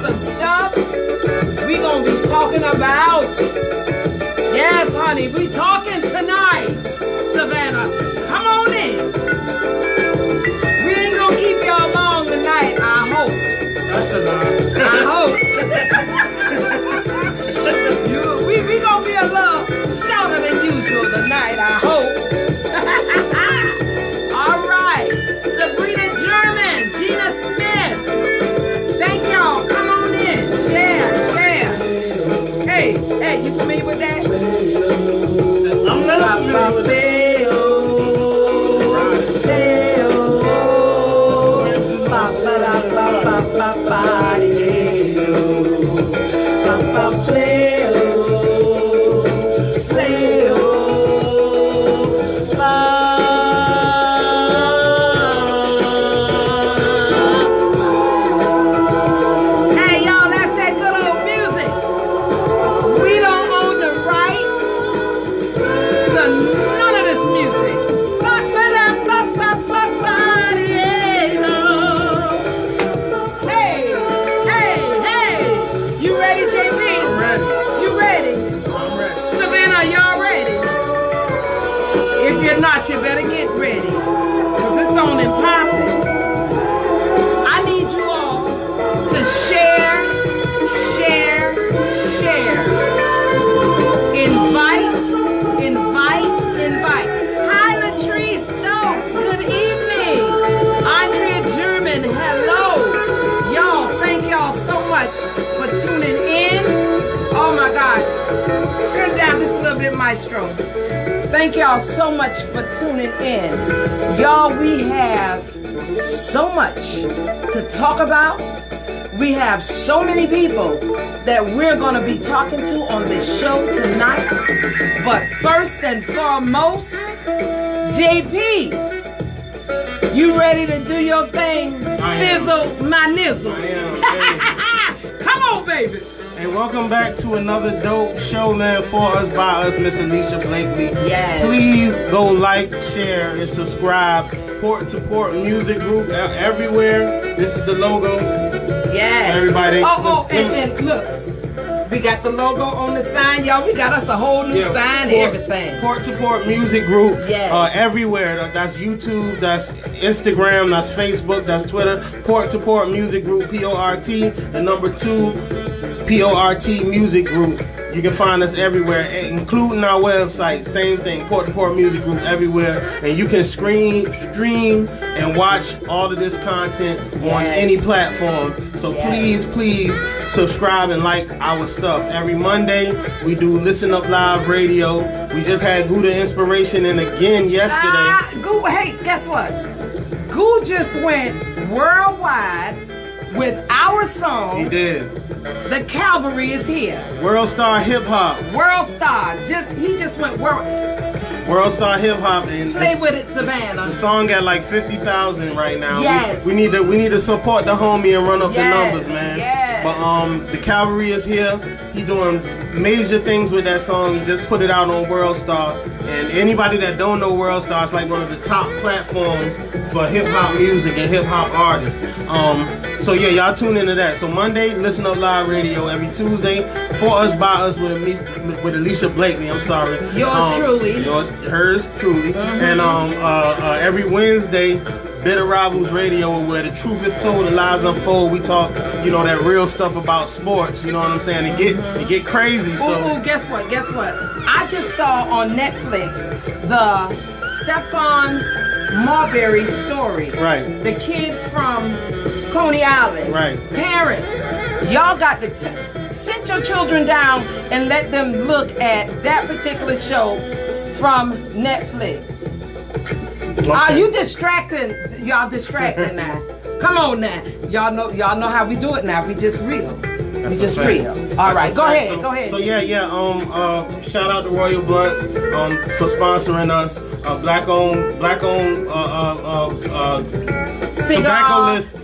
some stuff we gonna be talking about. Yes, honey, we talking tonight. Savannah, come on in. We ain't gonna keep y'all long tonight, I hope. That's a lie. I hope. we gonna be a little shorter than usual tonight, I hope. All right. Sabrina German, Gina Smith. Thank y'all. Come on in. Share. Hey, you familiar with that? I'm not familiar with that. Not, you better get ready, because it's on and popping. I need you all to share. Invite. Hi, Latrice Stokes. Good evening. Andrea German. Hello. Y'all, thank y'all so much for tuning in. Oh my gosh. Turn it down just a little bit, Maestro. Thank y'all so much for tuning in. Y'all, we have so much to talk about. We have so many people that we're going to be talking to on this show tonight. But first and foremost, JP, you ready to do your thing? Fizzle my nizzle. I am. Come on, baby. Hey, welcome back to another dope show, man. For us, by us, Miss Alicia Blakely. Yes. Please go like, share, and subscribe. Port to Port Music Group everywhere. This is the logo. Yes. Everybody. And look, we got the logo on the sign, y'all. We got us a whole new sign, everything. Port to Port Music Group. Yes. Everywhere. That's YouTube. That's Instagram. That's Facebook. That's Twitter. Port to Port Music Group. PORT. The number 2. PORT Music Group. You can find us everywhere, including our website. Same thing, Port to Port Music Group everywhere. And you can stream and watch all of this content on any platform. So please subscribe and like our stuff. Every Monday, we do Listen Up Live Radio. We just had Gouda Inspiration and again yesterday. Hey, guess what? Goo just went worldwide with our song. He did. The Cavalry is here. World Star Hip Hop. World Star. He just went world. World Star Hip Hop and play with it, Savannah. The song got like 50,000 right now. Yes. We need to support the homie and run up the numbers, man. Yes. But the Cavalry is here. He doing major things with that song. He just put it out on World Star. And anybody that don't know World Star, it's like one of the top platforms for hip hop music and hip hop artists. So yeah, y'all tune into that. So Monday, Listen Up Live Radio. Every Tuesday, For Us, By Us with Alicia Blakely. I'm sorry. Hers truly. And every Wednesday, Bitter Rivals Radio, where the truth is told, the lies unfold. We talk, that real stuff about sports. You know what I'm saying? It get crazy. So guess what? I just saw on Netflix the Stephon Marbury story. Right. The kid from Coney Island. Right. Parents, y'all got to sit your children down and let them look at that particular show from Netflix. Okay. Are you distracting? Y'all distracting now. Come on now. Y'all know how we do it now. We just real. That's we just real. All right, go ahead. Go ahead. So shout out to Royal Blunts for sponsoring us. Black owned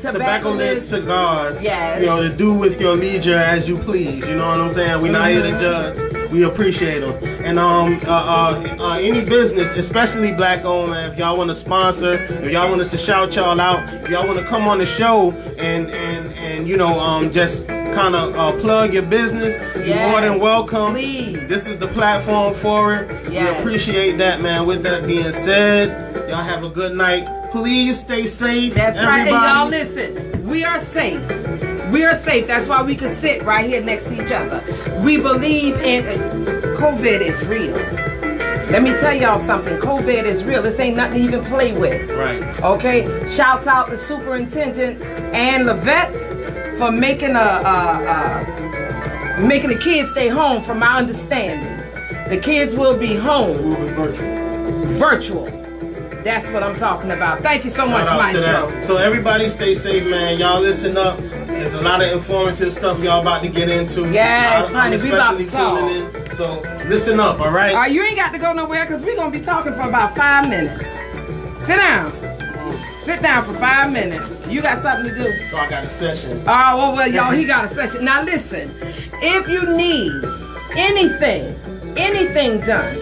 tobacco-less cigars. Yes. To do with your leisure as you please. You know what I'm saying? We're not here to judge. We appreciate them. And any business, especially black owned, man, if y'all want to sponsor, if y'all want us to shout y'all out, if y'all want to come on the show and just kind of plug your business, you're more than welcome. Please. This is the platform for it. Yes. We appreciate that, man. With that being said, y'all have a good night. Please stay safe. That's everybody. right. And y'all listen, we are safe. We are safe. That's why we can sit right here next to each other. We believe in COVID is real. Let me tell y'all something. COVID is real. This ain't nothing to even play with. Right. Okay? Shouts out to Superintendent Ann Levette for making making the kids stay home, from my understanding. The kids will be home. Virtual. That's what I'm talking about. Thank you so much, Maestro. So everybody stay safe, man. Y'all listen up. There's a lot of informative stuff y'all about to get into. Yes, honey, we about to talk. Tuning in. So listen up, all right? All right, you ain't got to go nowhere because we're going to be talking for about 5 minutes. Sit down. Sit down for 5 minutes. You got something to do? Oh, I got a session. Oh, well, y'all, he got a session. Now, listen. If you need anything done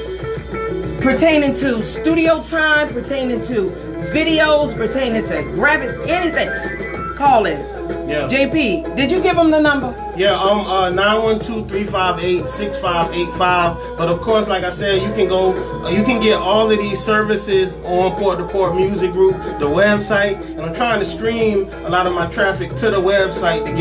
pertaining to studio time, pertaining to videos, pertaining to graphics, anything, call in. Yeah. JP, did you give him the number? Yeah, 912-358-6585. But of course, like I said, you can go, you can get all of these services on Port to Port Music Group, the website. And I'm trying to stream a lot of my traffic to the website to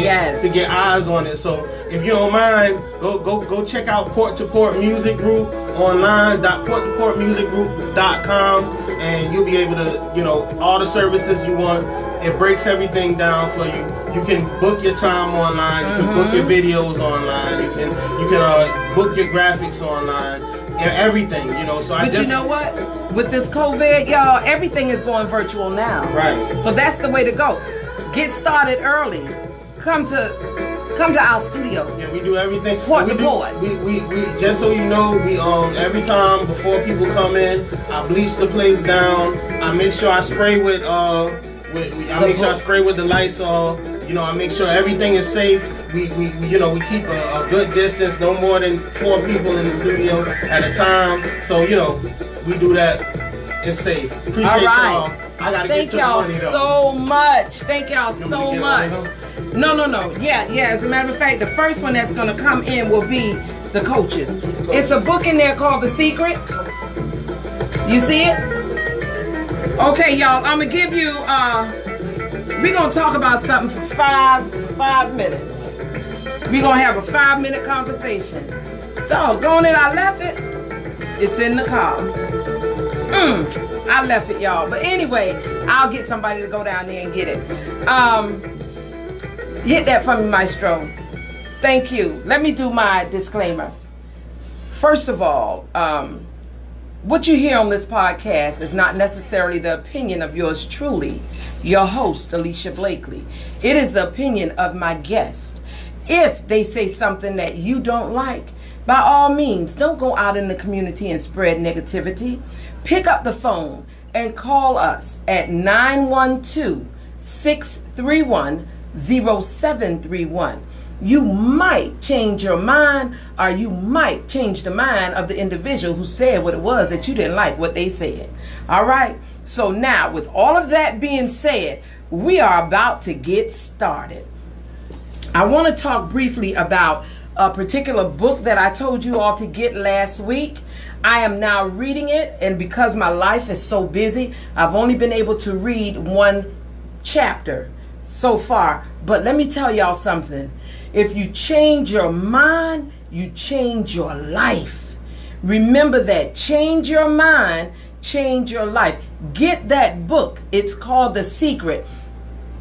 get eyes on it. So if you don't mind, go check out Port to Port Music Group online, porttoportmusicgroup.com, and you'll be able to, all the services you want. It breaks everything down for you. You can book your time online. You can book your videos online. You can book your graphics online. Everything, So but you know what? With this COVID, y'all, everything is going virtual now. Right. So that's the way to go. Get started early. Come to our studio. Yeah, we do everything. Port to Port. We just so you know, we every time before people come in, I bleach the place down. I make sure I spray with I spray with the Lysol. I make sure everything is safe. We keep a good distance, no more than 4 people in the studio at a time. So we do that. It's safe. Appreciate y'all. I gotta get to the money though. So much. Thank y'all so much. No. Yeah. As a matter of fact, the first one that's gonna come in will be the coaches. It's a book in there called The Secret. You see it? Okay, y'all. I'm gonna give you. We're gonna talk about something for five minutes. We're gonna have a 5-minute conversation. Doggone it, I left it. It's in the car. I left it, y'all. But anyway, I'll get somebody to go down there and get it. Hit that for me, Maestro. Thank you. Let me do my disclaimer. First of all, what you hear on this podcast is not necessarily the opinion of yours truly, your host, Alicia Blakely. It is the opinion of my guest. If they say something that you don't like, by all means, don't go out in the community and spread negativity. Pick up the phone and call us at 912-631-0731. You might change your mind, or you might change the mind of the individual who said what it was that you didn't like what they said. All right. So now, with all of that being said, we are about to get started. I want to talk briefly about a particular book that I told you all to get last week. I am now reading it, and because my life is so busy, I've only been able to read 1 chapter so far. But let me tell y'all something. If you change your mind, you change your life. Remember that. Change your mind, change your life. Get that book. It's called The Secret.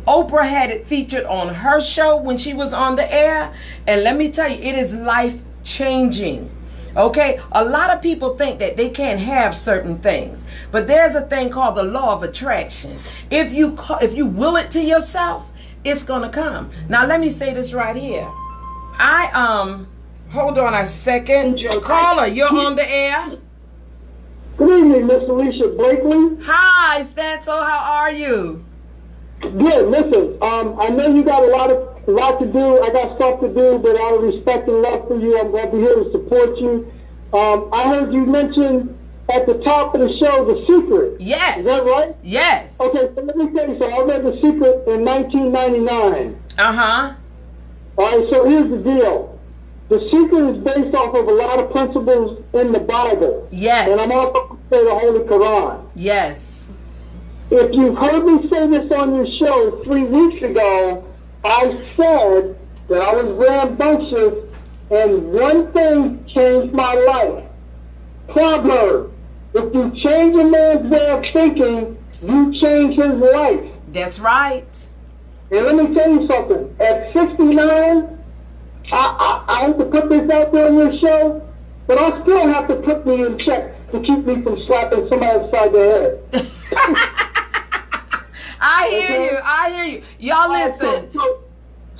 Oprah had it featured on her show when she was on the air. And let me tell you, it is life changing. Okay, a lot of people think that they can't have certain things, but there's a thing called the law of attraction. If you will it to yourself, it's gonna come. Now let me say this right here. Hold on a second. Caller, you're on the air. Good evening, Miss Alicia Blakely. Hi, Stanto. How are you? Good. Listen, I know you got a lot to do. I got stuff to do, but out of respect and love for you, I'm going to be here to support you. I heard you mention at the top of the show The Secret. Yes. Is that right? Yes. Okay, so let me tell you something. I read The Secret in 1999. Uh-huh. All right, so here's the deal. The Secret is based off of a lot of principles in the Bible. Yes. And I'm also going to say the Holy Quran. Yes. If you've heard me say this on your show 3 weeks ago, I said that I was rambunctious and one thing changed my life. Proverb. If you change a man's way of thinking, you change his life. That's right. And let me tell you something. At 69, I hate to put this out there on your show, but I still have to put me in check to keep me from slapping somebody upside the head. I hear you. I hear you. Y'all listen.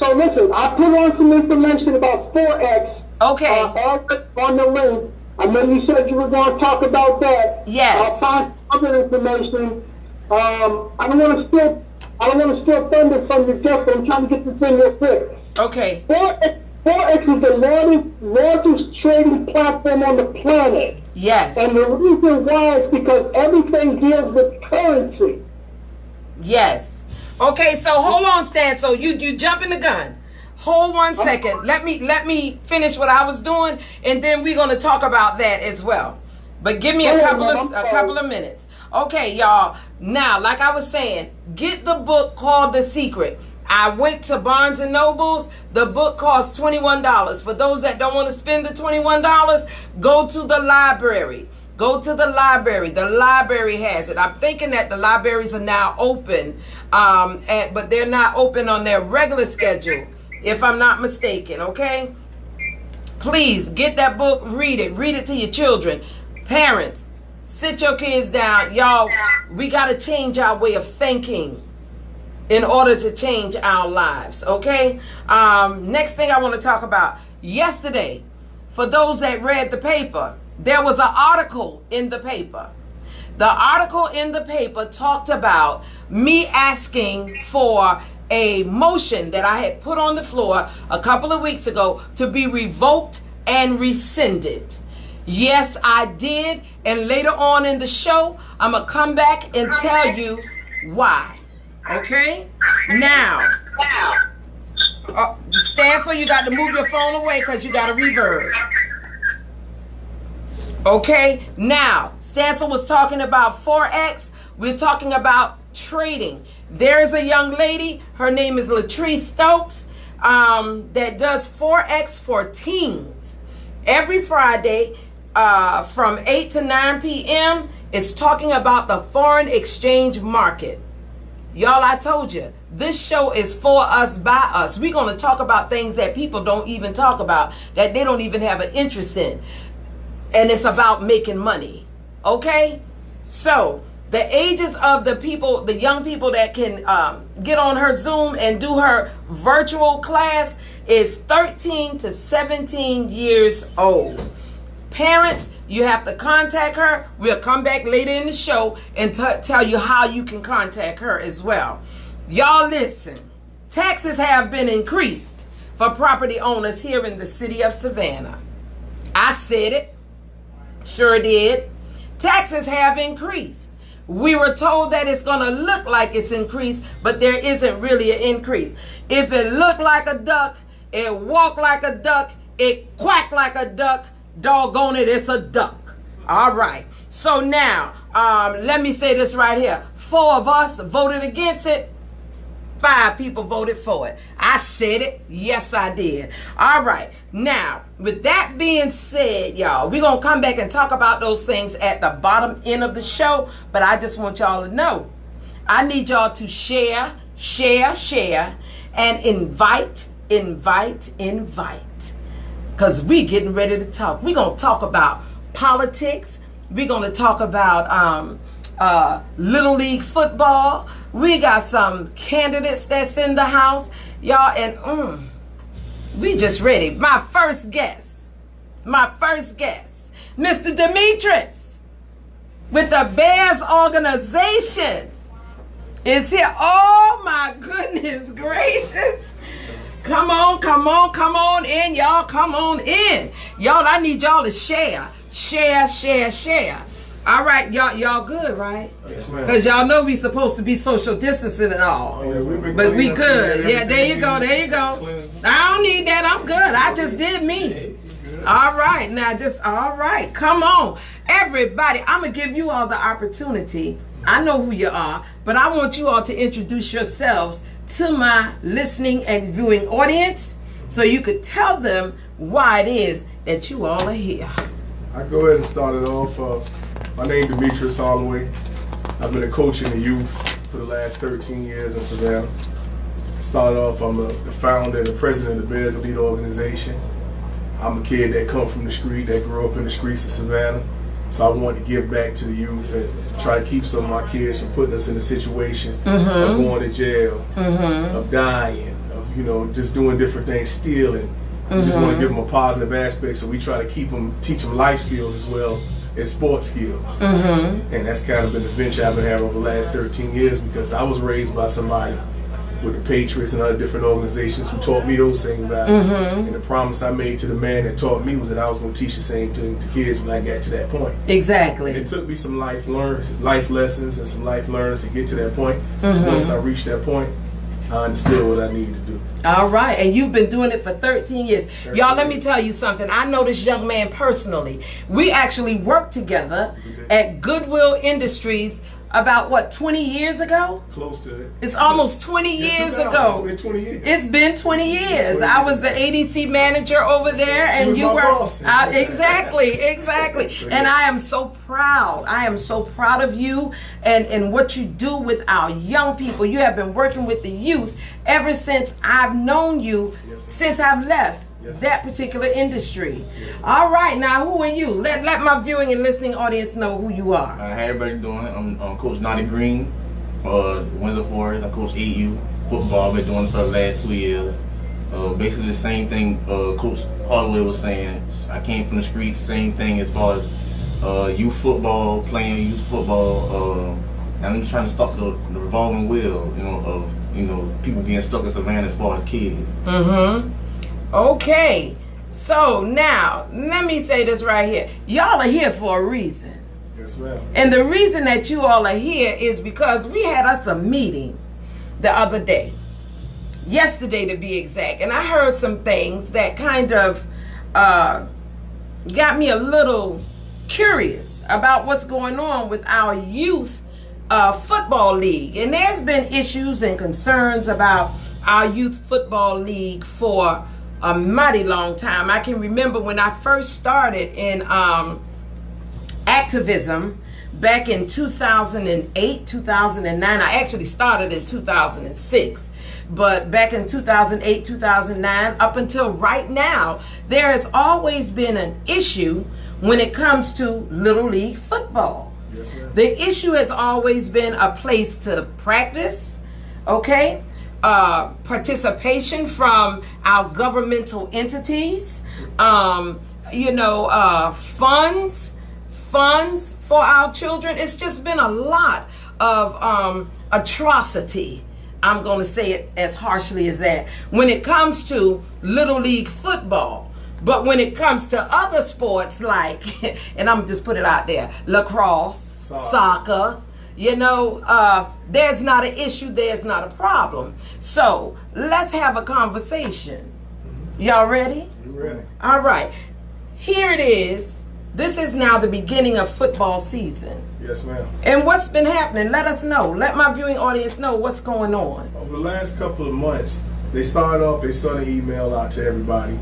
So listen, I put on some information about 4X. Okay. On the link. I know you said you were going to talk about that. Yes. I'll find other information. I don't want to steal thunder from your guest, but I'm trying to get this in real quick. Okay. 4X is the largest trading platform on the planet. Yes. And the reason why is because everything deals with currency. Yes. Okay, so hold on, Stan. So you jumping the gun. Hold 1 second. Let me finish what I was doing, and then we're gonna talk about that as well. But give me a couple of minutes. Okay, y'all. Now, like I was saying, get the book called The Secret. I went to Barnes and Nobles. The book costs $21. For those that don't want to spend the $21, go to the library. Go to the library. The library has it. I'm thinking that the libraries are now open, but they're not open on their regular schedule, if I'm not mistaken, okay? Please get that book, read it. Read it to your children. Parents, sit your kids down. Y'all, we got to change our way of thinking in order to change our lives, okay? Next thing I want to talk about. Yesterday, for those that read the paper, there was an article in the paper. The article in the paper talked about me asking for a motion that I had put on the floor a couple of weeks ago to be revoked and rescinded. Yes, I did. And later on in the show, I'm going to come back and tell you why. Okay? Now, Stancil, you got to move your phone away because you got a reverb. Okay, now, Stancil was talking about 4X. We're talking about trading. There's a young lady, her name is Latrice Stokes, that does 4X for teens. Every Friday from 8 to 9 p.m. is talking about the foreign exchange market. Y'all, I told you, this show is for us, by us. We're going to talk about things that people don't even talk about, that they don't even have an interest in. And it's about making money. Okay? So, the ages of the people, the young people that can get on her Zoom and do her virtual class is 13 to 17 years old. Parents, you have to contact her. We'll come back later in the show and tell you how you can contact her as well. Y'all listen. Taxes have been increased for property owners here in the city of Savannah. I said it. Sure did. Taxes have increased. We were told that it's going to look like it's increased, but there isn't really an increase. If it looked like a duck, it walked like a duck, it quacked like a duck, doggone it, it's a duck. All right. So now, let me say this right here. 4 of us voted against it. 5 people voted for it. I said it. Yes, I did. All right. Now, with that being said, y'all, we're going to come back and talk about those things at the bottom end of the show. But I just want y'all to know, I need y'all to share, and invite. Because we getting ready to talk. We're going to talk about politics. We're going to talk about Little League football. We got some candidates that's in the house, y'all, and we just ready. My first guest, Mr. Demetrius with the Bears organization is here. Oh my goodness gracious. Come on in, y'all. Come on in. Y'all, I need y'all to share. All right, y'all good, right? Yes, ma'am. Because y'all know we supposed to be social distancing and all. Oh, yeah, but we good. Yeah, there you go. I don't need I'm good. I just did me. All right, now all right. Come on, everybody. I'm gonna give you all the opportunity. I know who you are, but I want you all to introduce yourselves to my listening and viewing audience, so you could tell them why it is that you all are here. I go ahead and start it off. My name is Demetrius Holloway. I've been a coach in the youth for the last 13 years in Savannah. Started off, I'm the founder and the president of the Bears Elite Organization. I'm a kid that come from the street, that grew up in the streets of Savannah. So I wanted to give back to the youth and try to keep some of my kids from putting us in a situation of going to jail, of dying, of just doing different things, stealing. We just want to give them a positive aspect, so we try to teach them life skills as well as sports skills. And that's kind of been the venture I've been having over the last 13 years, because I was raised by somebody with the Patriots and other different organizations who taught me those same values. And the promise I made to the man that taught me was that I was going to teach the same thing to kids when I got to that point. Exactly. And it took me some life lessons and some life learners to get to that point. Once I reached that point, I understood what I needed to do. All right, and you've been doing it for 13 years. Y'all, let me tell you something. I know this young man personally. We actually worked together at Goodwill Industries about, what, 20 years ago? Close to it. It's almost 20 years ago. It's been 20 years. It's been 20 years. I was the ADC manager over there, and you were boss. exactly. And I am so proud. I am so proud of you and what you do with our young people. You have been working with the youth ever since I've known you, since I've left that particular industry. All right, now who are you? Let my viewing and listening audience know who you are. How everybody doing? I'm Coach Noddy Green for Windsor Forest. I coach 8U football. I've been doing this for the last 2 years. Basically the same thing Coach Holloway was saying. I came from the streets, same thing as far as youth football, playing youth football. And I'm just trying to stop the revolving wheel, of people being stuck in Savannah as far as kids. Okay, so now let me say this right here. Y'all are here for a reason. Yes, ma'am. And the reason that you all are here is because we had us a meeting the other day, yesterday to be exact, and I heard some things that kind of got me a little curious about what's going on with our youth football league. And there's been issues and concerns about our youth football league for a mighty long time. I can remember when I first started in activism back in 2008, 2009. I actually started in 2006, but back in 2008, 2009, up until right now, there has always been an issue when it comes to Little League football. Yes, ma'am. The issue has always been a place to practice, okay? Participation from our governmental entities, funds for our children. It's just been a lot of atrocity. I'm going to say it as harshly as that when it comes to Little League football. But when it comes to other sports like, and I'm just put it out there, lacrosse, soccer, there's not an issue, there's not a problem. So let's have a conversation. Y'all ready? We're ready. All right. Here it is. This is now the beginning of football season. Yes, ma'am. And what's been happening? Let us know. Let my viewing audience know what's going on. Over the last couple of months, they started off, they sent an email out to everybody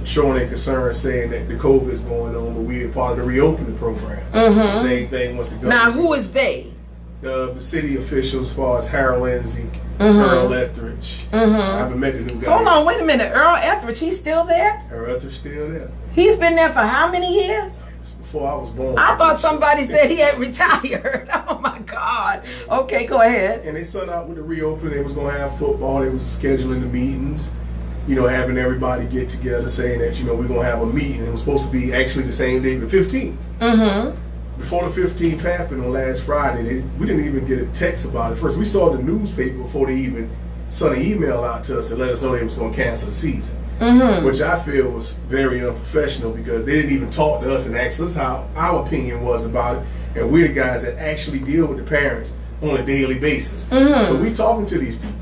showing their concern, saying that the COVID is going on, but we are part of the reopening program. The same thing once the government. Now, who is they? The city officials, as far as Harold Lindsay, Earl Etheridge. I haven't met the new guy. Hold on, wait a minute. Earl Etheridge, he's still there? Earl Etheridge still there. He's been there for how many years? Before I was born. I thought somebody said he had retired. Oh my God. Okay, go ahead. And they sent out with the reopening, they was going to have football, they was scheduling the meetings, having everybody get together, saying that, we're going to have a meeting. It was supposed to be actually the same day, the 15th. Before the 15th happened on last Friday, we didn't even get a text about it. First, we saw the newspaper before they even sent an email out to us and let us know they was going to cancel the season. Which I feel was very unprofessional, because they didn't even talk to us and ask us how our opinion was about it. And we're the guys that actually deal with the parents on a daily basis. So we talking to these people.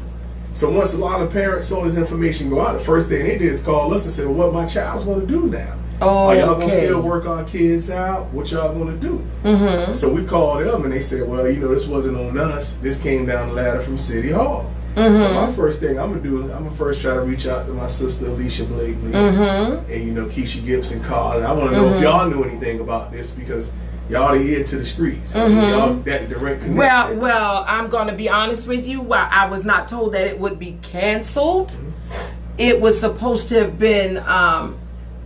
So once a lot of parents saw this information go out, the first thing they did is call us and say, well, what my child's going to do now? Are y'all going to still work our kids out? What y'all going to do? So we called them and they said, well, you know, this wasn't on us. This came down the ladder from City Hall. So my first thing I'm going to do is I'm going to first try to reach out to my sister, Alicia Blakely, and, you know, Keisha Gibson Carter. I want to know if y'all knew anything about this because y'all the ear to the streets. I mean, y'all that direct connection. Well, I'm going to be honest with you. While I was not told that it would be canceled, it was supposed to have been,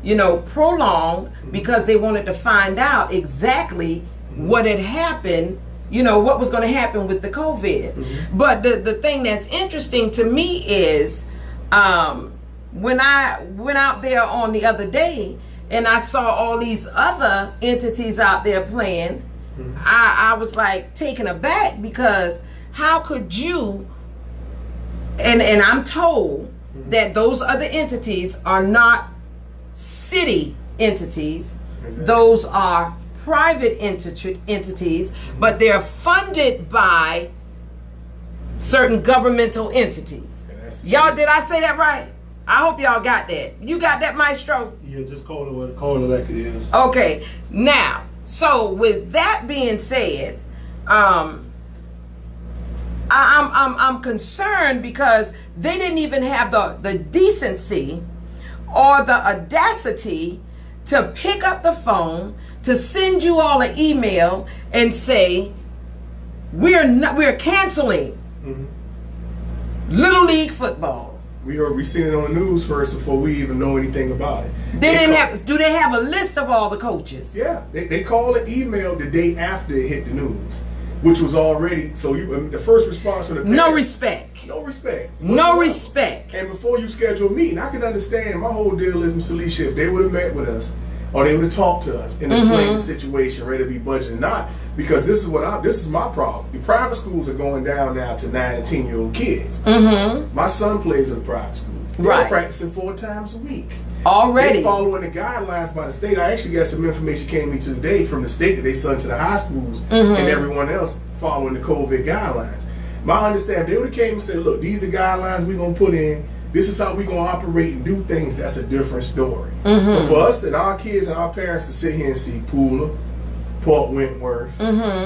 you know, prolonged because they wanted to find out exactly what had happened, you know, what was going to happen with the COVID. But the thing that's interesting to me is when I went out there on the other day, and I saw all these other entities out there playing, I was like taken aback because how could you, and I'm told that those other entities are not city entities, those are private entities, but they're funded by certain governmental entities. Y'all, did I say that right? I hope y'all got that. You got that, Maestro? Yeah, just call it like it is. Okay. Now, so with that being said, I'm concerned because they didn't even have the decency or the audacity to pick up the phone to send you all an email and say we're canceling Little League football. We seen it on the news first before we even know anything about it. Do they have a list of all the coaches? Yeah, they called and emailed the day after it hit the news, which was already, so the first response from the parents, no respect. No respect. No respect. And before you schedule a meeting, I can understand, my whole deal is, Ms. Alicia, if they would have met with us, or they would have talked to us and explained the situation, ready to be budgeted, not because this is my problem. The private schools are going down now to 9 and 10-year-old kids. My son plays in a private school. They're practicing 4 times a week. Already. They following the guidelines by the state. I actually got some information came to me today from the state that they sent to the high schools and everyone else following the COVID guidelines. My understanding, they would have came and said, look, these are guidelines we're going to put in. This is how we're going to operate and do things. That's a different story. But for us and our kids and our parents to sit here and see Pooler, Port Wentworth,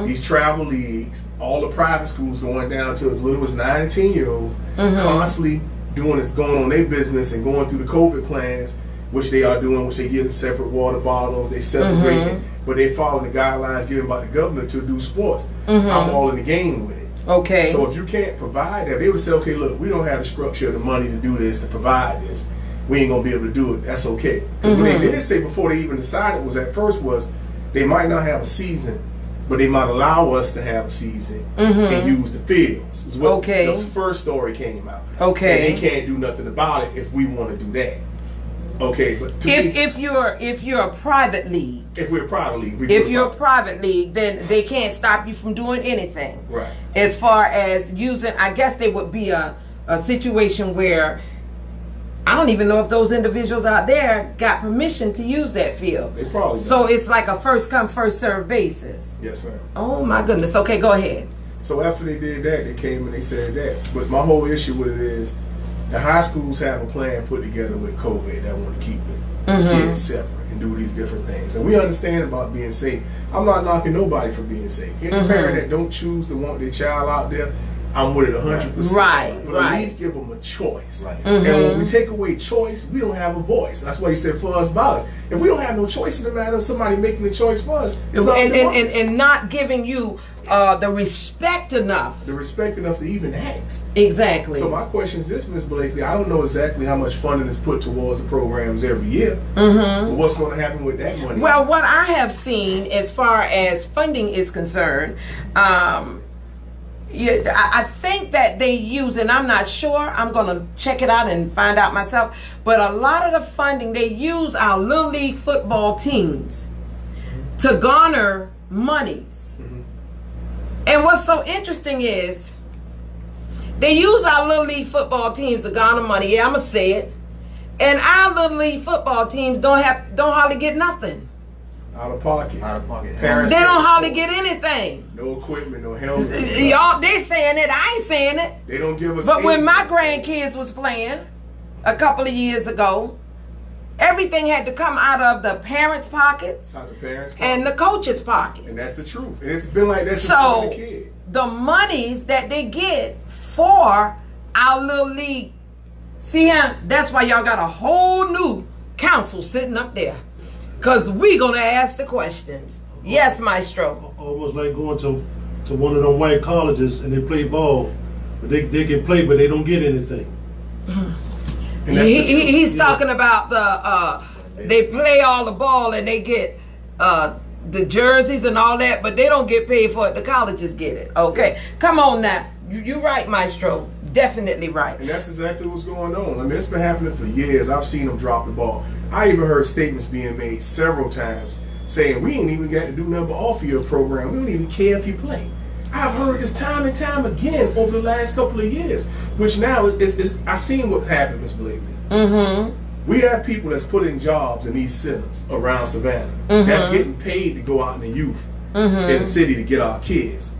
these travel leagues, all the private schools going down to as little as 9 and 10-year-old, constantly going on their business and going through the COVID plans, which they are doing, which they give separate water bottles, they separate, but they following the guidelines given by the governor to do sports. I'm all in the game with it. Okay. So if you can't provide that, they would say, okay, look, we don't have the structure, the money to do this, to provide this. We ain't gonna be able to do it. That's okay. Because what they did say before they even decided was at first was they might not have a season, but they might allow us to have a season and use the fields. Is what the first story came out. Okay. And they can't do nothing about it if we want to do that. Okay, but if you're a private league, if we're a private league, if you're a private league, then they can't stop you from doing anything. Right. As far as using, I guess there would be a situation where I don't even know if those individuals out there got permission to use that field. They probably don't. So it's like a first come, first served basis. Yes, ma'am. Oh my goodness. Okay, go ahead. So after they did that, they came and they said that. But my whole issue with it is the high schools have a plan put together with COVID that want to keep the kids separate and do these different things. And we understand about being safe. I'm not knocking nobody for being safe. Any parent that don't choose to want their child out there, I'm with it 100%. Right, but at least give them a choice. Right. And when we take away choice, we don't have a voice. That's why he said for us, by us. If we don't have no choice in the matter of somebody making the choice for us, it's not and not giving you the respect enough. The respect enough to even ask. Exactly. So my question is this, Ms. Blakely. I don't know exactly how much funding is put towards the programs every year. But what's going to happen with that money? Well, what I have seen as far as funding is concerned, I think that they use, and I'm not sure, I'm going to check it out and find out myself, but a lot of the funding, they use our Little League football teams to garner monies. And what's so interesting is they use our Little League football teams to garner money. Yeah, I'm going to say it. And our Little League football teams don't hardly get nothing. Out of pocket. Out of pocket. Parents They don't can't hardly afford get anything. no equipment, no helmets. Y'all, they saying it. I ain't saying it. They don't give us. But when my anything. grandkids was playing a couple of years ago, everything had to come out of the parents' pockets Out of the parents' and the coaches' pockets. And that's the truth. And it's been like that since So the kid. the monies that they get for our little league, see how that's why y'all got a whole new council sitting up there, cause we gonna ask the questions. Yes, Maestro. Almost like going to one of them white colleges and they play ball, but they can play, but they don't get anything. He's talking about they play all the ball and they get the jerseys and all that, but they don't get paid for it. The colleges get it. Okay, come on now. You right, Maestro. Definitely right. And that's exactly what's going on. I mean, it's been happening for years. I've seen them drop the ball. I even heard statements being made several times saying, we ain't even got to do nothing but offer you a program. We don't even care if you play. I've heard this time and time again over the last couple of years, which now is I seen what happened, Ms. Blakely. Mm-hmm. We have people that's putting jobs in these centers around Savannah. Mm-hmm. That's getting paid to go out in the youth Mm-hmm. in the city to get our kids.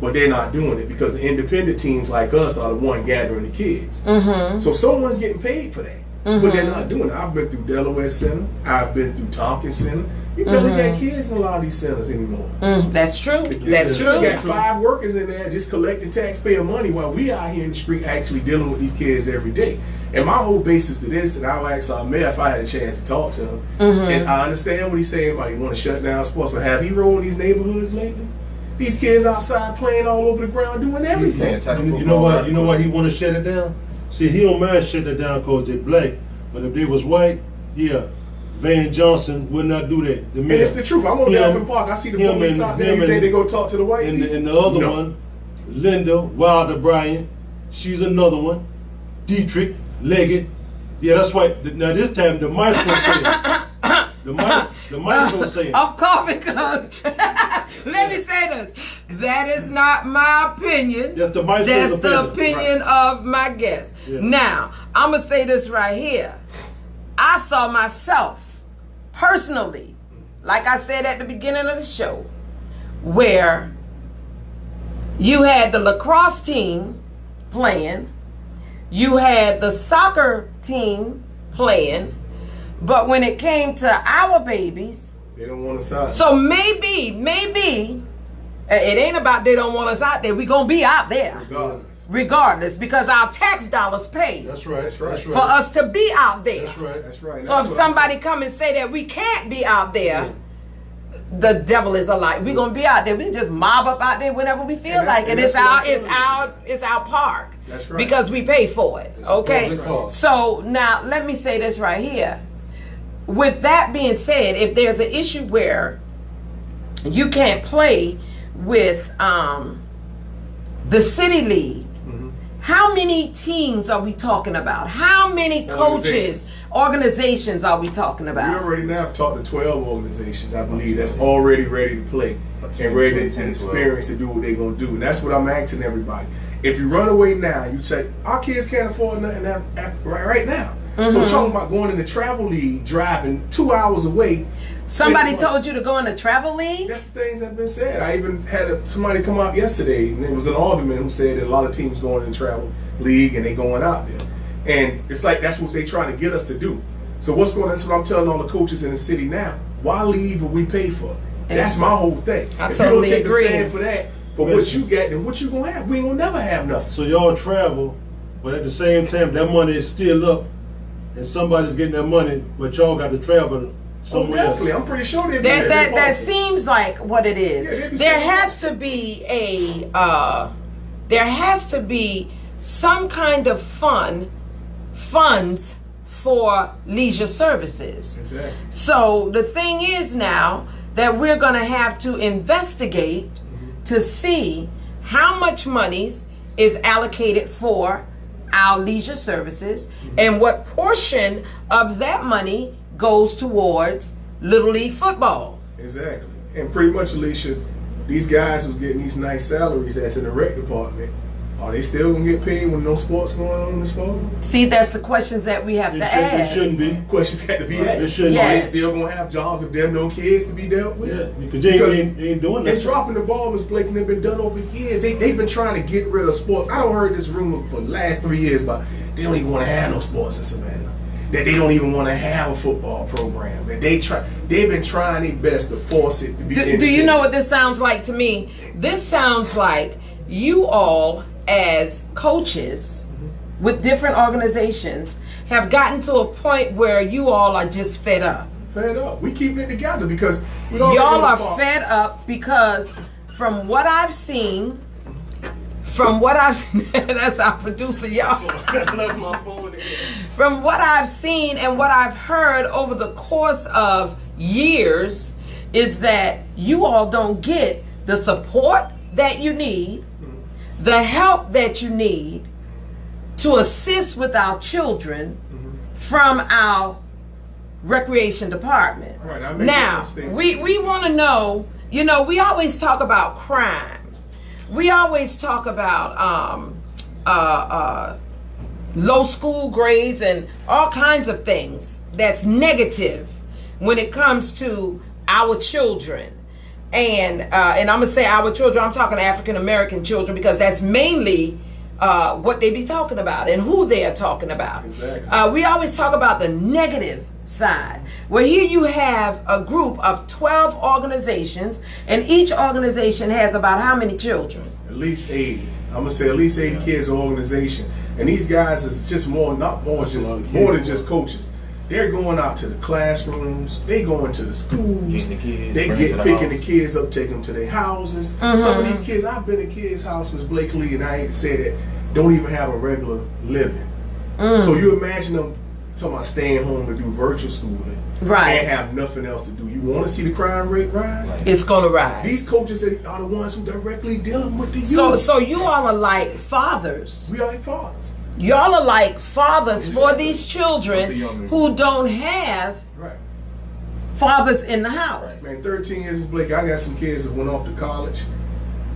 But they're not doing it because the independent teams like us are the one gathering the kids. Mm-hmm. So someone's getting paid for that. Mm-hmm. But they're not doing it. I've been through Delaware Center. I've been through Tompkins Center. You barely got kids in a lot of these centers anymore. That's true. That's You true. got 5 workers in there just collecting taxpayer money while we out here in the street actually dealing with these kids every day. And my whole basis to this, and I'll ask our mayor if I had a chance to talk to him, is I understand what he's saying about he want to shut down sports, but have he rolled in these neighborhoods lately? These kids outside playing all over the ground doing everything. You know what? You know why he want to shut it down? See, he don't mind shutting it down because they're black. But if they was white, yeah, Van Johnson would not do that. And it's the truth. I'm on Delphin Park. I see the police out there. You think they go talk to the white people? And the other one, Linda Wilder Bryant, she's another one. Dietrich Leggett. Yeah, that's right. Now this time the maestro saying. The maestro saying. I'm coughing because let me say this. That is not my opinion. That's the maestro's That's the opinion of my guest. Yeah. Now, I'm going to say this right here. I saw myself personally, like I said at the beginning of the show, where you had the lacrosse team playing, you had the soccer team playing, but when it came to our babies, they don't want us out. so maybe, it ain't about they don't want us out there. We're going to be out there. Regardless, because our tax dollars pay. That's right. That's right. For us to be out there. That's right. That's right. So if somebody come and say that we can't be out there, the devil is a lie. We're going to be out there. We can just mob up out there whenever we feel like it. It's our park. That's right. Because we pay for it. Okay? public park. So now let me say this right here. With that being said, if there's an issue where you can't play with the city league, how many teams are we talking about? How many coaches, organizations are we talking We about? already now have talked to 12 organizations, I believe, that's already ready to play and ready to experience to do what they're going to do. And that's what I'm asking everybody. If you run away now, you say, our kids can't afford nothing right now. So talking about going in the travel league, driving 2 hours away. Somebody told you to go in a travel league? That's the things that have been said. I even had somebody come out yesterday, and it was an alderman who said that a lot of teams going in the travel league and they going out there. And it's like that's what they trying to get us to do. So what's going on? That's what I'm telling all the coaches in the city now. Why leave what we pay for? That's my whole thing. If totally you don't take agree. a stand for that, for what you got, then what you gonna have? We ain't gonna never have nothing. So y'all travel, but at the same time, that money is still up, and somebody's getting that money, but y'all got to travel somewhere else. Definitely. I'm pretty sure they'd be That seems like what it is. Yeah, there has to be some kind of funds for leisure services. Exactly. So the thing is now that we're going to have to investigate to see how much monies is allocated for our leisure services and what portion of that money goes towards Little League football. Exactly. And pretty much, Alicia, these guys who's getting these nice salaries that's in the rec department, Are they still gonna get paid when no sports going on this fall? See, that's the questions that we have to ask. It shouldn't be. Questions got to be asked. It shouldn't. Yes. Are they still gonna have jobs if there are no kids to be dealt with? Yeah, because you ain't doing that. It's dropping the ball, Ms. Blakely. They've been done over years. They've been trying to get rid of sports. I don't heard this rumor for the last 3 years, but they don't even want to have no sports in Savannah. That they don't even want to have a football program. That they've been trying their best to force it to be. Do you know what this sounds like to me? This sounds like you all, as coaches with different organizations, have gotten to a point where you all are just fed up. Fed up. We keeping it together because y'all are fed up because from what I've seen, that's our producer, y'all. Left my phone again. From what I've seen and what I've heard over the course of years is that you all don't get the support that you need, the help that you need to assist with our children from our recreation department. Right, now, we want to know, you know, we always talk about crime. We always talk about low school grades and all kinds of things that's negative when it comes to our children. And I'm gonna say our children, I'm talking African American children, because that's mainly what they be talking about and who they are talking about. Exactly. We always talk about the negative side, where here you have a group of 12 organizations, and each organization has about how many children? At least 80. I'm gonna say at least 80 kids an organization, and these guys is just more than just coaches. They're going out to the classrooms. They going to the schools. The kids, they get picking the kids up, taking them to their houses. Some of these kids, I've been to kids' house, Ms. Blakely, and I hate to say that, don't even have a regular living. So you imagine them talking about staying home to do virtual schooling, right, and have nothing else to do. You want to see the crime rate rise? It's gonna rise. These coaches are the ones who directly dealing with the youth. So you all are like fathers. We are like fathers. Y'all are like fathers for these children who don't have fathers in the house. Man, 13 years, Ms. Blake, I got some kids that went off to college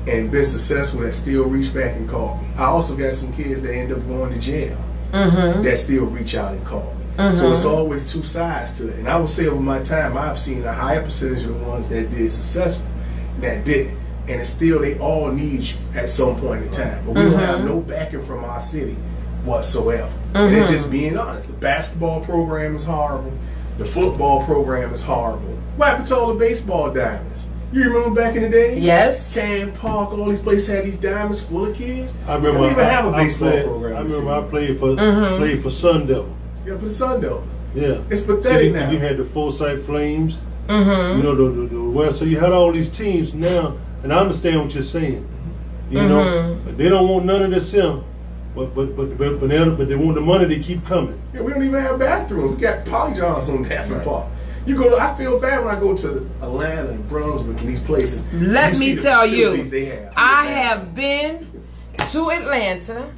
and been successful that still reach back and call me. I also got some kids that end up going to jail that still reach out and call me. So it's always two sides to it. And I would say over my time, I've seen a higher percentage of the ones that did successful that didn't. And it's still, they all need you at some point in time. But we don't have no backing from our city whatsoever. And it's just being honest. The basketball program is horrible. The football program is horrible. What happened to all the baseball diamonds? You remember back in the day? Yes. Can Park, all these places had these diamonds full of kids. I remember. They didn't even have a baseball program. I remember I played for Sun Devil. Yeah, for the Sun Devils. Yeah. It's pathetic now. You had the Forsyth Flames. You know, the West. So you had all these teams now, and I understand what you're saying. You know, but they don't want none of this here. But they want the money to keep coming. Yeah, we don't even have bathrooms. We got polyjohns on Daphne Park. You go I feel bad when I go to Atlanta and Brunswick and these places. Let me tell you, have. I have been to Atlanta.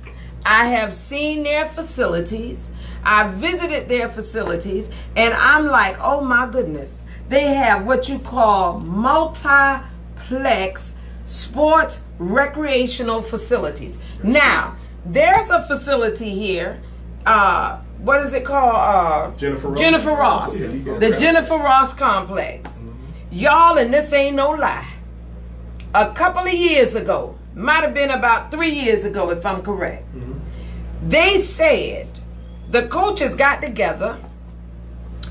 I have seen their facilities. I visited their facilities, and I'm like, oh my goodness. They have what you call multiplex sports recreational facilities. Now, there's a facility here. What is it called? Jennifer Ross. Yeah, the Jennifer Ross Complex. Y'all, and this ain't no lie. A couple of years ago, might have been about 3 years ago if I'm correct, they said the coaches got together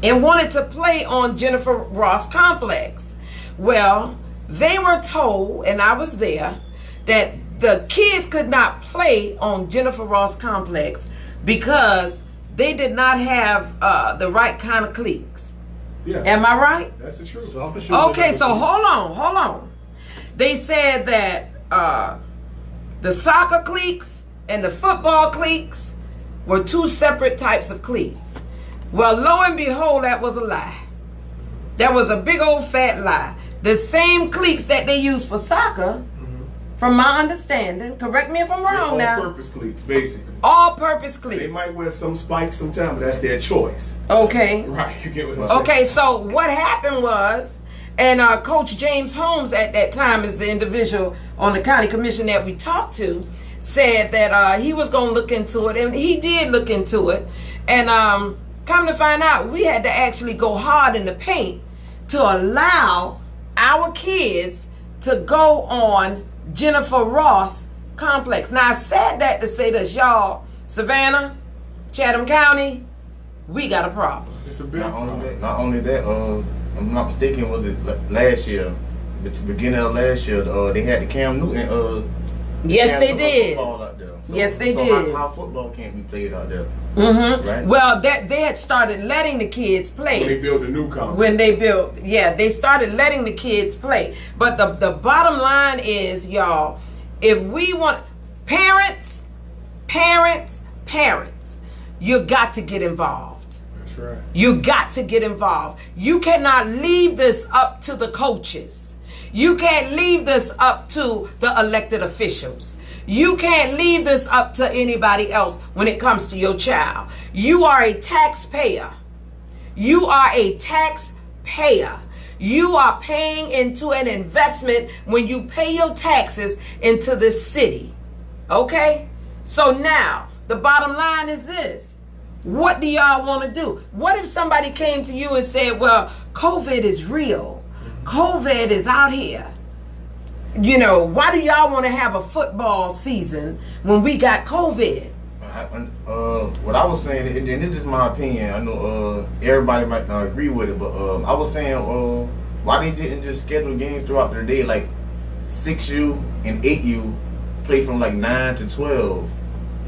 and wanted to play on Jennifer Ross Complex. Well, they were told, and I was there, that the kids could not play on Jennifer Ross Complex because they did not have the right kind of cleats. Yeah. Am I right? That's the truth. Okay, so hold on. They said that the soccer cleats and the football cleats were two separate types of cleats. Well, lo and behold, that was a lie. That was a big old fat lie. The same cleats that they use for soccer, from my understanding, correct me if I'm wrong now. All-purpose cleats, basically. All-purpose cleats. They might wear some spikes sometime, but that's their choice. Okay. Right, you get what I'm saying. Okay, so what happened was, and Coach James Holmes at that time is the individual on the county commission that we talked to, said that he was going to look into it, and he did look into it. And come to find out, we had to actually go hard in the paint to allow our kids to go on Jennifer Ross complex. Now, I said that to say this, y'all. Savannah, Chatham County, we got a problem. It's a big Not problem. only that, I'm not mistaken, was it last year? At the beginning of last year, they had the Cam Newton. Yes, they did. Football out there. So, Yes, they did. How football can't be played out there? Right? Well, they had started letting the kids play. When they built the new complex. When they built, they started letting the kids play. But the bottom line is, y'all, if we want parents, you got to get involved. That's right. You got to get involved. You cannot leave this up to the coaches. You can't leave this up to the elected officials. You can't leave this up to anybody else when it comes to your child. You are a taxpayer. You are a taxpayer. You are paying into an investment when you pay your taxes into this city. Okay? So now, the bottom line is this. What do y'all want to do? What if somebody came to you and said, well, COVID is real. COVID is out here. You know, why do y'all want to have a football season when we got COVID? What I was saying, and this is just my opinion, I know everybody might not agree with it, but I was saying, why they didn't just schedule games throughout the day, like 6U and 8U play from like 9 to 12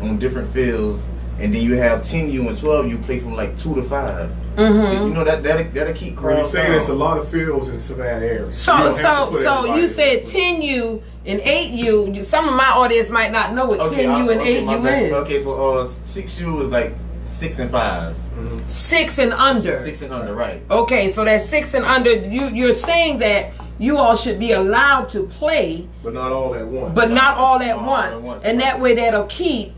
on different fields, and then you have 10U and 12U play from like 2 to 5. You know, that'll keep crowds. When you're saying there's a lot of fields in the Savannah area. So you said 10U and 8U. Some of my audience might not know what 10U and 8U is. Okay, so 6U is like 6 and 5. 6 and under. 6 and under, right? Okay, so that's 6 and under. You're saying that you all should be allowed to play, but not all at once. But not all at once, and that way that'll keep.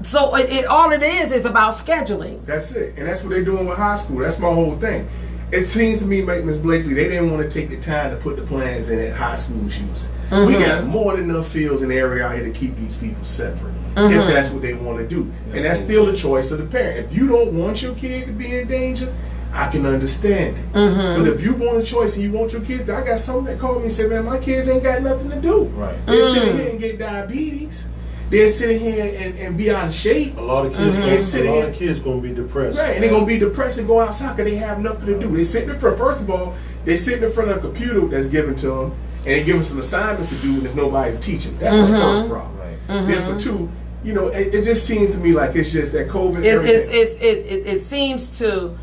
So all it is about scheduling. That's it, and that's what they're doing with high school. That's my whole thing. It seems to me, Ms. Blakely, they didn't want to take the time to put the plans in at high school shoes. We got more than enough fields in the area out here to keep these people separate, if that's what they want to do. And that's still the choice of the parent. If you don't want your kid to be in danger, I can understand it. But if you want a choice and you want your kids, I got some that call me and say, man, my kids ain't got nothing to do. Right. They're sitting here and get diabetes. They're sitting here and be out of shape. A lot of kids gonna be depressed. Right, and they're gonna be depressed and go outside because they have nothing to do. They sit in front. First of all, they sit in front of a computer that's given to them, and they give them some assignments to do, and there's nobody to teach them. That's the first problem. Right. Then for two, you know, it just seems to me like it's just that COVID. It seems to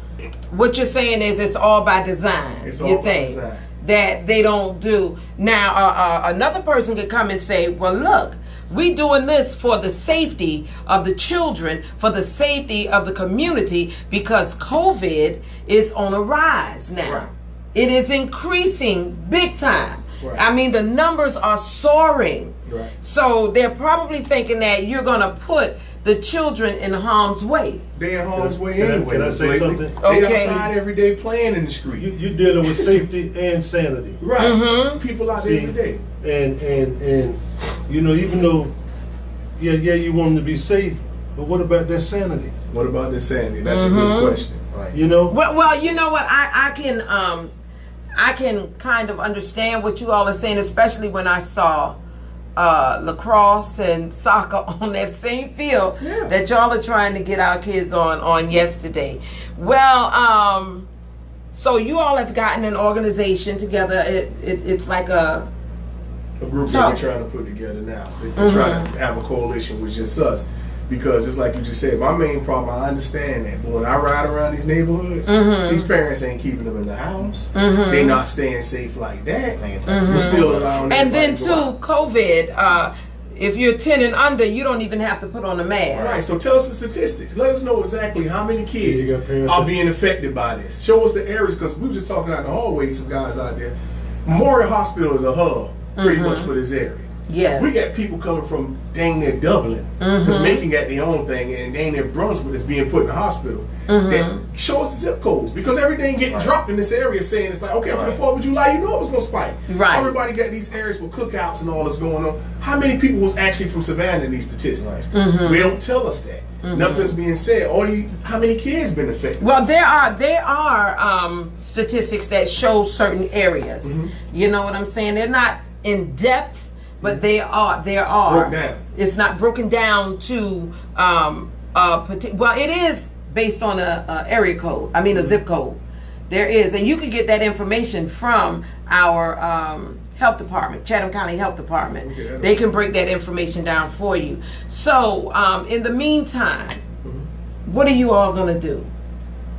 what you're saying is it's all by design. It's all by design. That they don't do. Now, another person could come and say, well, look, we doing this for the safety of the children, for the safety of the community, because COVID is on a rise now. Right. It is increasing big time. Right. I mean, the numbers are soaring. Right. So they're probably thinking that you're going to put the children in harm's way. They're in harm's way anyway. Can I say something? They outside every day playing in the street. You're dealing with safety and sanity. Right. People out there every day. And you know, even though, you want them to be safe, but what about their sanity? What about their sanity? That's a good question. Right. You know? Well, you know what? I can kind of understand what you all are saying, especially when I saw lacrosse and soccer on that same field that y'all are trying to get our kids on yesterday. Well, so you all have gotten an organization together. It's like a group that we're trying to put together now. We're trying to have a coalition with just us. Because just like you just said, my main problem, I understand that. But when I ride around these neighborhoods, these parents ain't keeping them in the house. They not staying safe like that. We're still allowing them. And then too, COVID, if you're 10 and under, you don't even have to put on a mask. Right, so tell us the statistics. Let us know exactly how many kids are being affected by this. Show us the areas, because we were just talking out in the hallway, some guys out there. Memorial Hospital is a hub, pretty much for this area. Yes. We got people coming from dang near Dublin, because Macon got their own thing, and dang near Brunswick is being put in the hospital. That shows the zip codes, because everything getting dropped in this area saying it's like, okay, for the 4th of July, you know it was going to spike. Right. Everybody got these areas with cookouts and all that's going on. How many people was actually from Savannah in these statistics? They don't tell us that. Nothing's being said. How many kids been affected? Well, there are statistics that show certain areas. You know what I'm saying? They're not in depth, but there are. Broke down. It's not broken down to well, it is based on a area code. I mean, a zip code. There is, and you can get that information from our health department, Chatham County Health Department. Okay, they can break that information down for you. So, in the meantime, what are you all gonna do?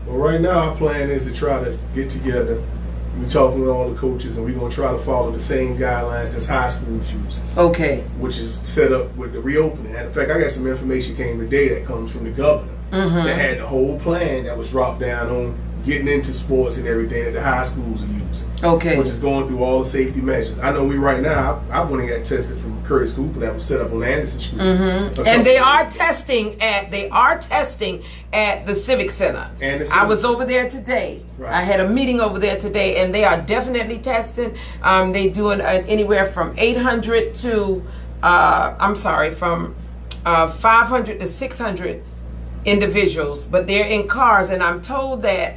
Well, right now our plan is to try to get together. We're talking with all the coaches, and we're going to try to follow the same guidelines as high schools use. Okay. Which is set up with the reopening. And in fact, I got some information came today that comes from the governor that had the whole plan that was dropped down on getting into sports and everything that the high schools are using. Okay. Which is going through all the safety measures. I know we right now, I went and got tested from Curtis Cooper that was set up on Anderson Street. And they are testing at the Civic Center. I was over there today. Right. I had a meeting over there today, and they are definitely testing. They doing anywhere from 800 to from 500 to 600 individuals, but they're in cars, and I'm told that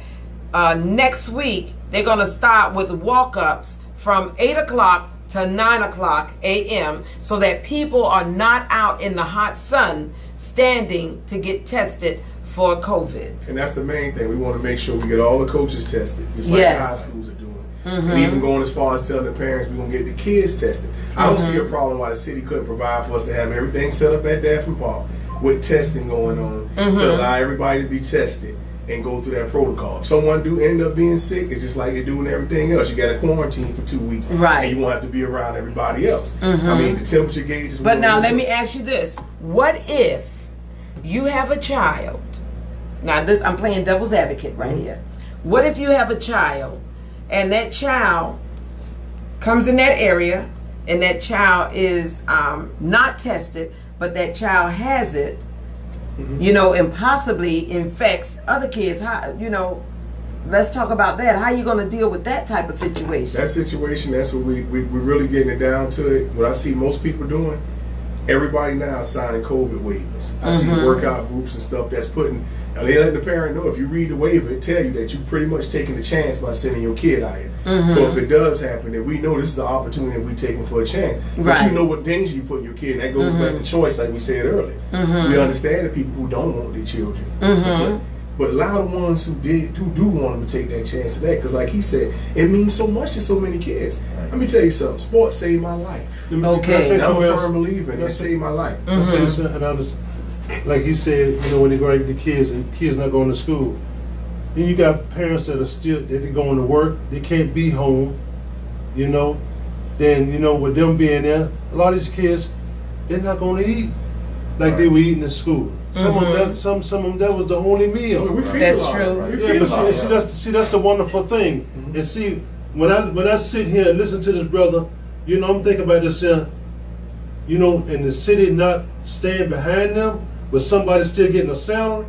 next week they're going to start with walk-ups from 8 o'clock to 9 o'clock a.m. so that people are not out in the hot sun standing to get tested for COVID. And that's the main thing. We want to make sure we get all the coaches tested, just like the high schools are doing. And even going as far as telling the parents we're going to get the kids tested. I don't see a problem why the city couldn't provide for us to have everything set up at Daphne Park with testing going on to allow everybody to be tested and go through that protocol. If someone do end up being sick, it's just like you're doing everything else. You got to quarantine for 2 weeks, right? And you won't have to be around everybody else. I mean, the temperature gauge is. But now let me ask you this: what if you have a child? Now this, I'm playing devil's advocate right here. What if you have a child, and that child comes in that area, and that child is not tested, but that child has it, you know, and possibly infects other kids? How, you know, let's talk about that. How are you going to deal with that type of situation? That situation, that's what we're really getting it down to it. What I see most people doing, everybody now is signing COVID waivers. I see workout groups and stuff that's putting, and they let the parent know, if you read the waiver, it tell you that you pretty much taking a chance by sending your kid out here. So if it does happen, then we know this is an opportunity that we're taking for a chance. But you know what danger you put your kid in. That goes back to choice, like we said earlier. We understand the people who don't want their children to play. But allow the ones who do want them to take that chance of that. Because like he said, it means so much to so many kids. Let me tell you something. Sports saved my life. Okay. I'm a firm believer in it. It saved my life. Like he said, you know, when they go to the kids and kids not going to school, then you got parents that are still, they're going to work, they can't be home, you know. Then, you know, with them being there, a lot of these kids, they're not going to eat like they were eating in school. Some of them, that was the only meal. That's true. Yeah, but see, that's the wonderful thing. And see, when I sit here and listen to this brother, you know, I'm thinking about this here, you know, and the city not staying behind them, but somebody still getting a salary.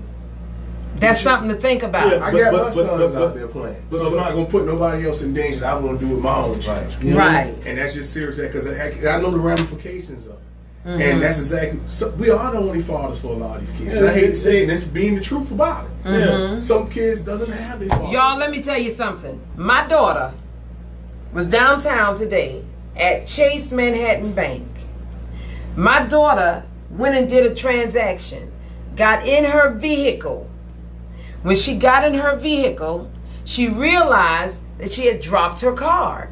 That's something to think about. Yeah, I got my sons out there playing, so I'm not gonna put nobody else in danger. I want to do it my own church, right? And that's just serious, because I know the ramifications of it. And that's exactly, so we are the only fathers for a lot of these kids. I hate to say it, that's being the truth about it. Some kids doesn't have their father. Y'all, let me tell you something. My daughter was downtown today at Chase Manhattan Bank. My daughter went and did a transaction, got in her vehicle. When she got in her vehicle, she realized that she had dropped her card.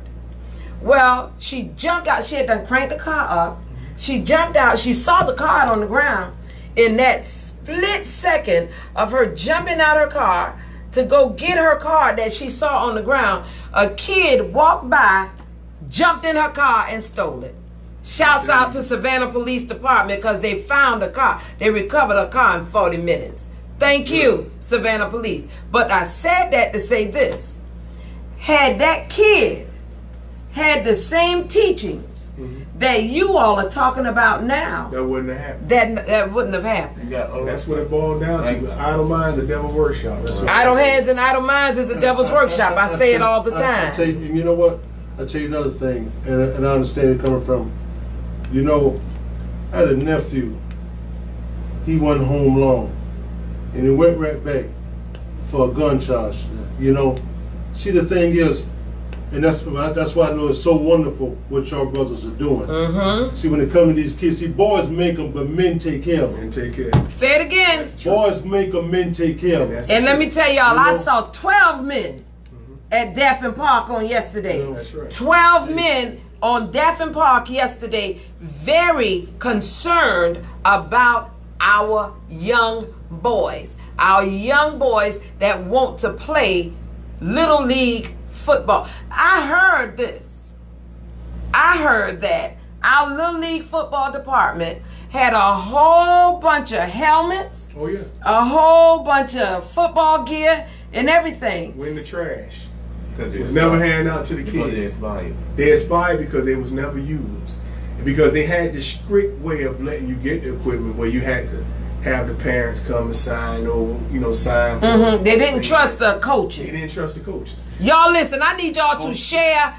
Well, she jumped out. She had done cranked the car up. She jumped out. She saw the card on the ground. In that split second of her jumping out her car to go get her card that she saw on the ground, a kid walked by, jumped in her car, and stole it. Shouts out to Savannah Police Department, because they found a car. They recovered a car in 40 minutes. Thank you, Savannah Police. But I said that to say this. Had that kid had the same teachings that you all are talking about now, that wouldn't have happened. that wouldn't have happened. That's what it boiled down to. Idle minds, the devil's workshop. That's what Idle hands and idle minds is a devil's workshop. I say it all the time. I tell you, you know what? I'll tell you another thing, and I understand it coming from, you know, I had a nephew. He wasn't home long, and he went right back for a gun charge. You know, see, the thing is, and that's why I know it's so wonderful what your brothers are doing. See, when it comes to these kids, see, boys make them, but men take care of them. Men take care. Say it again. Boys make them, men take care of them. And let me tell y'all, I saw 12 men at Daffin Park on yesterday. That's right. 12 men on Daffin Park yesterday, very concerned about our young boys. Our young boys that want to play Little League football. I heard this. I heard that our Little League football department had a whole bunch of helmets, a whole bunch of football gear and everything. Win the trash. Because It was never handed out to the kids. they expired. They expired because they was never used. And because they had this strict way of letting you get the equipment where you had to have the parents come and sign over, sign for it. They didn't trust the coaches. They didn't trust the coaches. Y'all listen, I need y'all to share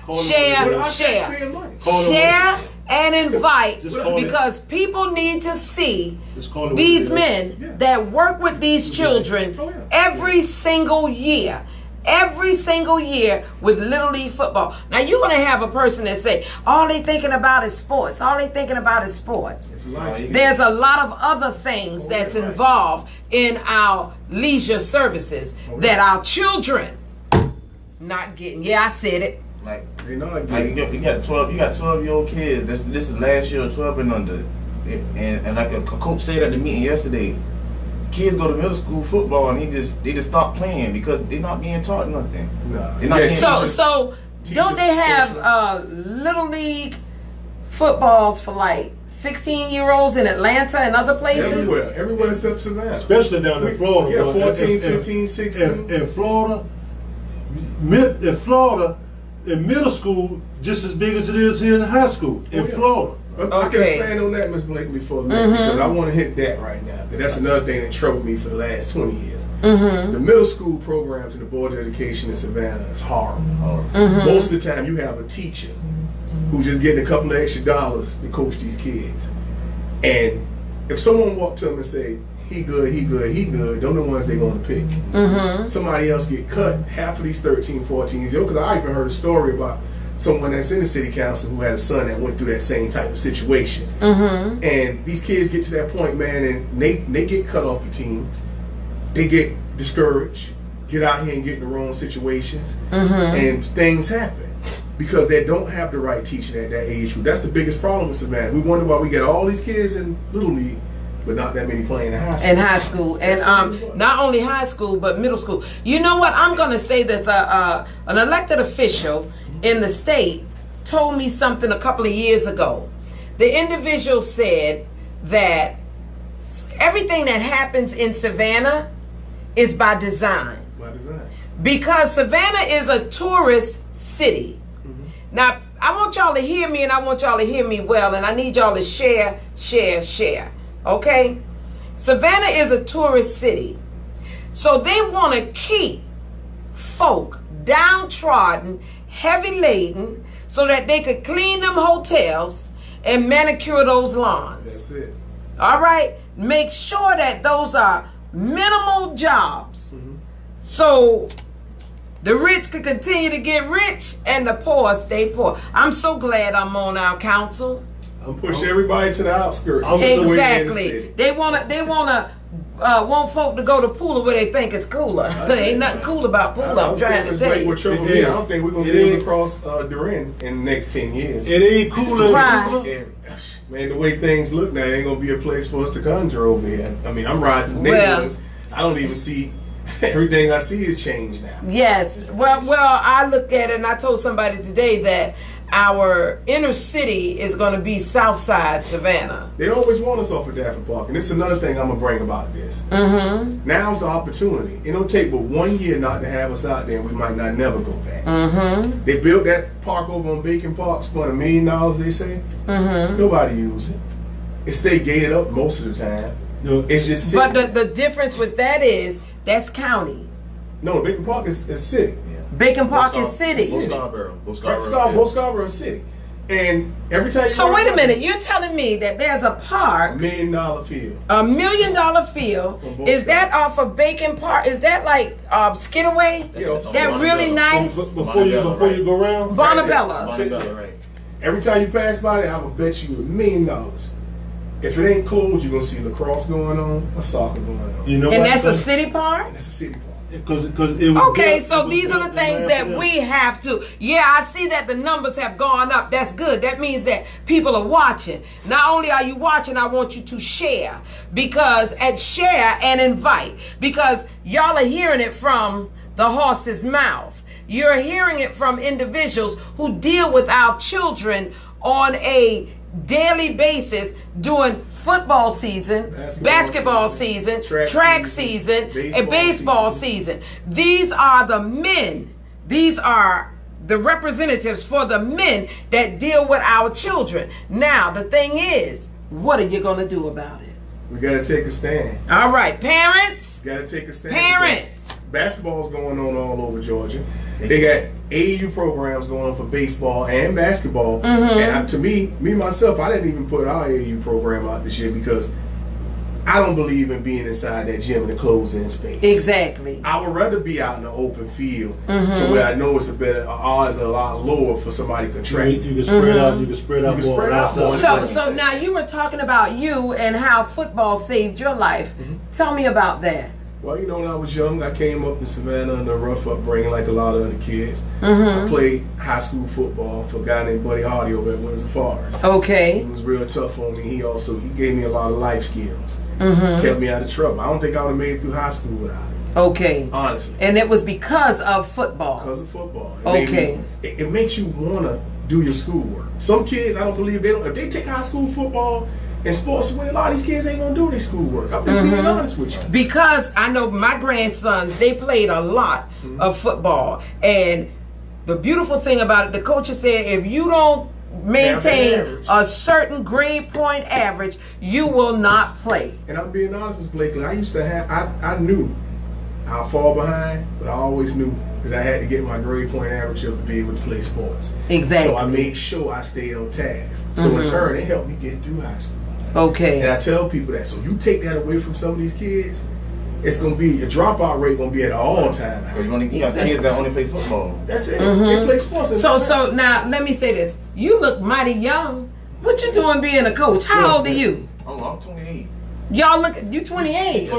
and invite, because people need to see these men that work with these children every single year with Little League football. Now you're going to have a person that say, all they thinking about is sports. All they thinking about is sports. There's a lot of other things that's involved in our leisure services that our children not getting. Yeah, I said it. Like you got 12-year-old kids. This is last year, 12 and under. And like a coach said at the meeting yesterday, kids go to middle school football and they just stop playing because they're not being taught nothing. So don't they have Little League footballs for like 16-year-olds in Atlanta and other places? Everywhere except Savannah. Especially down in Florida. Yeah, 14, 15, 16. In Florida, in middle school, just as big as it is here in high school. In Florida. I can expand on that, Ms. Blakely, for a minute, because I want to hit that right now. Because that's another thing that troubled me for the last 20 years. The middle school programs in the Board of Education in Savannah is horrible. Most of the time, you have a teacher who's just getting a couple of extra dollars to coach these kids. And if someone walked to them and say, he good, they're the ones they're going to pick. Somebody else get cut. Half of these 13, 14s, because I even heard a story about someone that's in the city council who had a son that went through that same type of situation. And these kids get to that point, man, and they get cut off the team. They get discouraged, get out here and get in the wrong situations, and things happen because they don't have the right teaching at that age group. That's the biggest problem with Savannah. We wonder why we get all these kids in Little League, but not that many playing in high school. And not only high school, but middle school. You know what? I'm going to say this. An elected official in the state told me something a couple of years ago. The individual said that everything that happens in Savannah is by design. Because Savannah is a tourist city. Now, I want y'all to hear me, and I want y'all to hear me well, and I need y'all to share. Okay? Savannah is a tourist city. So they want to keep folk downtrodden, heavy laden, so that they could clean them hotels and manicure those lawns. That's it. All right? Make sure that those are minimal jobs. So the rich could continue to get rich and the poor stay poor. I'm so glad I'm on our council. I'm pushing everybody to the outskirts. Exactly. They want folk to go to Pooler where they think it's cooler. There ain't nothing cool about Pooler. I'm trying to tell you. I don't think we're going to be able to cross Durin in the next 10 years. It ain't cooler. Man, the way things look now, it ain't going to be a place for us to conjure over here. I mean, I'm riding the neighborhoods. I don't even see... Everything I see is changed now. Yes. Well, I look at it and I told somebody today that our inner city is going to be Southside Savannah. They always want us off of Dafford Park, and this is another thing I'm gonna bring about this. Now's the opportunity. It don't take but 1 year not to have us out there, and we might not never go back. They built that park over on Bacon Park, spent $1 million, they say. Nobody use it. It stay gated up most of the time. It's just city. But the difference with that is that's county. No, Bacon Park is city. Bacon Park is city. Scarborough is city. And every time you So wait a minute, you're telling me that there's a park, $1 million field. $1 million field. Is that off of Bacon Park? Is that like Skidaway? That really nice? Before you go around? Bonabella. Right. Every time you pass by there, I will bet you $1 million. If it ain't closed, you're gonna see lacrosse going on, or soccer going on. You know And what? that's a city park? That's a city park. Because it was Okay, built- so it was these are built the things in that Lafayette. we have to. Yeah, I see that the numbers have gone up. That's good. That means that people are watching. Not only are you watching, I want you to share. Share and invite. Because y'all are hearing it from the horse's mouth. You're hearing it from individuals who deal with our children on a daily basis doing football season, basketball season, track season, and baseball season. These are the men. These are the representatives for the men that deal with our children. Now, the thing is, what are you going to do about it? We gotta take a stand. All right, parents. Gotta take a stand. Parents. Basketball's going on all over Georgia. They got AAU programs going on for baseball and basketball. And to me myself, I didn't even put our AAU program out this year because I don't believe in being inside that gym in the closed-in space. Exactly. I would rather be out in the open field to where I know it's a better odds are a lot lower for somebody to contract. You can spread out. You can spread out more. So now you were talking about you and how football saved your life. Tell me about that. Well, you know, when I was young, I came up in Savannah in a rough upbringing like a lot of other kids. I played high school football for a guy named Buddy Hardy over at Windsor Forest. Okay. He was real tough on me. He gave me a lot of life skills. Kept me out of trouble. I don't think I would have made it through high school without it. Okay. Honestly. And it was because of football. Because of football. It makes you want to do your schoolwork. Some kids, I don't believe if they take high school football and sports away, a lot of these kids ain't gonna do their schoolwork. I'm just being honest with you. Because I know my grandsons, they played a lot of football. And the beautiful thing about it, the coaches said, if you don't maintain a certain grade point average, you will not play. And I'm being honest with Blakely, I used to have, I knew I'll fall behind, but I always knew that I had to get my grade point average up to be able to play sports. Exactly. So I made sure I stayed on task. So in turn, it helped me get through high school. Okay. And I tell people that. So you take that away from some of these kids, it's going to be, your dropout rate going to be at an all-time high. So you got kids that only play football. That's it. They play sports. So now, let me say this. You look mighty young. What you doing being a coach? How old are you? Oh, I'm 28. Y'all look, you 28. You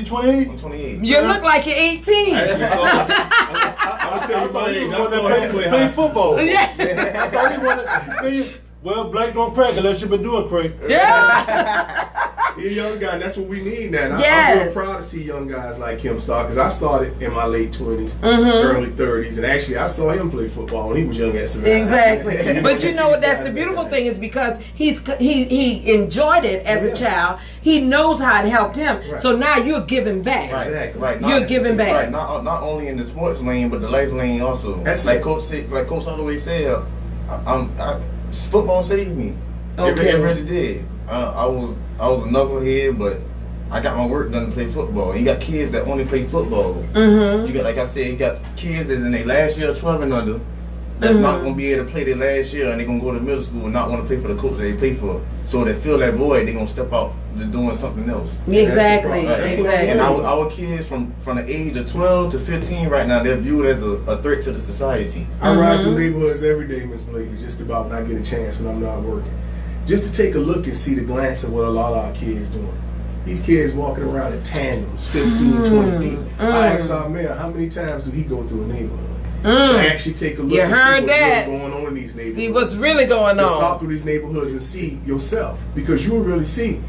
28? I'm 28. You look like you're 18. I'll tell you my age. I saw him Play football. Yeah. I thought he wanted. Well, black don't crack unless you've been doing crack. Yeah. He's a young guy, and that's what we need now. Yes. I'm real proud to see young guys like him start, because I started in my late 20s, early 30s, and actually I saw him play football when he was young at Savannah. Exactly. But you know what? That's the beautiful thing is because he enjoyed it as a child. He knows how it helped him. Right. So now you're giving back. Right. Exactly. Right. You're giving back. Right. Not only in the sports lane, but the life lane also. That's like it. Coach Holloway said, football saved me. Okay. It really did. I was a knucklehead, but I got my work done to play football. You got kids that only play football. You got, like I said, you got kids that's in their last year, 12 and under, that's not going to be able to play their last year, and they're going to go to middle school and not want to play for the coach that they play for. So they feel that void, they're going to step out to doing something else. Exactly. Exactly. And our kids from the age of 12 to 15 right now, they're viewed as a threat to the society. I ride through neighborhoods every day, Miss Blakely, just about when I get a chance when I'm not working. Just to take a look and see the glance of what a lot of our kids doing. These kids walking around in tandems, 15, 20 deep. I asked our mayor, how many times do he go through a neighborhood? To actually take a look and see what's really going on in these neighborhoods. See what's really going on. Stop through these neighborhoods and see yourself, because you will really see.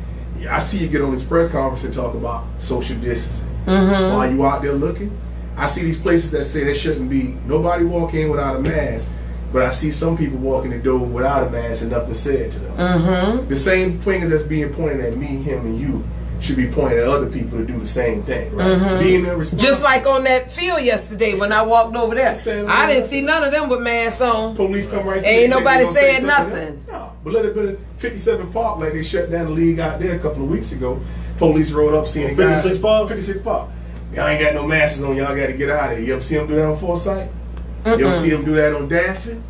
I see you get on this press conference and talk about social distancing. While you out there looking, I see these places that say there shouldn't be nobody walk in without a mask, But I see some people walking the door without a mask and nothing said to them. The same finger that's being pointed at me, him, and you should be pointing at other people to do the same thing. Right? Being irresponsible. Just like on that field yesterday when I walked over there. I didn't see none of them with masks on. Police come right Ain't nobody saying nothing. No, but let it been 57 Park, like they shut down the league out there a couple of weeks ago. Police rolled up, seeing the guys. 56 Park. Y'all ain't got no masks on. Y'all got to get out of here. You ever see them do that on Forsyth? You ever see them do that on Daffin?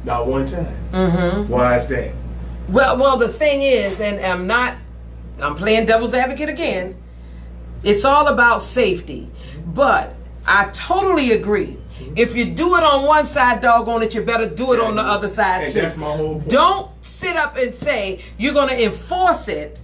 Not one time. Why is that? Well, the thing is, and I'm playing devil's advocate again. It's all about safety. But I totally agree. If you do it on one side, doggone it, you better do it on the other side too. That's my whole point. Don't sit up and say you're going to enforce it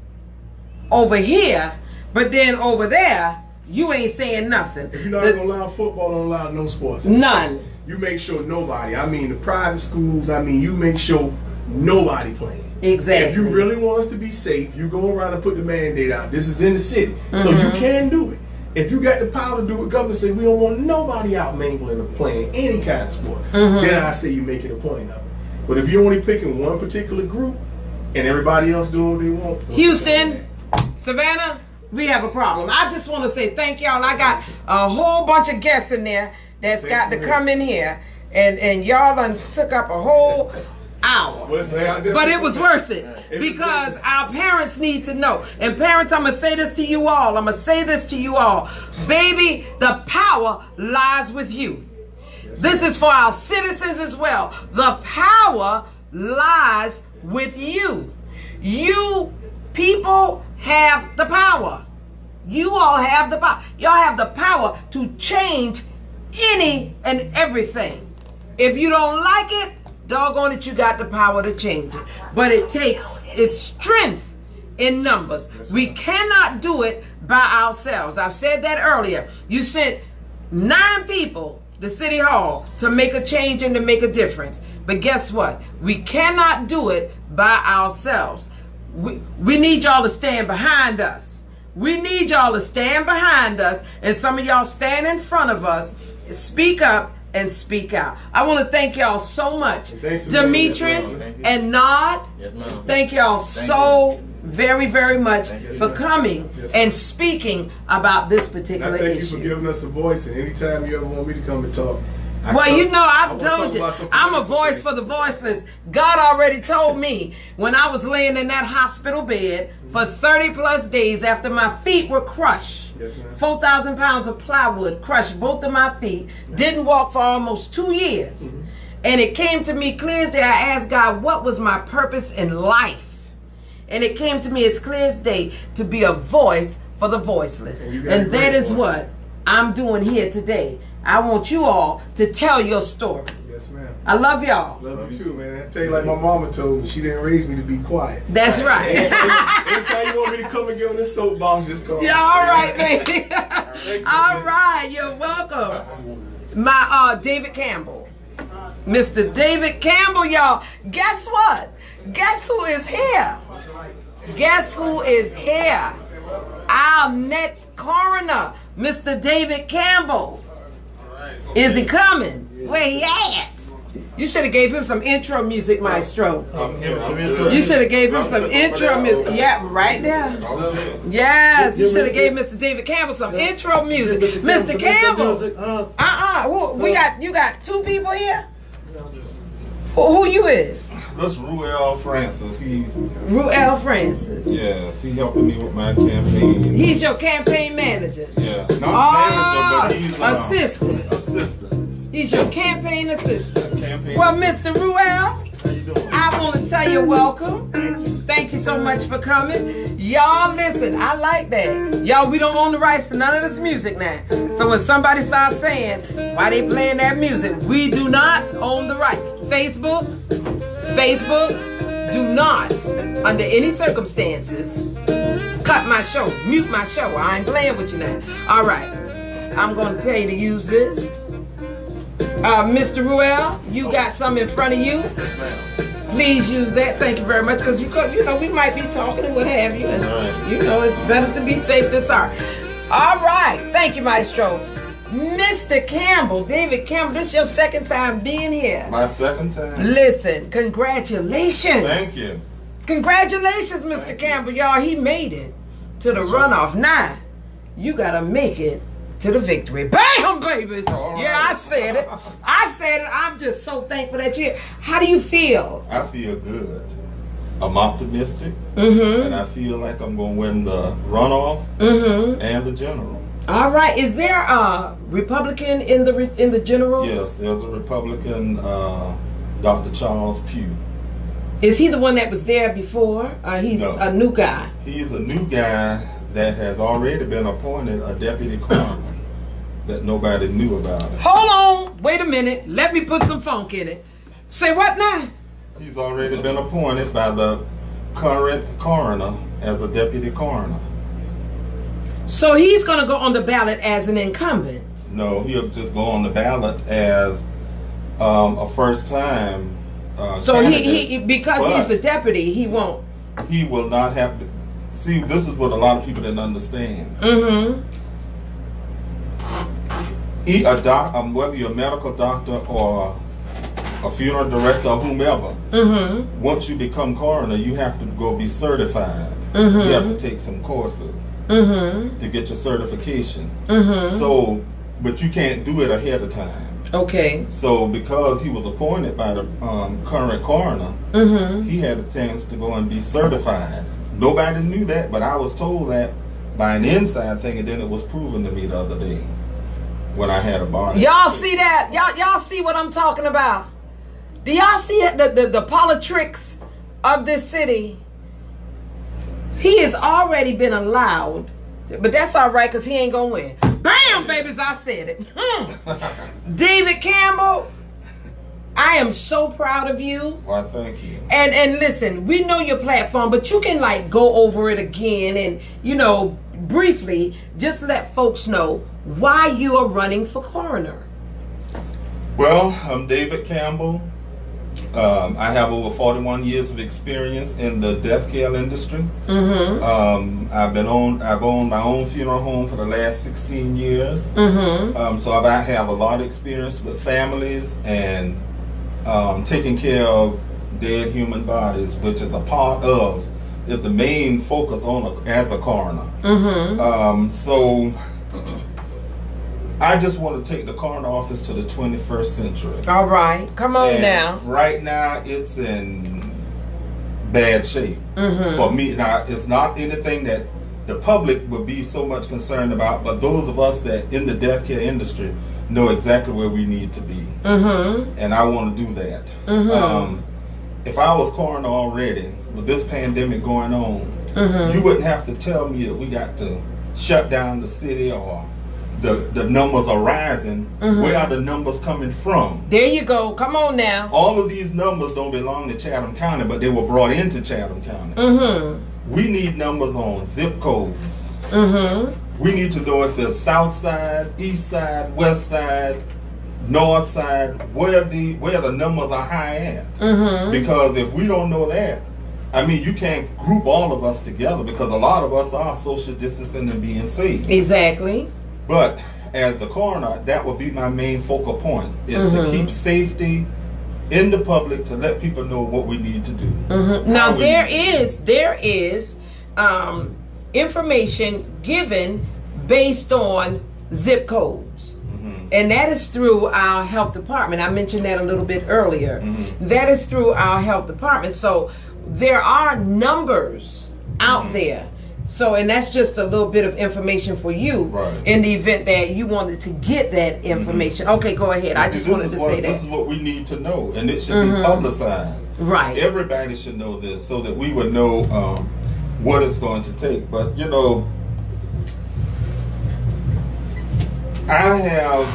over here, but then over there, you ain't saying nothing. If you're not going to allow football, don't allow no sports. None. You make sure nobody, I mean the private schools, I mean you make sure nobody playing. Exactly. If you really want us to be safe, you go around and put the mandate out. This is in the city, so you can do it. If you got the power to do it, government say we don't want nobody out mingling or playing any kind of sport, then I say you make it a point of it. But if you're only picking one particular group and everybody else doing what they want. Houston, Savannah, we have a problem. I just want to say thank y'all. I got a whole bunch of guests in there that's got to come in here, and y'all done took up a whole hour. But it was worth it because our parents need to know. And parents, I'm going to say this to you all. I'm going to say this to you all. Baby, the power lies with you. This is for our citizens as well. The power lies with you. You people have the power. You all have the power. Y'all have the power to change any and everything. If you don't like it, doggone it, you got the power to change it. But it takes its strength in numbers. We cannot do it by ourselves. I've said that earlier. You sent 9 people to City Hall to make a change and to make a difference. But guess what? We cannot do it by ourselves. We need y'all to stand behind us. We need y'all to stand behind us. And some of y'all stand in front of us. Speak up and speak out. I want to thank y'all so much. Demetrius and Nod, thank y'all so very, very much for coming and speaking about this particular issue. Thank you for giving us a voice, and anytime you ever want me to come and talk. Well, you know, I've told you, I'm a voice for the voiceless. God already told me when I was laying in that hospital bed for 30 plus days after my feet were crushed. 4,000 pounds of plywood crushed both of my feet. Didn't walk for almost 2 years. And it came to me clear as day. I asked God, what was my purpose in life? And it came to me as clear as day to be a voice for the voiceless. And that is what I'm doing here today. I want you all to tell your story. Yes, ma'am. I love y'all. Love you too, man. I tell you, like my mama told me, she didn't raise me to be quiet. That's right. Anytime you want me to come and get on this soapbox, just call me. Yeah, all right, baby. All right, you're welcome. My David Campbell. Mr. David Campbell, y'all. Guess what? Guess who is here? Guess who is here? Our next coroner, Mr. David Campbell. Is he coming? Where he at? You should have gave him some intro music, Maestro. You should have gave him some intro music. Yeah, right there. Yes, you should have gave Mr. David Campbell some intro music. Mr. Campbell. You got 2 people here? Who you is? That's Ruel Francis. Ruel Francis. Yes, he helping me with my campaign. He's your campaign manager. Yeah, not manager, but he's assistant. He's your campaign assistant. Well, Mr. Ruel, I want to tell you welcome. Thank you so much for coming. Y'all listen, I like that. Y'all, we don't own the rights to none of this music now. So when somebody starts saying, why they playing that music, we do not own the right. Facebook, do not, under any circumstances, cut my show, mute my show. I ain't playing with you now. All right, I'm going to tell you to use this. Mr. Ruel, you got some in front of you. Yes, ma'am. Please use that. Thank you very much, because you know we might be talking and what have you, and you know it's better to be safe than sorry. All right, thank you, Maestro. Mr. Campbell, David Campbell, this is your second time being here. My second time. Listen, congratulations. Thank you. Congratulations, Mr. Campbell. Y'all, he made it to the runoff. Now, you got to make it to the victory. Bam, babies. All right. Yeah, I said it. I said it. I'm just so thankful that you're here. How do you feel? I feel good. I'm optimistic, and I feel like I'm going to win the runoff and the general. All right. Is there a Republican in the general? Yes, there's a Republican, Dr. Charles Pugh. Is he the one that was there before? He's No. a new guy. He's a new guy that has already been appointed a deputy coroner that nobody knew about it. Hold on. Wait a minute. Let me put some funk in it. Say what now? He's already been appointed by the current coroner as a deputy coroner. So he's going to go on the ballot as an incumbent. No, he'll just go on the ballot as a first time So candidate. he because But he's the deputy, he won't. he will not have to. See, this is what a lot of people didn't understand. Whether you're a medical doctor or a funeral director or whomever, once you become coroner, you have to go be certified. You have to take some courses to get your certification. So, but you can't do it ahead of time. Okay. So, because he was appointed by the current coroner, he had a chance to go and be certified. Nobody knew that, but I was told that by an inside thing, and then it was proven to me the other day when I had a body. Y'all see that? Y'all see what I'm talking about? Do y'all see it? The politics of this city? He has already been allowed, but that's all right because he ain't gonna win. Bam, babies! I said it. David Campbell, I am so proud of you. Well, thank you. And listen, we know your platform, but you can like go over it again and briefly just let folks know why you are running for coroner. Well, I'm David Campbell. I have over 41 years of experience in the death care industry. I've owned my own funeral home for the last 16 years. So I have a lot of experience with families and taking care of dead human bodies, which is a part of the main focus as a coroner. So I just want to take the coroner office to the 21st century. All right, come on now. Right now, it's in bad shape for me. Now, it's not anything that the public would be so much concerned about, but those of us that in the death care industry know exactly where we need to be. And I want to do that. If I was coroner already, with this pandemic going on, you wouldn't have to tell me that we got to shut down the city or the numbers are rising. Where are the numbers coming from? There you go. Come on now. All of these numbers don't belong to Chatham County, but they were brought into Chatham County. We need numbers on zip codes. We need to know if it's south side, east side, west side, north side, where the numbers are high at. Because if we don't know that, I mean, you can't group all of us together because a lot of us are social distancing and being safe. Exactly. But as the coroner, that will be my main focal point, is to keep safety in the public, to let people know what we need to do. Now there is information given based on zip codes. And that is through our health department. I mentioned that a little bit earlier. That is through our health department. So there are numbers out there. So, and that's just a little bit of information for you in the event that you wanted to get that information. Okay, go ahead. I just wanted to say that. This is what we need to know, and it should be publicized. Right. Everybody should know this so that we would know what it's going to take. But, I have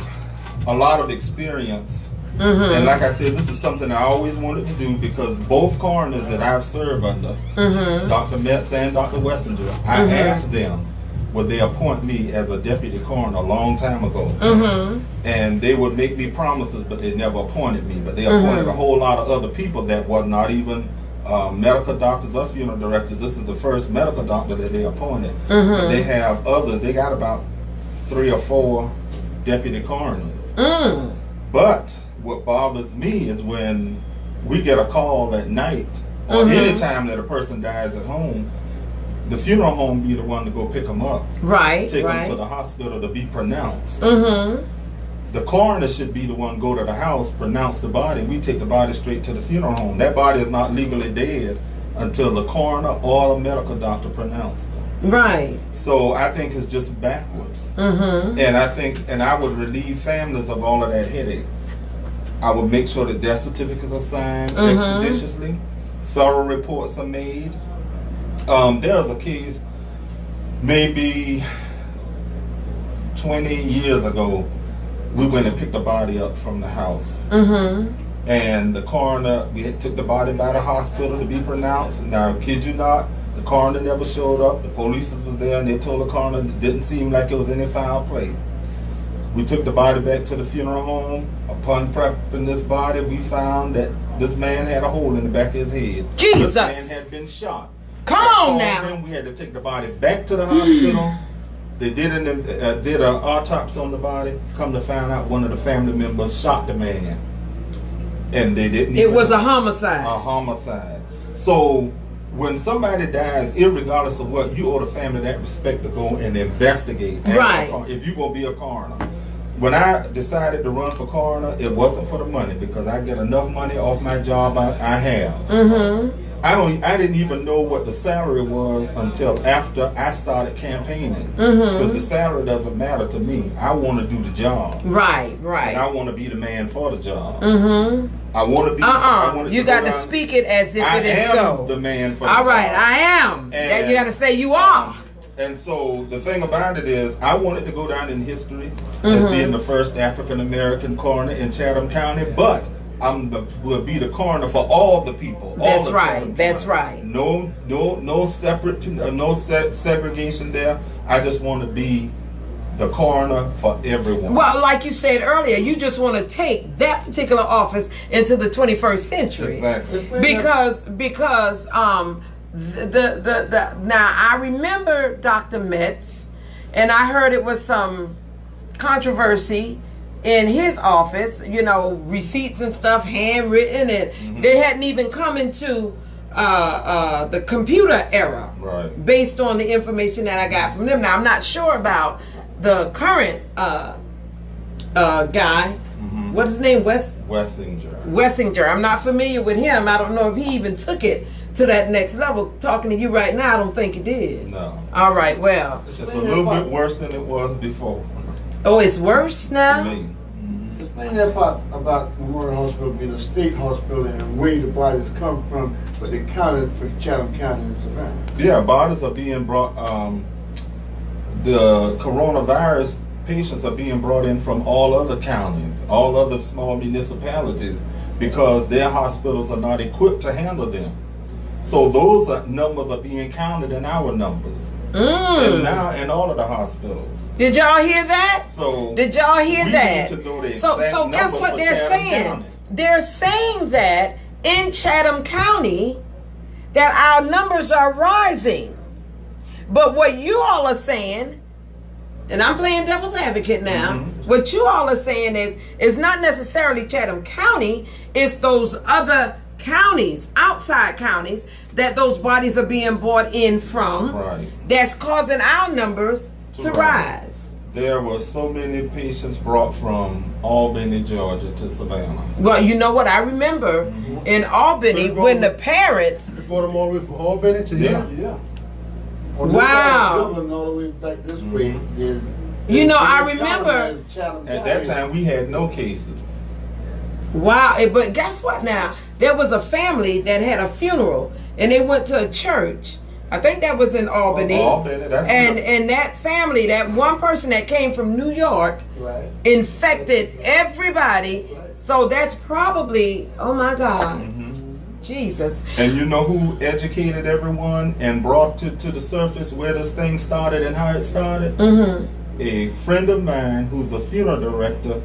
a lot of experience. And like I said, this is something I always wanted to do because both coroners that I've served under, Dr. Metz and Dr. Wessinger, I asked them would they appoint me as a deputy coroner a long time ago. And they would make me promises, but they never appointed me. But they appointed a whole lot of other people that was not even medical doctors or funeral directors. This is the first medical doctor that they appointed. But they have others. They got about 3 or 4 deputy coroners. But what bothers me is when we get a call at night or any time that a person dies at home, the funeral home be the one to go pick them up. Right, Take them to the hospital to be pronounced. The coroner should be the one go to the house, pronounce the body. We take the body straight to the funeral home. That body is not legally dead until the coroner or the medical doctor pronounce them. Right. So I think it's just backwards. And I would relieve families of all of that headache. I would make sure that death certificates are signed expeditiously. Thorough reports are made. There was a case maybe 20 years ago. We went and picked the body up from the house. And the coroner, we took the body by the hospital to be pronounced. Now, kid you not, the coroner never showed up. The police was there and they told the coroner it didn't seem like it was any foul play. We took the body back to the funeral home. Upon prepping this body, we found that this man had a hole in the back of his head. Jesus! This man had been shot. Come on now. Then we had to take the body back to the hospital. They did an autopsy on the body. Come to find out, one of the family members shot the man, and they didn't. It was a homicide. A homicide. So when somebody dies, irregardless of what, you owe the family that respect to go and investigate. Right. If you're gonna be a coroner. When I decided to run for coroner, it wasn't for the money because I get enough money off my job I have. I didn't even know what the salary was until after I started campaigning. Because the salary doesn't matter to me. I want to do the job. Right. And I want to be the man for the job. I want to be. I want you got to speak it as if it is so. I am the man for the job. All right, I am. And you got to say you are. And so the thing about it is, I wanted to go down in history as being the first African American coroner in Chatham County, but will be the coroner for all the people. That's right. That's right. No separate, no segregation there. I just want to be the coroner for everyone. Well, like you said earlier, you just want to take that particular office into the 21st century. Exactly. Because now I remember Dr. Metz, and I heard it was some controversy in his office, you know, receipts and stuff handwritten, and they hadn't even come into the computer era, right, based on the information that I got from them. Now I'm not sure about the current guy. What's his name? Wessinger. I'm not familiar with him. I don't know if he even took it to that next level. Talking to you right now, I don't think he did. No. All right, well, it's a little bit worse than it was before. Oh, it's worse now? Explain that part about Memorial Hospital being a state hospital and where the bodies come from, but they counted for Chatham County and Savannah. Yeah, bodies are being brought, the coronavirus patients are being brought in from all other counties, all other small municipalities, because their hospitals are not equipped to handle them. So those numbers are being counted in our numbers. And now in all of the hospitals. Did y'all hear that? So did y'all hear that? Need to know the so guess what they're saying? County. They're saying that in Chatham County that our numbers are rising. But what you all are saying, and I'm playing devil's advocate now, what you all are saying is not necessarily Chatham County, it's those other counties, outside counties, that those bodies are being brought in from, that's causing our numbers to rise. There were so many patients brought from Albany, Georgia to Savannah. Well, you know what? I remember in Albany when the parents... They brought them all the way from Albany to here? Yeah. Wow. All the way back this way. You know, I remember... At that time, we had no cases. Wow. But guess what now? There was a family that had a funeral, and they went to a church. I think that was in Albany. And that family, that one person that came from New York, infected everybody. So that's probably, oh my God, Jesus. And you know who educated everyone and brought to the surface where this thing started and how it started? A friend of mine who's a funeral director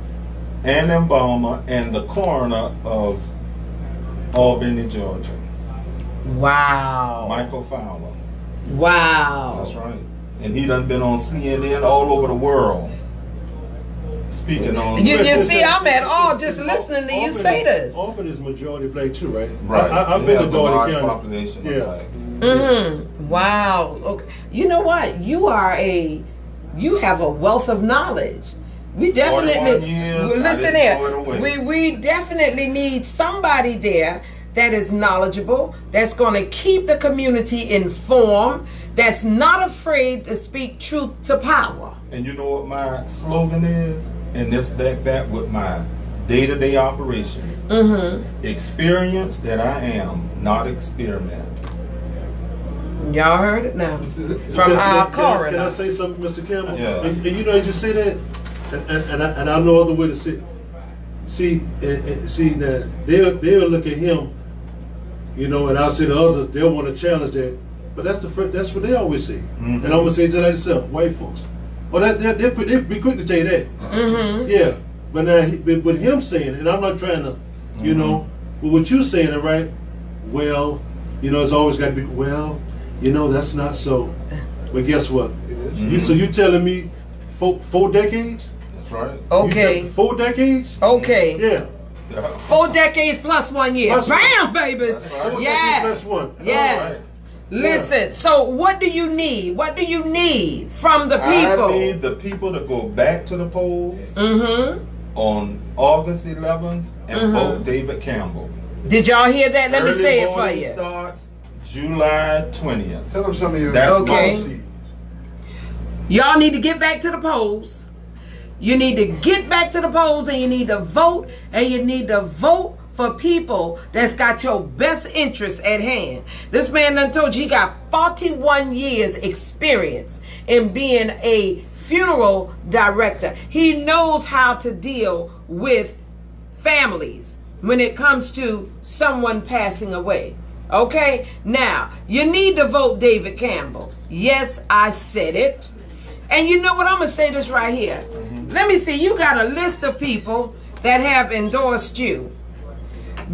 and embalmer and the coroner of Albany, Georgia. Wow. Michael Fowler. Wow. That's right. And he done been on CNN all over the world speaking on. You see, I'm at all just listening to you say this. Auburn is majority black too, right? Right. I've been to Dougherty County. Population of blacks. Mm-hmm. Wow. Okay. You know what? You have a wealth of knowledge. We definitely listen here. We definitely need somebody there that is knowledgeable, that's going to keep the community informed, that's not afraid to speak truth to power. And you know what my slogan is? And this that with my day-to-day operation. Mm-hmm. Experience that I am, not experiment. Y'all heard it now from our coroner. Can I say something, Mr. Campbell? Yes. And you know, you say that, and I know other way to say. See that they'll look at him, you know, and I'll say the others, they'll want to challenge that. But that's what they always say. Mm-hmm. And I'm gonna say just like yourself, white folks. Well, they'll be quick to tell you that. Mm-hmm. Yeah, but now with him saying, and I'm not trying to, you know, but what you saying, right? Well, you know, it's always got to be well. You know, that's not so. But guess what? So you telling me 4 decades? That's right. Okay. 4 decades? Okay. Yeah. 4 decades plus 1 year. Plus Bam, babies. Right. Yes. Plus 1. Yes. Right. Listen, so what do you need? What do you need from the people? I need the people to go back to the polls Mm-hmm. on August 11th and vote David Campbell. Did y'all hear that? Let me Early say it for voting you. Starts July 20th. Tell them some of your That's Okay. Y'all need to get back to the polls. You need to get back to the polls and you need to vote, and you need to vote for people that's got your best interests at hand. This man done told you he got 41 years experience in being a funeral director. He knows how to deal with families when it comes to someone passing away. Okay, now you need to vote David Campbell. Yes, I said it. And you know what? I'm gonna say this right here. Let me see. You got a list of people that have endorsed you.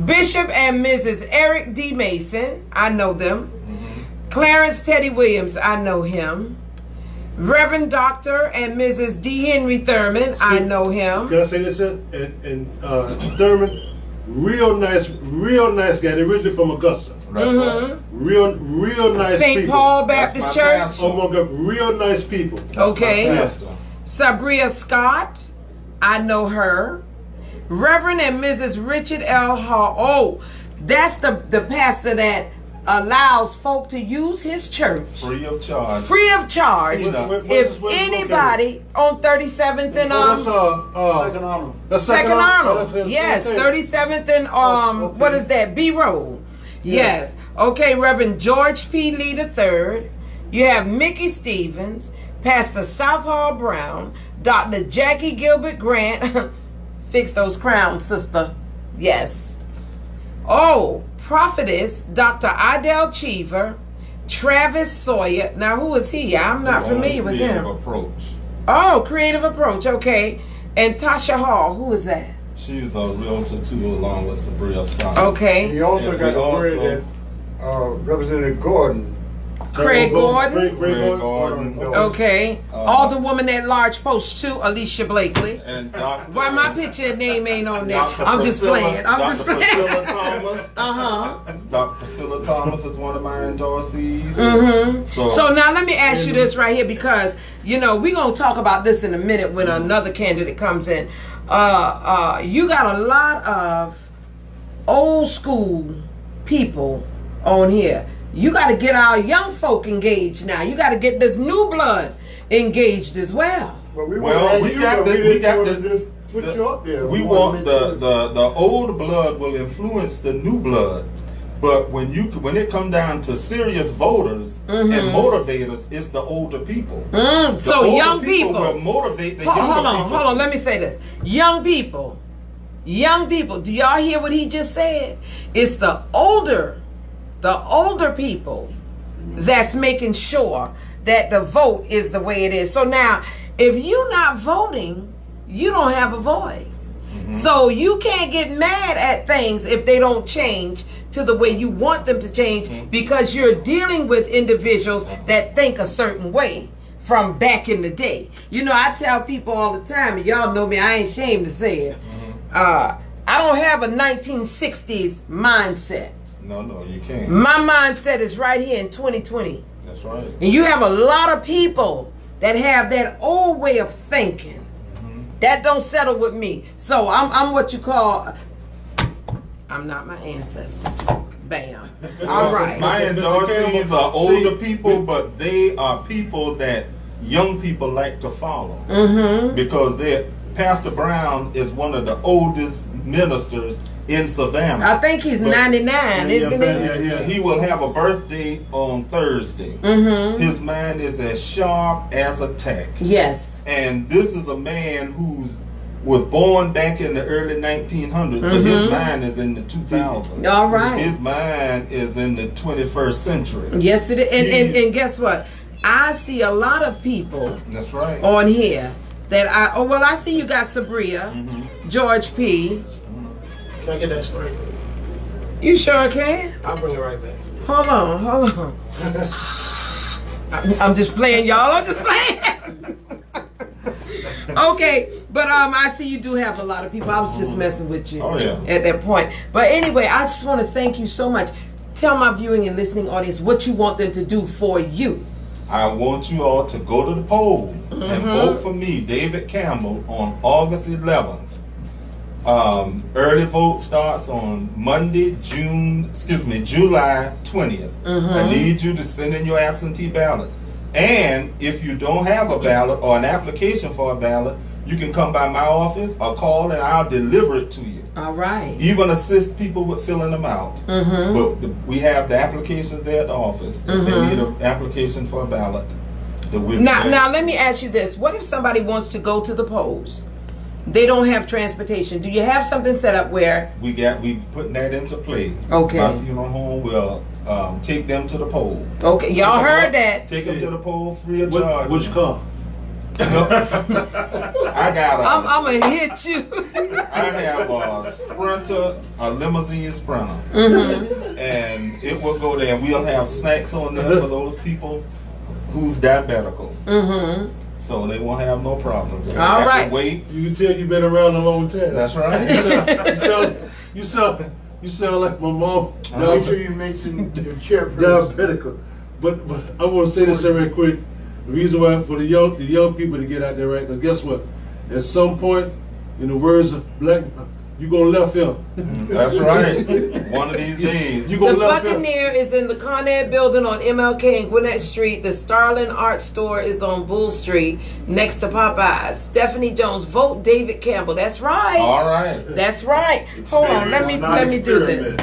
Bishop and Mrs. Eric D. Mason, I know them. Clarence Teddy Williams, I know him. Reverend Dr. and Mrs. D. Henry Thurman, I know him. Can I say this? And Thurman, real nice guy. They're originally from Augusta. Real nice St. people. Paul Baptist Church. Real nice people. Okay. Sabria Scott, I know her. Reverend and Mrs. Richard L. Hall. Oh, that's the pastor that allows folk to use his church. Free of charge. Free of charge. If anybody on 37th and Second Arnold. Second Arnold. Yes, 37th and what is that? B Road. Yes. Okay, Reverend George P. Lee III. You have Mickey Stevens, Pastor Southall Brown, Dr. Jackie Gilbert Grant. Fix those crowns, sister. Yes. Oh, prophetess Dr. Idell Cheever, Travis Sawyer. Now, who is he? I'm not familiar with him. Creative Approach. Oh, Creative Approach. Okay. And Tasha Hall. Who is that? She's a realtor too, along with Sabria Scott. Okay. He also got the word that Representative Gordon. Craig Gordon. Craig Gordon. Okay. Alderwoman at Large Post 2, Alicia Blakely. And Dr. Why my picture and name ain't on there? Dr. I'm just playing. I'm just Dr. playing. Priscilla Thomas. Dr. Priscilla Thomas is one of my endorsees. So now let me ask you this right here, because you know we're gonna talk about this in a minute when another candidate comes in. You got a lot of old school people on here. You got to get our young folk engaged now. You got to get this new blood engaged as well. We want the old blood will influence the new blood, but when it come down to serious voters and motivators, it's the older people. So young people will motivate the younger people. Hold on. Let me say this: young people. Do y'all hear what he just said? It's the older people that's making sure that the vote is the way it is. So now, if you're not voting, you don't have a voice. So you can't get mad at things if they don't change to the way you want them to change, because you're dealing with individuals that think a certain way. from back in the day. You know, I tell people all the time, and y'all know me, I ain't ashamed to say it. I don't have a 1960s mindset. No, you can't. My mindset is right here in 2020. That's right. And you have a lot of people that have that old way of thinking. That don't settle with me. So I'm what you call, I'm not my ancestors. Bam. All right. My endorsees are older people, but they are people that young people like to follow. Because Pastor Brown is one of the oldest ministers in Savannah. I think he's 99, isn't he? Yeah. He will have a birthday on Thursday. His mind is as sharp as a tack. Yes. And this is a man was born back in the early 1900s, but his mind is in the 2000s. All right. His mind is in the 21st century. Yes, it is. And guess what? I see a lot of people That's right. on here that I see you got Sabria, George P. Can I get that spray? You sure can? I'll bring it right back. Hold on. I'm just playing, y'all. I'm just playing. Okay, but I see you do have a lot of people. I was just messing with you at that point. But anyway, I just want to thank you so much. Tell my viewing and listening audience what you want them to do for you. I want you all to go to the poll and vote for me, David Campbell, on August 11th. Early vote starts on Monday, July 20th. I need you to send in your absentee ballots. And if you don't have a ballot or an application for a ballot, you can come by my office or call and I'll deliver it to you. All right. Even assist people with filling them out. But we have the applications there at the office. If they need an application for a ballot. Now let me ask you this. What if somebody wants to go to the polls? They don't have transportation. Do you have something set up where we putting that into play? Okay. My funeral home will take them to the poll. Okay, y'all heard that. Take them to the poll free of charge. Which car? I got I'm gonna hit you. I have a Sprinter, a limousine Sprinter, and it will go there. And we'll have snacks on there for those people who's diabetical. So they won't have no problems. All right. Wait. You can tell you've been around a long time. That's right. You sound like my mom. Make sure you mention the chair. Diabetical. But I want to say this real quick. The reason why for the young people to get out there, right? Because guess what? At some point, in the words of Black, you gonna left field. That's right. One of these days. You gonna The left field. Buccaneer is in the Con Ed building on MLK and Gwinnett Street. The Starlin Art Store is on Bull Street next to Popeyes. Stephanie Jones, vote David Campbell. That's right. All right. That's right. Hold on. Let me do this.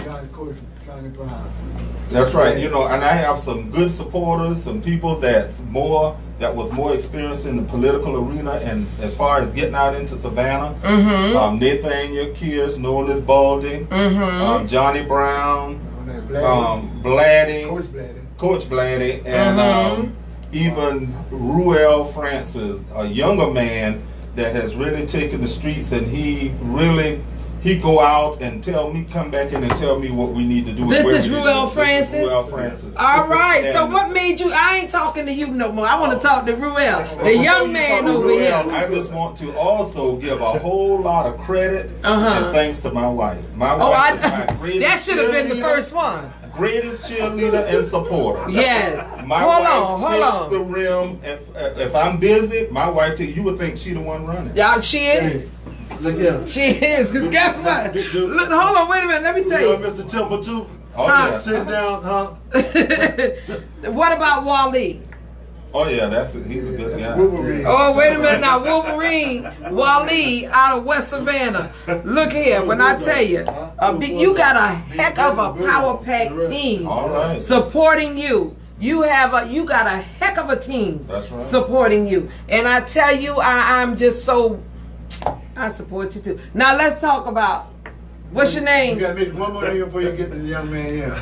That's right. You know, and I have some good supporters, some people that was more experienced in the political arena, and as far as getting out into Savannah, Nathaniel Kears, known as Baldy, Johnny Brown, Coach Bladdy, and even Ruel Francis, a younger man that has really taken the streets, and he go out and come back in and tell me what we need to do. This is Ruel Francis? Ruel Francis. All right. So what made you, I ain't talking to you no more. I want to talk to Ruel, the young man over here. I just want to also give a whole lot of credit and thanks to my wife. My wife is my greatest that should have been the first one. Greatest cheerleader and supporter. Yes. My wife takes the rim. If I'm busy, my wife, you would think she the one running. Yeah, she is. Look here. She is. Because guess what? Look, hold on, wait a minute. Let me tell you. Mr. Temple too. Oh, yeah. Sit down, huh? What about Wally? Oh yeah, he's a good guy. Oh, wait a minute now. Wolverine, Wally out of West Savannah. Look here, when I tell you, you got a heck of a power pack team supporting you. You got a heck of a team supporting you. And I tell you, I'm just so, I support you too. Now let's talk about, what's your name? You gotta make one more name before you get to the young man here.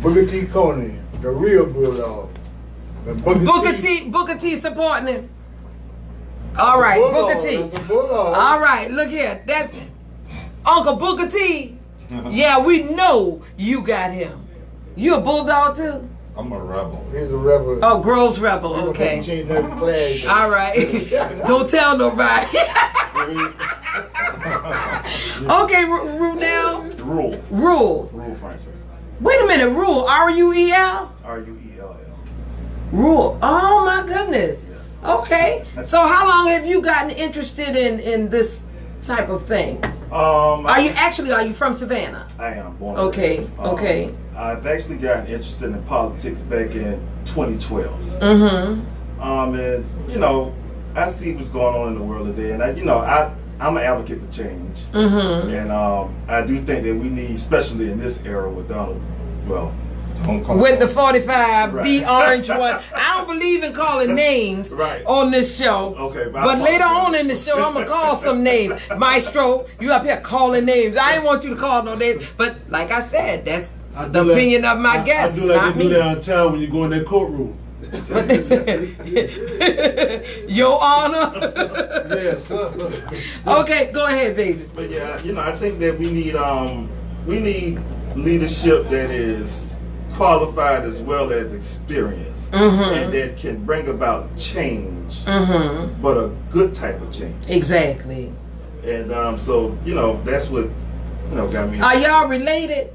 Booker T. Coney, the real bulldog. Booker T supporting him. All right, Booker T. All right, look here. That's Uncle Booker T. Yeah, we know you got him. You a bulldog too? I'm a rebel. He's a rebel. Oh, Groves Rebel. We Okay. gonna change that flag. All right. Don't tell nobody. Okay, Runel. Rule. Rule. Rule Francis. Wait a minute, Rule. R-U-E-L? R-U-E-L-L. Rule. Oh my goodness. Yes. Okay. So how long have you gotten interested in this type of thing? Are you from Savannah? I am born. Okay, and raised. okay. I've actually gotten interested in politics back in 2012. Mm-hmm. And you know, I see what's going on in the world today, and I'm an advocate for change. Mm-hmm. And I do think that we need, especially in this era with Donald, well, with the 45, right. the orange one. I don't believe in calling names right. on this show. Okay, but later on in the show, I'm going to call some names. Maestro, you up here calling names. I didn't want you to call no names. But like I said, that's the opinion of my guests, I do like not to me. do downtown when you go in that courtroom. What they say? Your Honor. Yes. Okay, go ahead, baby. But yeah, I think that we need leadership that is qualified as well as experienced, and that can bring about change, but a good type of change. Exactly. And so that's what got me. Are y'all related?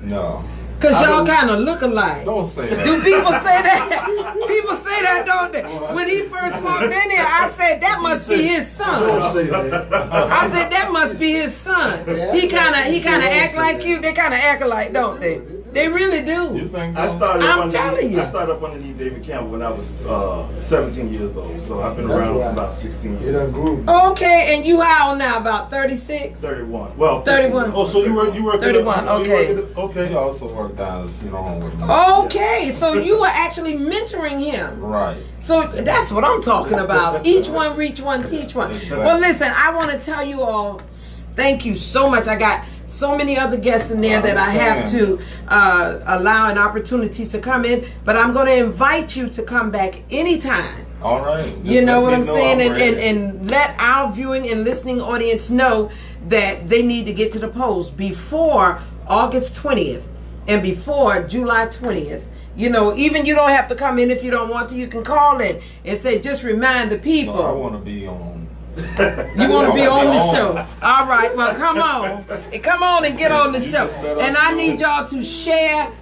No. Cause y'all kind of look alike. Don't say that. Do people say that? People say that, don't they? When he first walked in here, I said that must be his son. Don't say that. I said that must be his son. He kind of act like you. They kind of act alike, don't they? They really do. You think so? I started I'm telling you. I started up underneath David Campbell when I was 17 years old. So I've been That's around right. for about 16 It years. done grew. Okay, and you how old now? About 36? 31. Well, 31. Oh, so you work 31, okay. Okay. He also worked down at the funeral home with me. Okay, so you were actually mentoring him. Right. So that's what I'm talking about. Each one, reach one, teach one. Exactly. Well, listen, I want to tell you all, thank you so much. I got so many other guests in there that I have to allow an opportunity to come in, but I'm going to invite you to come back anytime. All right. You know what I'm Just let saying? me know I'm ready. And let our viewing and listening audience know that they need to get to the polls before August 20th and before July 20th. Even you don't have to come in if you don't want to. You can call in and say, just remind the people. No, I want to be on. You want to be on the show. All right, well, come on. Come on and get on the show. And I need y'all to share.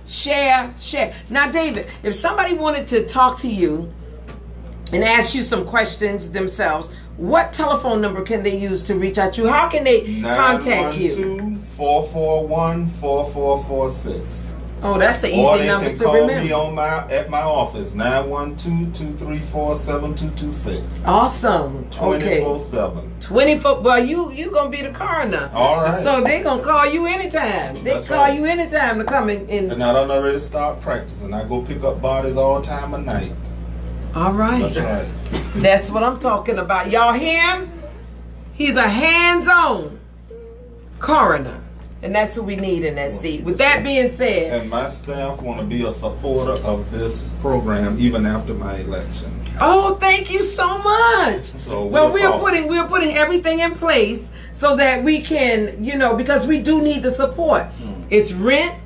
Now, David, if somebody wanted to talk to you and ask you some questions themselves, what telephone number can they use to reach out to you? How can they contact you? 912-441-4446. Oh, that's an Or easy they number can to call remember. me at my office, 912-234-7226. Awesome. Okay. 24/7. 24. Well, you gonna be the coroner. All right. So they gonna call you anytime. They That's call right. you anytime to come in. And I done already start practicing. I go pick up bodies all time of night. All right. That's right. That's what I'm talking about. Y'all hear him? He's a hands-on coroner. And that's who we need in that seat. With that being said, And my staff want to be a supporter of this program even after my election. oh, thank you so much. So Well, we'll we're putting everything in place so that we can, because we do need the support. It's rent,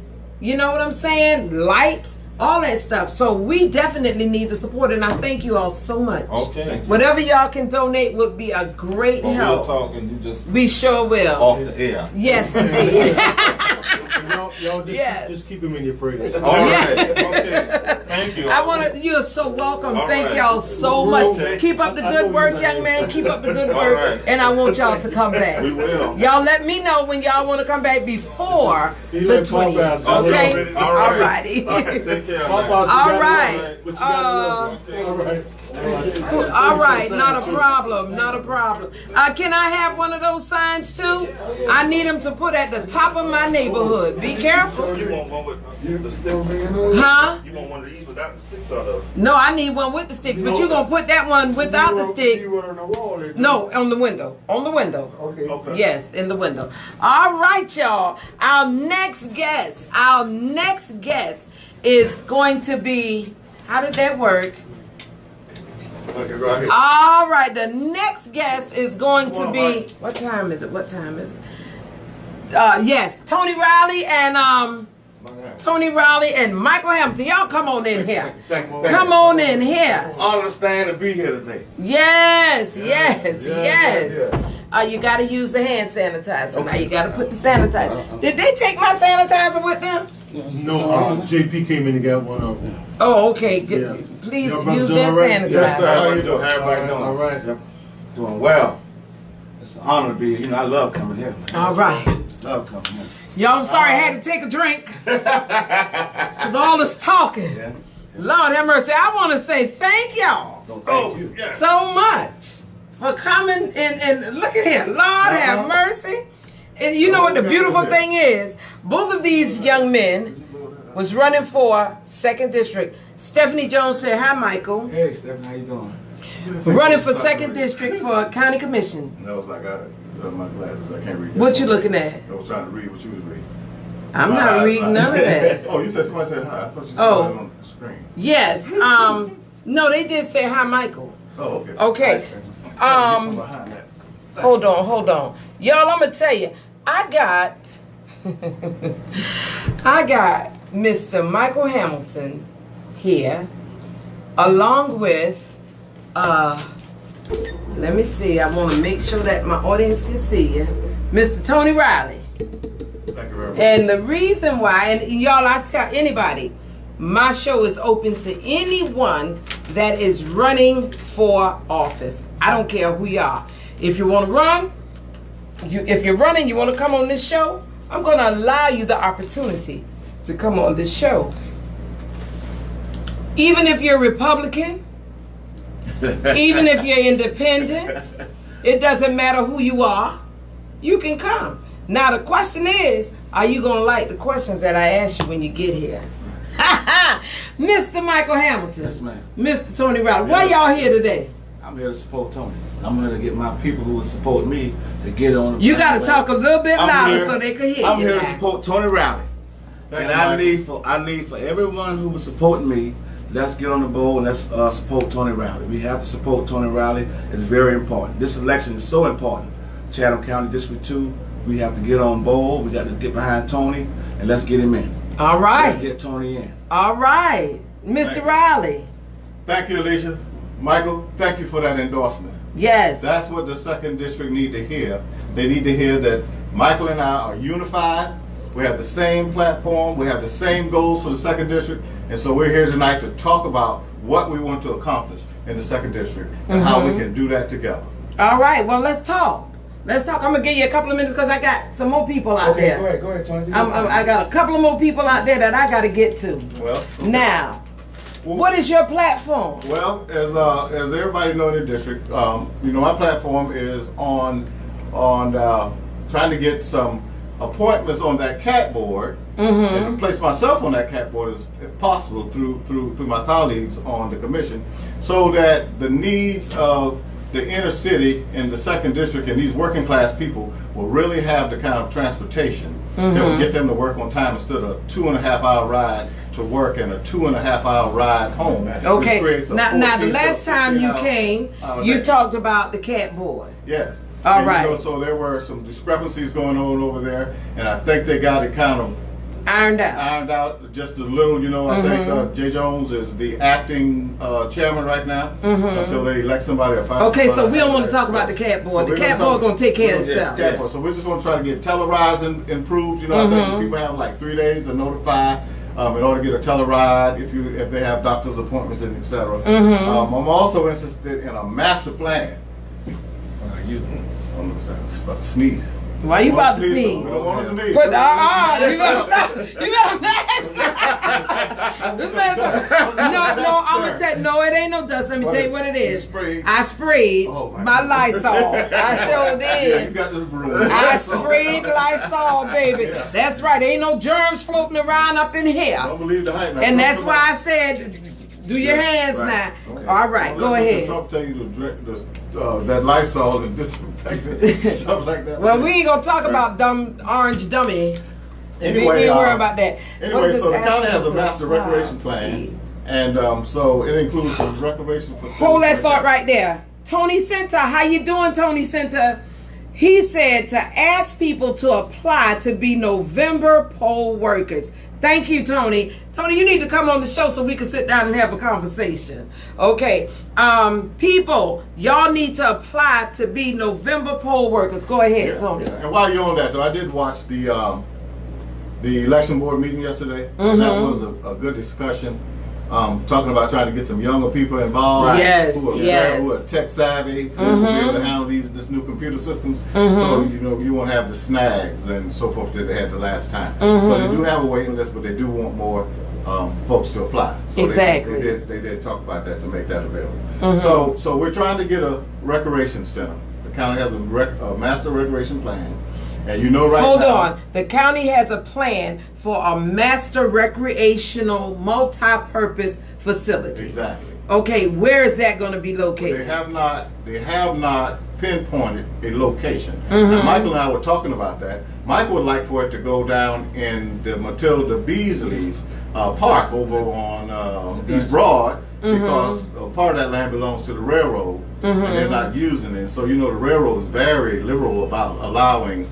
you know what I'm saying? Lights, all that stuff. So we definitely need the support, and I thank you all so much. Okay. Whatever y'all can donate would be a great Well, we'll help. talk and you just We sure will. off the air. Yes, indeed. Y'all Yes. just keep him in your prayers. All right. Okay. Thank you. You're so welcome. All Thank right. y'all so much. Okay. Keep up the good work, young man. Keep up the good All work. right. And I want y'all to come back. We will. Y'all let me know when y'all want to come back before He the let Papa 20th. out. Okay? All right. Alrighty. Take care. Papa, man. you All gotta right. love him, but you gotta love him. All right. All right, not a problem, not a problem. Can I have one of those signs too? I need them to put at the top of my neighborhood. Be careful. You want one with the stick? Huh? You want one of these without the sticks or the? No, I need one with the sticks, but you're going to put that one without the stick. No, on the window. On the window. Okay. Okay. Yes, in the window. All right, y'all. Our next guest is going to be, how did that work? Okay, right here. All right, the next guest is going to be, what time is it? Yes, Tony Riley and Tony Riley and Michael Hamilton. Y'all come on in here. Come Come on in here. Understand to be here today. Yes. You got to use the hand sanitizer. Now you got to put the sanitizer. Did they take my sanitizer with them? No, JP came in and got one of them. Oh, okay. Good. Please Your brother use doing that all right? sanitizer. Yes, sir. How you doing? Everybody doing? All right. Yep. Doing well. It's an honor to be here. You know, I love coming here. All right. Love coming here. Y'all, I'm sorry I had to take a drink. Because all this talking. Yeah. Lord have mercy. I want to say thank y'all Thank you. Yeah. so much for coming and look at here. Lord have mercy. And you know what the beautiful thing is? Both of these young men was running for 2nd District. Stephanie Jones said, hi, Michael. Hey, Stephanie, how you doing? Running for 2nd District for County Commission. That was like my glasses. I can't read that. What you looking at? I was trying to read what you was reading. I'm not reading none of that. Oh, you said somebody said hi. I thought you saw that on the screen. Yes. No, they did say hi, Michael. Oh, okay. Okay. Hold on. Y'all, I'm gonna tell you, I got Mr. Michael Hamilton here, along with let me see, I want to make sure that my audience can see you, Mr. Tony Riley. Thank you very much. And the reason why, and y'all, I tell anybody, my show is open to anyone that is running for office. I don't care who you are. If you want to run, if you're running, you want to come on this show, I'm going to allow you the opportunity to come on this show. Even if you're Republican, even if you're independent, it doesn't matter who you are, you can come. Now the question is, are you going to like the questions that I ask you when you get here? Mr. Michael Hamilton. Yes, ma'am. Mr. Tony Riley. Why y'all here today? I'm here to support Tony. I'm here to get my people who will support me to get on the You got to talk a little bit louder so they can hear you. I'm here to now. support Tony Riley. Thank And you, I need for everyone who was supporting me, let's get on the board and let's support Tony Riley. We have to support Tony Riley. It's very important. This election is so important. Chatham County District 2, we have to get on board. We got to get behind Tony and let's get him in. All right. Let's get Tony in. All right. Mr. Riley. Thank you, Alicia. Michael, thank you for that endorsement. Yes. That's what the 2nd District need to hear. They need to hear that Michael and I are unified. We have the same platform. We have the same goals for the 2nd District. And so we're here tonight to talk about what we want to accomplish in the 2nd District and how we can do that together. All right. Well, let's talk. Let's talk. I'm going to give you a couple of minutes because I got some more people out there. Go ahead, Tony. I got a couple of more people out there that I got to get to. Well, okay. Now, what is your platform? Well, as everybody knows in the district, you know, my platform is on trying to get some appointments on that CAT board and place myself on that CAT board as possible through my colleagues on the commission, so that the needs of the inner city and the 2nd District and these working class people will really have the kind of transportation that will get them to work on time instead of a 2.5-hour ride to work and a 2.5-hour ride home. Okay. Now the last time you came, you talked about the CAT board. Yes. All right. You know, so there were some discrepancies going on over there, and I think they got it kind of ironed out just a little. You know, I think Jay Jones is the acting chairman right now until they elect somebody. Okay, so we don't want to talk about the CAT board. The CAT board going to take care of itself. CAT board. So we just want to try to get televised and improved. You know, I think people have like 3 days to notify. In order to get a teleride, if they have doctor's appointments and etc. I'm also interested in a master plan. I'm about to sneeze. Why you about to sneeze? We don't want to sneeze. You gotta stop. You gotta This man, no, I'm gonna tell you, no, it ain't no dust. Let me tell you what it is. I sprayed my Lysol. I sure did. You got this broom. I sprayed Lysol, baby. Yeah. That's right. There ain't no germs floating around up in here. Don't believe the hype. And that's why I said, do your hands now. Okay. All right, go ahead. Trump tell you to drink that Lysol and disinfect it, stuff like that. Well, we ain't gonna talk about dumb orange dummy. Anyway, we ain't worry about that. Anyway, so the county has a master recreation plan, and so it includes some recreation facilities. Hold that thought right there. Tony Center, how you doing, Tony Center? He said to ask people to apply to be November poll workers. Thank you, Tony. Tony, you need to come on the show so we can sit down and have a conversation. Okay. People, y'all need to apply to be November poll workers. Go ahead, Tony. And while you're on that, though, I did watch the election board meeting yesterday. And that was a good discussion. Talking about trying to get some younger people involved, who are tech savvy, who will be able to handle this new computer systems. So you won't have the snags and so forth that they had the last time. So they do have a waiting list, but they do want more folks to apply. So they did talk about that to make that available. So we're trying to get a recreation center. The county has a master recreation plan. And Hold on. The county has a plan for a master recreational multi-purpose facility. Exactly. Okay, where is that going to be located? Well, they have not pinpointed a location. Now, Michael and I were talking about that. Michael would like for it to go down in the Matilda Beasley's park over on East Broad, because part of that land belongs to the railroad, and they're not using it. So the railroad is very liberal about allowing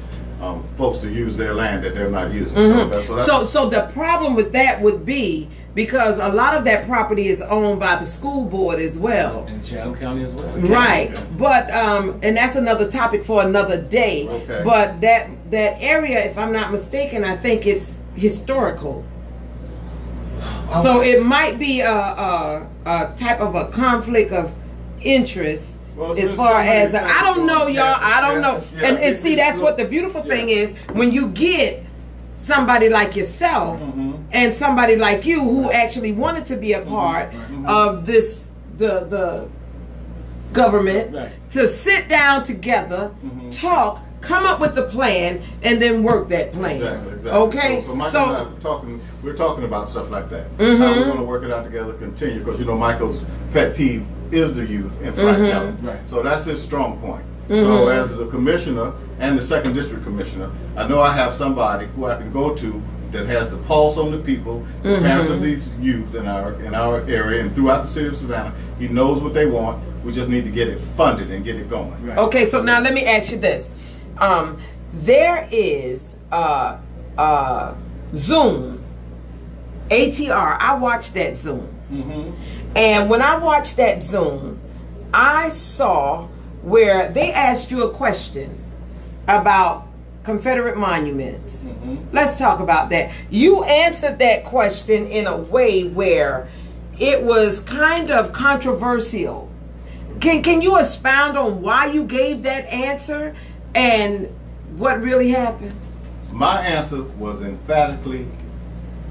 folks to use their land that they're not using. So the problem with that would be because a lot of that property is owned by the school board as well. In Chatham County as well. Right. But and that's another topic for another day. Okay. But that area, if I'm not mistaken, I think it's historical. So it might be a type of a conflict of interest. Well, as far as I don't know, y'all. I don't know. And see, that's what the beautiful thing is when you get somebody like yourself and somebody like you who actually wanted to be a part of this the government to sit down together, talk, come up with a plan, and then work that plan. Exactly. Okay. So Michael and I we're talking about stuff like that. How we're going to work it out together, continue, because Michael's pet peeve is the youth in Frank County. Right. So that's his strong point. So as the commissioner and the second district commissioner, I know I have somebody who I can go to that has the pulse on the people, the parents of these youth in our area and throughout the city of Savannah. He knows what they want. We just need to get it funded and get it going. Right. Okay, so now let me ask you this. There is Zoom, ATR. I watched that Zoom. And when I watched that Zoom, I saw where they asked you a question about Confederate monuments. Let's talk about that. You answered that question in a way where it was kind of controversial. Can you expound on why you gave that answer and what really happened? My answer was emphatically,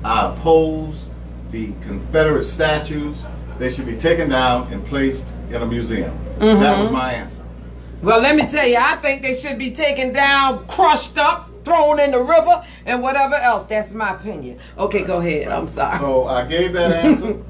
I oppose the Confederate statues. They should be taken down and placed in a museum. That was my answer. Well, let me tell you, I think they should be taken down, crushed up, thrown in the river, and whatever else. That's my opinion. Okay, go ahead. I'm sorry. So I gave that answer,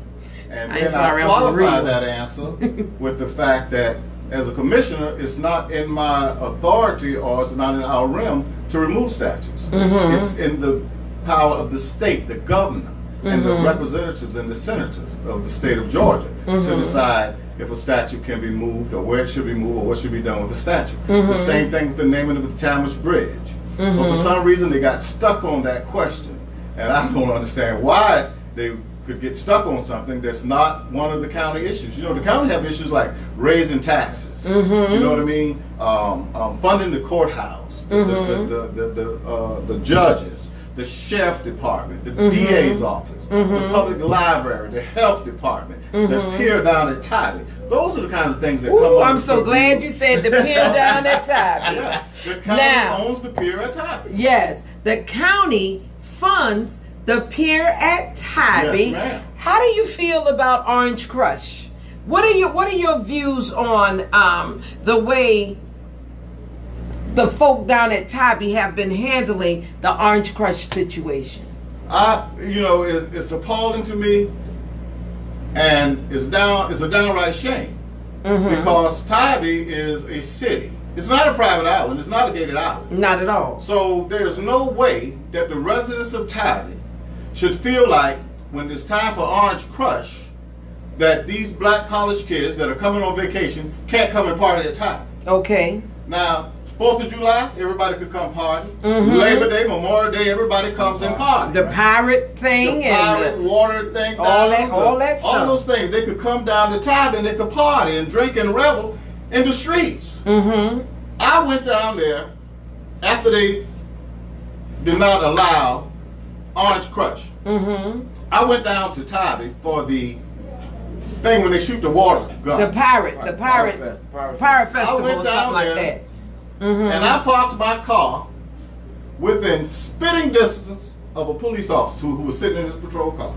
and then I qualified that answer with the fact that as a commissioner, it's not in my authority or it's not in our realm to remove statues. It's in the power of the state, the governor, and the representatives and the senators of the state of Georgia to decide if a statue can be moved or where it should be moved or what should be done with the statue. The same thing with the naming of the Talmadge Bridge. But for some reason they got stuck on that question, and I don't understand why they could get stuck on something that's not one of the county issues. The county have issues like raising taxes, you know what I mean, funding the courthouse, the judges, the sheriff department, the DA's office, the public library, the health department, the pier down at Tybee. Those are the kinds of things that come up. I'm so glad you said the pier down at Tybee. The county owns the pier at Tybee. Yes, the county funds the pier at Tybee. Yes, ma'am. How do you feel about Orange Crush? What are your views on the way the folk down at Tybee have been handling the Orange Crush situation? It's appalling to me, and it's a downright shame because Tybee is a city. It's not a private island. It's not a gated island. Not at all. So there's no way that the residents of Tybee should feel like when it's time for Orange Crush that these black college kids that are coming on vacation can't come and party at Tybee. Okay. Now, 4th of July, everybody could come party. Labor Day, Memorial Day, everybody comes and party. The pirate thing, the pirate and water thing, all that stuff. All those things. They could come down to Tybee and they could party and drink and revel in the streets. I went down there after they did not allow Orange Crush. I went down to Tybee for the thing when they shoot the water gun. The pirate festival or something like that. And I parked my car within spitting distance of a police officer who was sitting in his patrol car.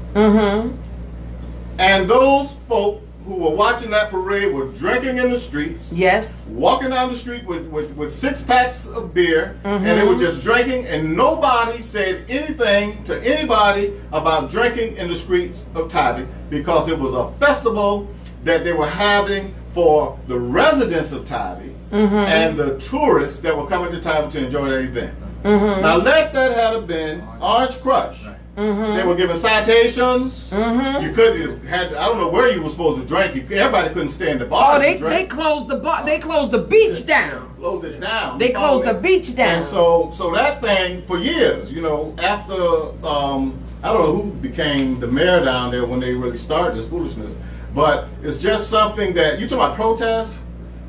And those folk who were watching that parade were drinking in the streets. Yes. Walking down the street with 6 packs of beer, and they were just drinking, and nobody said anything to anybody about drinking in the streets of Tybee, because it was a festival that they were having for the residents of Tybee and the tourists that were coming to Tybee to enjoy that event. Now let that have been Orange Crush. They were giving citations. You couldn't I don't know where you were supposed to drink. Everybody couldn't stay in the bar. Oh, they closed the bar. They closed the beach down. Closed it down. They closed the beach down. And so that thing for years, you know, after I don't know who became the mayor down there when they really started this foolishness, but it's just something that you talk about protests.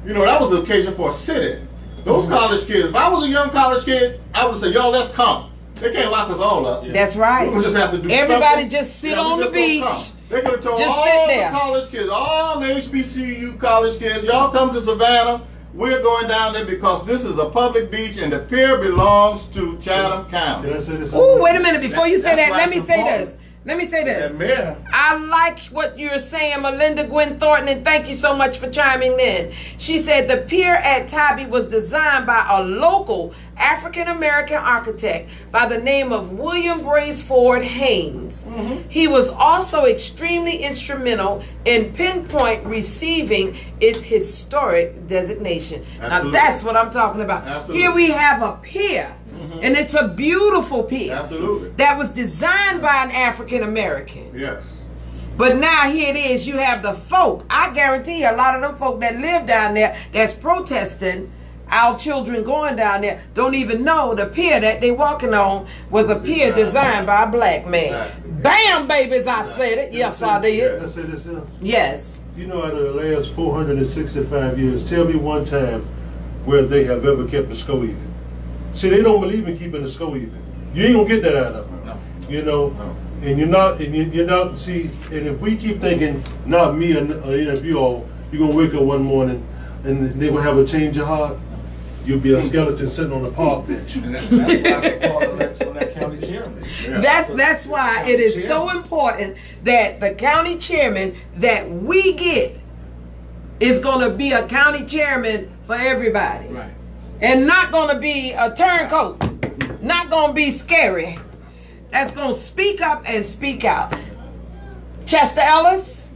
You know, that was the occasion for a sit-in. Those college kids. If I was a young college kid, I would say, "Yo, let's come." They can't lock us all up. That's right. We just have to do Everybody something. just sit on the beach. They could have told just all the college kids, all the HBCU college kids, y'all come to Savannah. We're going down there because this is a public beach and the pier belongs to Chatham County. Oh, wait a minute. Before you say that, let me say this. Let me say this. I like what you're saying, Melinda Gwen Thornton, and thank you so much for chiming in. She said the pier at Tybee was designed by a local African-American architect by the name of William Braisford Haynes. He was also extremely instrumental in Pinpoint receiving its historic designation. Now that's what I'm talking about. Here we have a pier. And it's a beautiful pier. Absolutely. That was designed by an African American. Yes. But now here it is, you have the folk. I guarantee you a lot of them folk that live down there that's protesting our children going down there don't even know the pier that they walking on was a pier designed by a black man. Exactly. Bam, babies, I said it. Yes, I did. Let's say this here. Yes. You know, out of the last 465 years, tell me one time where they have ever kept the score even. See, they don't believe in keeping the score even. You ain't gonna get that out of them. No. You know, no. And you're not. See, and if we keep thinking, not me or any of you all, you're gonna wake up one morning and they will have a change of heart. You'll be a skeleton sitting on a park bench. That's part of that county chairman. Yeah. That's why it is so important that the county chairman that we get is gonna be a county chairman for everybody. Right. And not going to be a turncoat. Not going to be scary. That's going to speak up and speak out. Chester Ellis,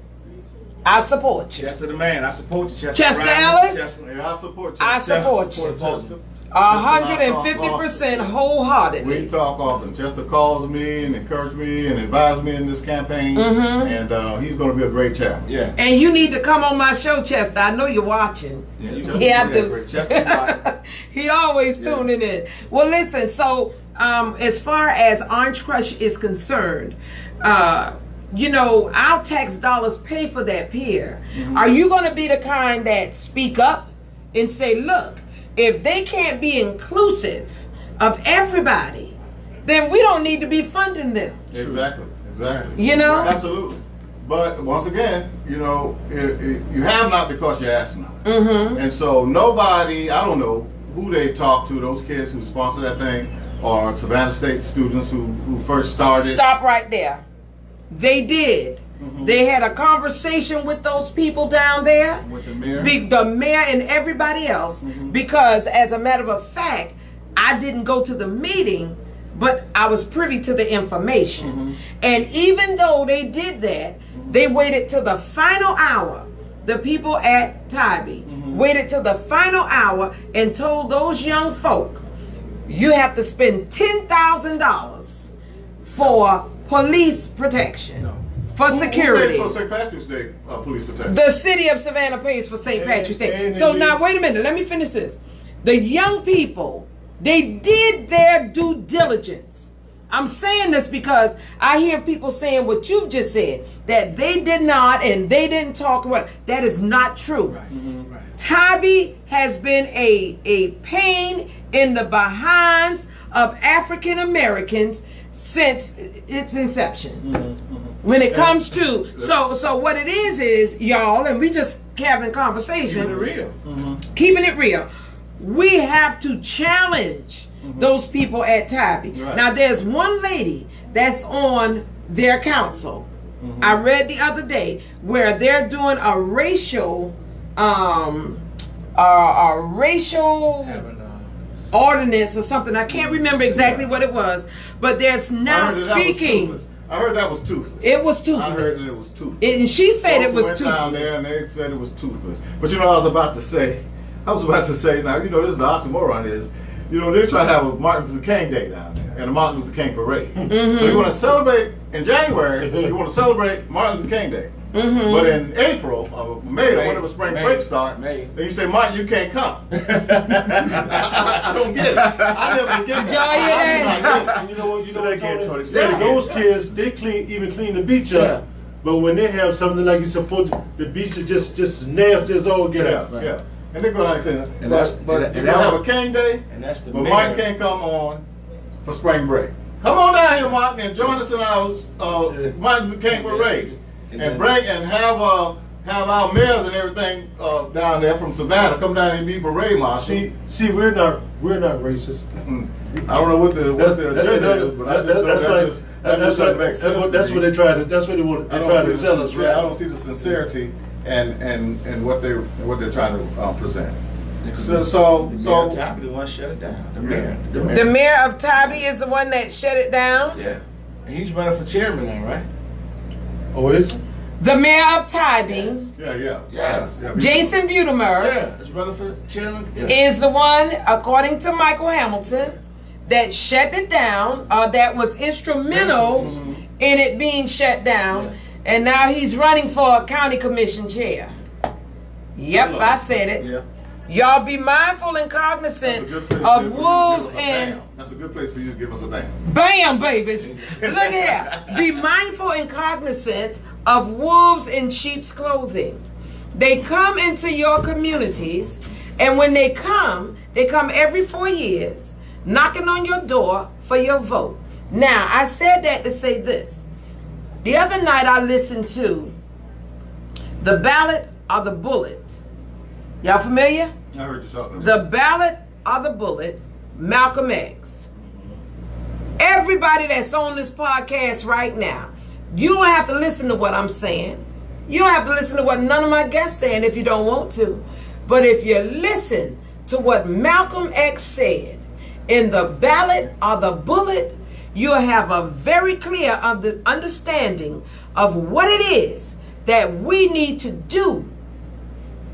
I support you. Chester the man, I support you. Chester Ellis, I support you. I support you. 150% wholeheartedly. We talk often. Chester calls me and encourages me and advises me in this campaign, and he's going to be a great chairman. Yeah. And you need to come on my show, Chester. I know you're watching. Yeah, he always tuning in. Well, listen. So, as far as Orange Crush is concerned, you know, our tax dollars pay for that pier. Are you going to be the kind that speak up and say, look, if they can't be inclusive of everybody, then we don't need to be funding them. Exactly. You know? Absolutely. But once again, you know, you have not because you ask not. And so nobody, I don't know who they talk to, those kids who sponsor that thing, or Savannah State students who first started. Stop right there. They did. They had a conversation with those people down there, with the mayor, and everybody else, because as a matter of fact, I didn't go to the meeting, but I was privy to the information. And even though they did that, they waited till the final hour. The people at Tybee waited till the final hour and told those young folk, you have to spend $10,000 for police protection. For security. Who pays for St. Patrick's Day police protection? The city of Savannah pays for St. Patrick's Day. So now, wait a minute. Let me finish this. The young people, they did their due diligence. I'm saying this because I hear people saying what you've just said, that they did not and they didn't talk about. That is not true. Right. Mm-hmm. Right. Tybee has been a pain in the behinds of African Americans since its inception. Mm-hmm. When it comes to so what it is y'all, and we just having conversation, keeping it real. Mm-hmm. Keeping it real. We have to challenge those people at Tybee. Right. Now there's one lady that's on their council. I read the other day where they're doing a racial ordinance or something. I can't remember exactly what it was, but there's now speaking. I heard that was toothless. It was toothless. I heard that it was toothless. And she said it was went toothless. Down there and they said it was toothless. But you know, I was about to say, now, you know, this is the oxymoron is, you know, they're trying to have a Martin Luther King Day down there and a Martin Luther King parade. So you want to celebrate in January, you want to celebrate Martin Luther King Day. But in April or May, or whenever spring break starts, then you say, Martin, you can't come. I don't get it. I never get it. Did y'all hear that? And you know what, Tony? Those kids, they clean the beach up. But when they have something like you said, the beach is just nasty as all get out. Yeah. And they go down there. But they have a King Day, but Martin can't come on for spring break. Come on down here, Martin, and join us in our Martin Luther King parade. And bring and have our mayors and everything down there from Savannah come down and be parade marshal. See, we're not racist. I don't know what the agenda is, but that's what they try to. That's what they want. They try to tell us. Right? I don't see the sincerity and what they're trying to present. So Tybee the one shut it down. The mayor of Tybee is the one that shut it down. Yeah, and he's running for chairman now, right? Oh, is he? The mayor of Tybee, Yeah. Jason Butemer, is running for chairman. Is the one, according to Michael Hamilton, that shut it down, that was instrumental in it being shut down, and now he's running for a county commission chair. Yep, I said it. Yeah. Y'all be mindful and cognizant of wolves and... That's a good place for you to give us a bam. Bam, babies. Look here. Be mindful and cognizant of wolves in sheep's clothing. They come into your communities, and when they come every 4 years, knocking on your door for your vote. Now, I said that to say this. The other night I listened to The Ballot or the Bullet. Y'all familiar? I heard you talking about The Ballot or the Bullet, Malcolm X. Everybody that's on this podcast right now, you don't have to listen to what I'm saying. You don't have to listen to what none of my guests saying if you don't want to. But if you listen to what Malcolm X said in The Ballot or the Bullet, you'll have a very clear understanding of what it is that we need to do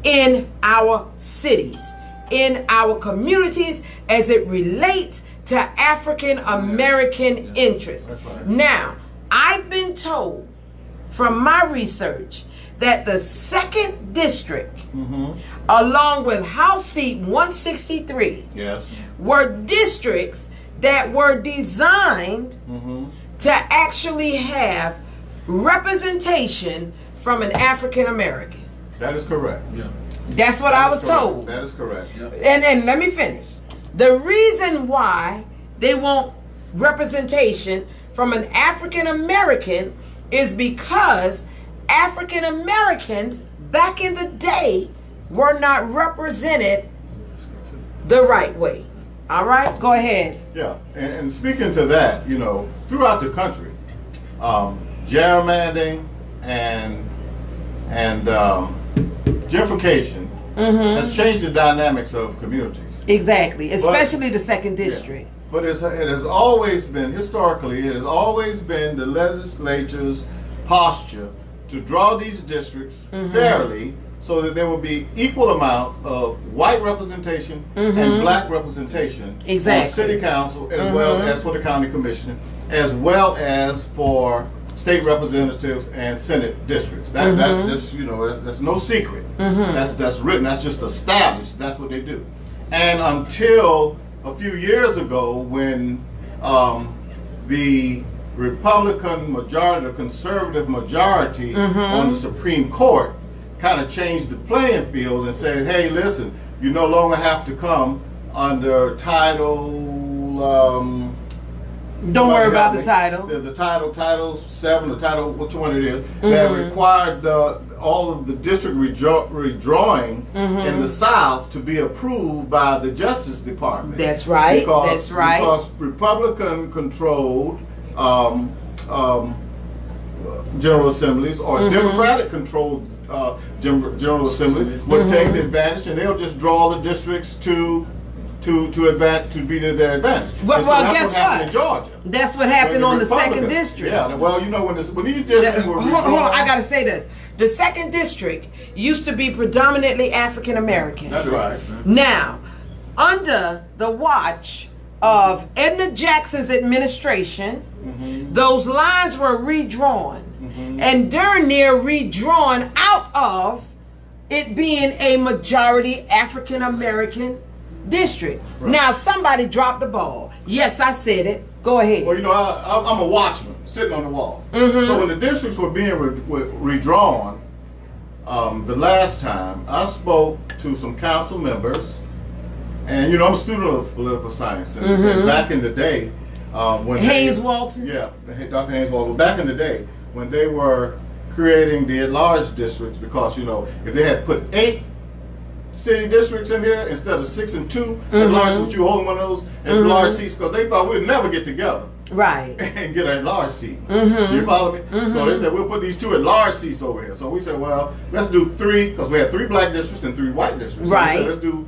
in our cities, in our communities, as it relates to African American interests. Right. Now, I've been told from my research that the 2nd District, along with House Seat 163, were districts that were designed to actually have representation from an African American. That is correct. Yeah. That's what I was told. That is correct. Yeah. And let me finish. The reason why they want representation from an African American is because African Americans back in the day were not represented the right way. All right, go ahead. Yeah, and speaking to that, you know, throughout the country, gerrymandering and gentrification has changed the dynamics of communities. Exactly, especially the 2nd District. Yeah. But it has always been, historically, it has always been the legislature's posture to draw these districts fairly so that there will be equal amounts of white representation and black representation on city council, as well as for the county commission, as well as for state representatives and senate districts. That just, you know, that's no secret. That's written. That's just established. That's what they do. And until a few years ago, when the Republican majority, the conservative majority on the Supreme Court kind of changed the playing field and said, hey, listen, you no longer have to come under Title... don't worry about the title. There's a Title 7, the Title, which one it is, that required all of the district redrawing in the South to be approved by the Justice Department. That's right. Because Republican-controlled General Assemblies or Democratic-controlled General Assemblies would take the advantage, and they'll just draw the districts to be to their advantage. Well, so that's guess what happened in Georgia. That's what happened on the second district. Yeah, well, you know, when these districts were redrawn, hold on, I gotta say this. The second district used to be predominantly African American. That's right. Now, under the watch of Edna Jackson's administration, those lines were redrawn, and darn near redrawn out of it being a majority African American district. Right. Now, somebody dropped the ball. Yes, I said it. Go ahead. Well, you know, I'm a watchman sitting on the wall. So when the districts were being redrawn, the last time I spoke to some council members, and you know, I'm a student of political science, and back in the day, when Haynes Walton, Dr. Haynes Walton, back in the day when they were creating the at-large districts, because you know, if they had put 8 city districts in here instead of 6 and 2 at-large, which you holding one of those at-large seats, because they thought we'd never get together, right, and get an at-large seat. You follow me? So they said we'll put these 2 at-large seats over here. So we said, well, let's do 3, because we had 3 black districts and 3 white districts. So right. we said, let's do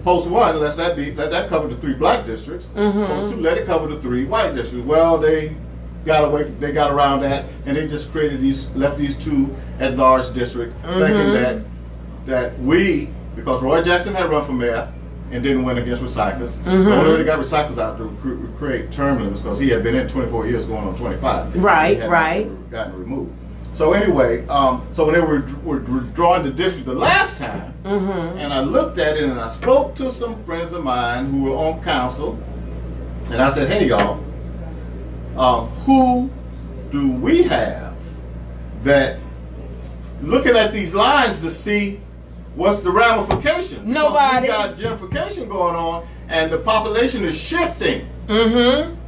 post 1, let that cover the 3 black districts. Post 2, let it cover the 3 white districts. Well, they got around that, and they just left these 2 at-large districts, thinking that we, because Roy Jackson had run for mayor and didn't win against recyclers, we already got recyclers out to create term limits, because he had been in 24 years going on 25. Right, Gotten removed. So anyway, so when they were drawing the district the last time, and I looked at it and I spoke to some friends of mine who were on council, and I said, hey y'all, who do we have that looking at these lines to see what's the ramification? Nobody. We got gentrification going on, and the population is shifting.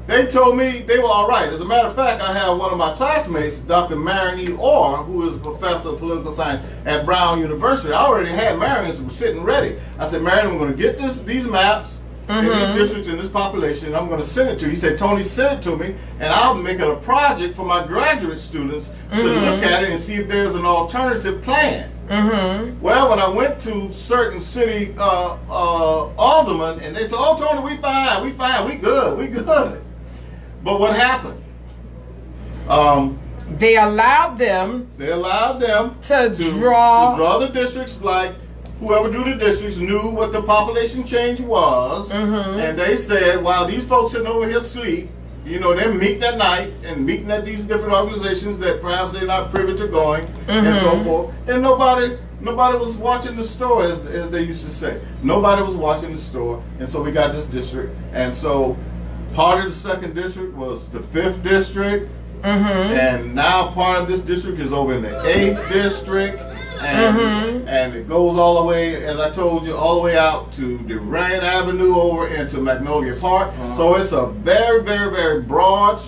They told me they were all right. As a matter of fact, I have one of my classmates, Dr. Marion E. Orr, who is a professor of political science at Brown University. I already had Marion sitting ready. I said, Marion, I'm going to get these maps in these districts and this population, and I'm going to send it to you. He said, Tony, send it to me, and I'll make it a project for my graduate students to look at it and see if there's an alternative plan. Well, when I went to certain city aldermen, and they said, oh, Tony, we fine, we good. But what happened? They allowed them to draw the districts like whoever drew the districts knew what the population change was, and they said, while these folks sitting over here sleep, you know, they're meeting at night and meeting at these different organizations that perhaps they're not privy to going, and so forth. And nobody was watching the store, as they used to say. Nobody was watching the store, and so we got this district. And so part of the second district was the 5th district, and now part of this district is over in the 8th district. And it goes all the way, as I told you, all the way out to Durant Avenue over into Magnolia Park. So it's a very, very, very broad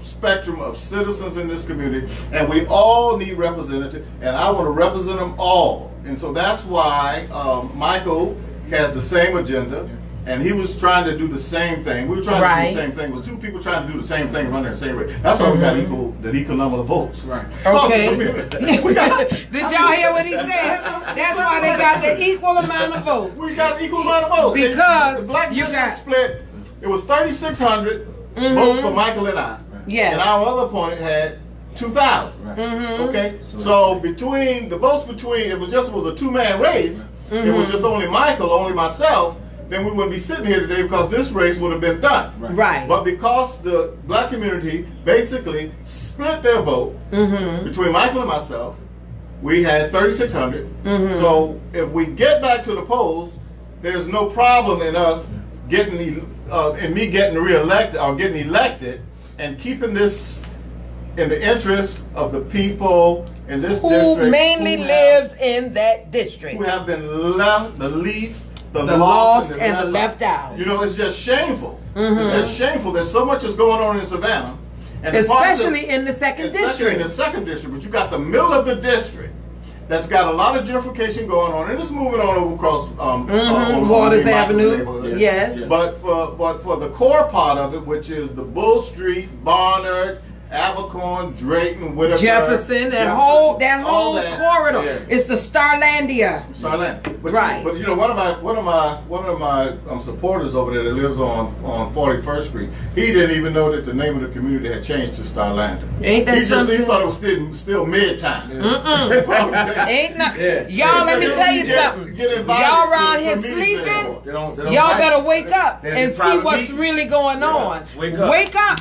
spectrum of citizens in this community, and we all need representatives, and I want to represent them all. And so that's why Michael has the same agenda, and he was trying to do the same thing. We were trying to do the same thing. It was 2 people trying to do the same thing, running the same race. That's why we got the equal number of votes. Right. Okay. Did y'all hear what he said? That's why they got the equal amount of votes. We got equal amount of votes. Because the black district split, it was 3,600 votes for Michael and I. Yes. And our other opponent had 2,000. Okay? So between the votes if it just was a 2-man race, it was just only Michael, only myself, then we wouldn't be sitting here today, because this race would have been done. Right. But because the black community basically split their vote between Michael and myself, we had 3,600. So if we get back to the polls, there's no problem in us getting me getting reelected or getting elected and keeping this in the interest of the people in this district who mainly lives in that district, who have been left the least, the lost, and the left out. You know, it's just shameful. It's just shameful. There's so much is going on in Savannah, and especially in the second district. In the second district, but you got the middle of the district that's got a lot of gentrification going on, and it's moving on over across Waters Avenue. Yes. But for the core part of it, which is the Bull Street, Barnard, Abercorn, Drayton, whatever, Jefferson, that whole corridor. Yeah. It's the Starlandia. But right. But you know, one of my supporters over there that lives on 41st Street, he didn't even know that the name of the community had changed to Starlandia. Ain't that something? He thought it was still midtime. Ain't not. Y'all, let me tell you something. Y'all around here sleeping. Y'all better wake up and see what's really going on. Wake up.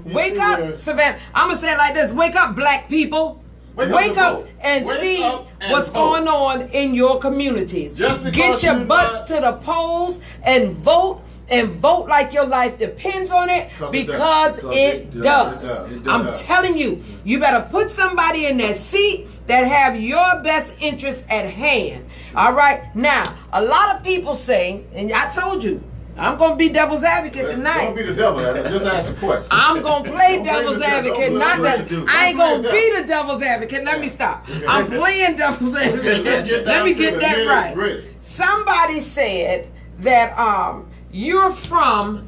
Wake up, Savannah. I'm gonna say it like this: wake up, black people. Wake up and see what's going on in your communities. Get your butts to the polls and vote like your life depends on it, because it does. I'm telling you, you better put somebody in that seat that have your best interests at hand. All right. Now, a lot of people say, and I told you, I'm going to be devil's advocate tonight. Don't be the devil's advocate. Just ask the question. I'm going to play devil's advocate. Not that I ain't going to be the devil's advocate. Let me stop. I'm playing devil's advocate. Let me get that right. Somebody said that you're from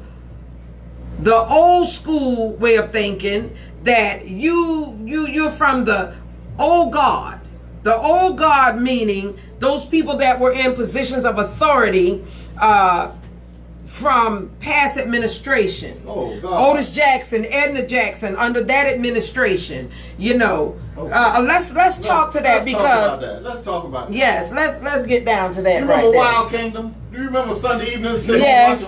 the old school way of thinking, that you're from the old guard. The old guard meaning those people that were in positions of authority from past administrations. Otis Jackson, Edna Jackson, under that administration. You know, let's talk to that, because let's talk about that. Yes, let's get down to that. You remember Wild Kingdom? Do you remember Sunday evenings? Yes.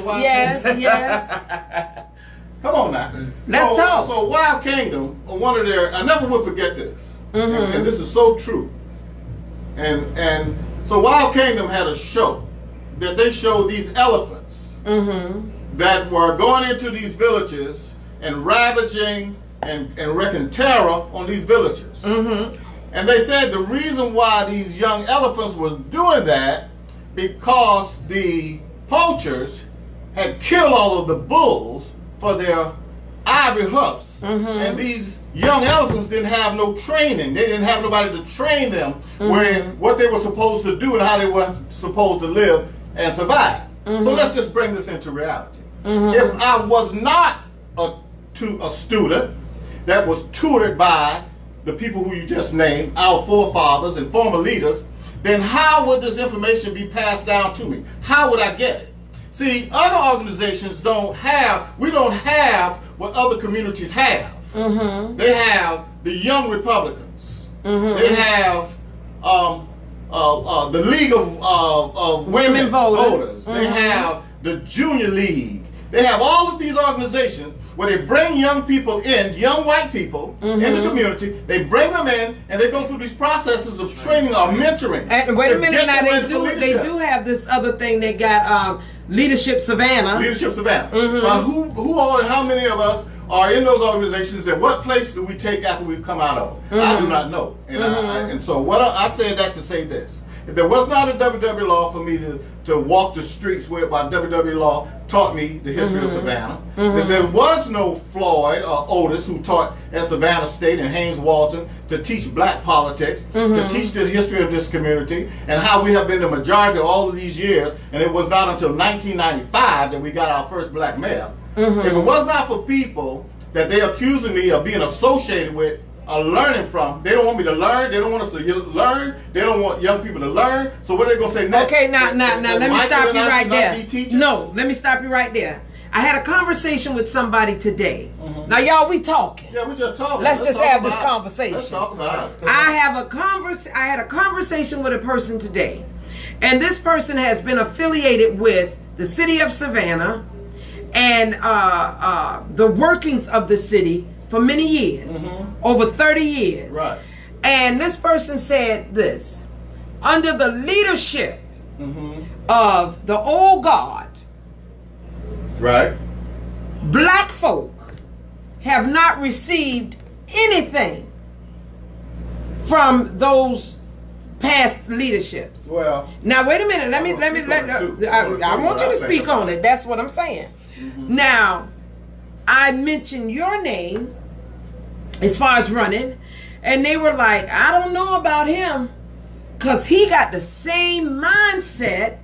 Come on now. Let's talk. So Wild Kingdom, one of their, I never will forget this, and this is so true. And so Wild Kingdom had a show that they showed these elephants that were going into these villages and ravaging and wreaking terror on these villages. And they said the reason why these young elephants was doing that, because the poachers had killed all of the bulls for their ivory hoofs. And these young elephants didn't have no training. They didn't have nobody to train them where what they were supposed to do and how they were supposed to live and survive. So let's just bring this into reality. If I was not a student that was tutored by the people who you just named, our forefathers and former leaders, then how would this information be passed down to me? How would I get it? See, other organizations don't have what other communities have. They have the Young Republicans. They have the League of Women Voters. They have the Junior League. They have all of these organizations where they bring young people in, young white people in the community. They bring them in, and they go through these processes of training or mentoring. And wait a minute, now they do have this other thing. They got Leadership Savannah. Leadership Savannah. Who all and how many of us are in those organizations, and what place do we take after we've come out of them? I do not know. And so what I said that to say this. If there was not a WW law for me to walk the streets whereby WW law taught me the history of Savannah, if there was no Floyd or Otis who taught at Savannah State and Haynes Walton to teach black politics, to teach the history of this community and how we have been the majority of all of these years, and it was not until 1995 that we got our first black mayor. If it was not for people that they accusing me of being associated with or learning from, they don't want me to learn. They don't want us to learn. They don't want young people to learn. So what are they going to say next? Okay, now let me stop you right there. No, let me stop you right there. I had a conversation with somebody today. Now, y'all, we talking. Yeah, we just talking. Let's just have this conversation. Let's talk about it. I had a conversation with a person today, and this person has been affiliated with the city of Savannah and the workings of the city for many years, over 30 years. Right. And this person said this: under the leadership of the old guard, right, black folk have not received anything from those past leaderships. Well, now wait a minute. I want you to speak on it. That's what I'm saying. Now, I mentioned your name as far as running, and they were like, I don't know about him, because he got the same mindset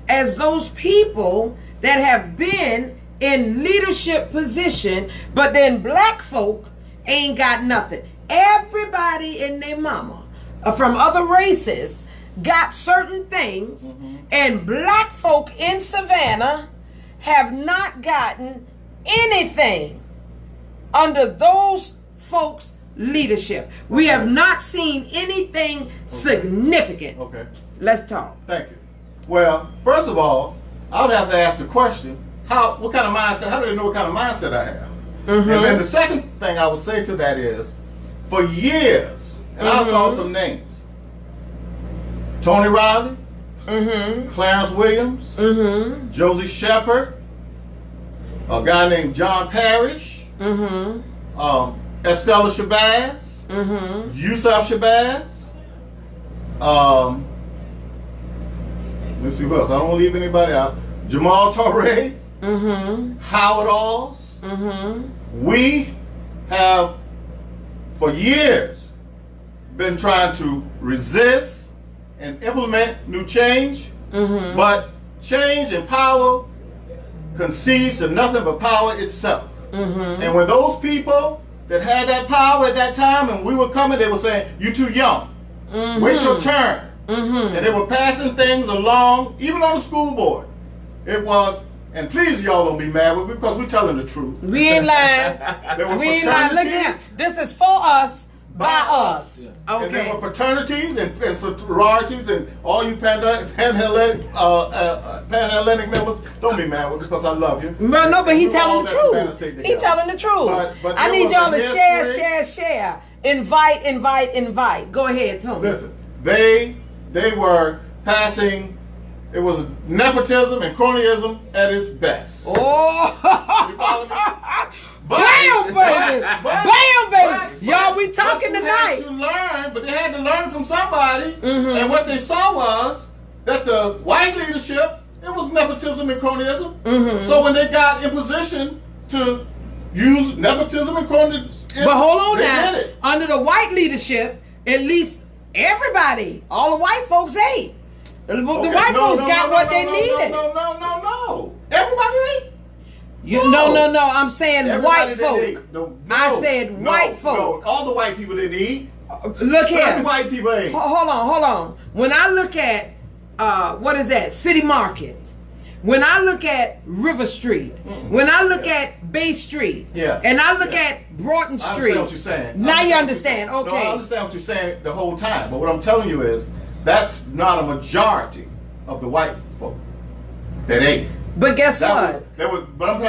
as those people that have been in leadership position, but then black folk ain't got nothing. Everybody and their mama from other races got certain things, and black folk in Savannah have not gotten anything under those folks' leadership. We have not seen anything significant. Okay. Let's talk. Thank you. Well, first of all, I would have to ask the question, what kind of mindset, how do they know what kind of mindset I have? And then the second thing I would say to that is, for years, and I'll call some names, Tony Riley, Clarence Williams, Josie Shepard, a guy named John Parrish, Estella Shabazz, Yusuf Shabazz, let's see who else, I don't want to leave anybody out, Jamal Torre, Howard Alls. We have for years been trying to resist and implement new change, but change and power concedes to nothing but power itself. And when those people that had that power at that time and we were coming, they were saying, you too young, wait your turn. And they were passing things along, even on the school board. It was, and please y'all don't be mad with me because we're telling the truth. We ain't lying. We ain't lying. Look at this is for us, by us. Yeah. Okay. And there were fraternities and sororities and all you Pan-Hellenic members, don't be mad with me because I love you. No, but he telling the truth. He telling the truth. But I need y'all to share. Invite. Go ahead, Tony. Listen, they were passing. It was nepotism and cronyism at its best. Oh, you follow me? Bam, baby! Bam, baby! Y'all, we talking tonight. But they had to learn from somebody. And what they saw was that the white leadership, it was nepotism and cronyism. So when they got in position to use nepotism and cronyism, but hold on now. Under the white leadership, at least everybody, all the white folks ate. The white folks got what they needed. No. Everybody ate. No. I'm saying white folk. I said white folk. No, all the white people didn't eat. Look here. Certain white people ate. Hold on. When I look at what is that? City Market. When I look at River Street, when I look at Bay Street, and I look at Broughton Street. I understand what you're saying. Now you understand. Okay. No, I understand what you're saying the whole time. But what I'm telling you is that's not a majority of the white folk that ate. But guess what? That's what I'm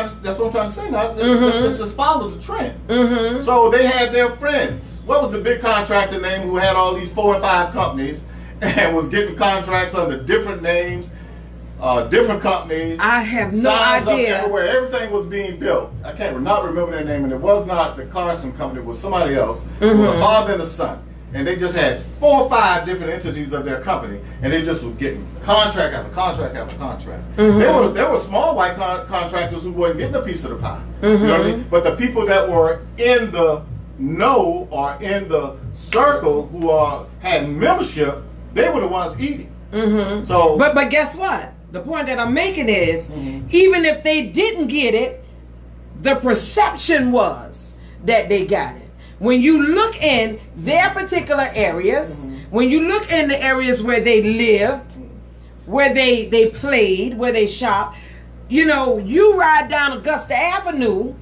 trying to say now. Let's just follow the trend. So they had their friends. What was the big contractor name who had all these 4 and 5 companies and was getting contracts under different names, different companies? I have no idea. Everywhere, everything was being built. I can't not remember their name, and it was not the Carson company. It was somebody else. It was a father and a son. And they just had 4 or 5 different entities of their company, and they just were getting contract after contract after contract. There were small white contractors who weren't getting a piece of the pie. You know what I mean? But the people that were in the know or in the circle who had membership, they were the ones eating. So, but guess what? The point that I'm making is, even if they didn't get it, the perception was that they got it. When you look in their particular areas, when you look in the areas where they lived, where they played, where they shopped, you know, you ride down Augusta Avenue,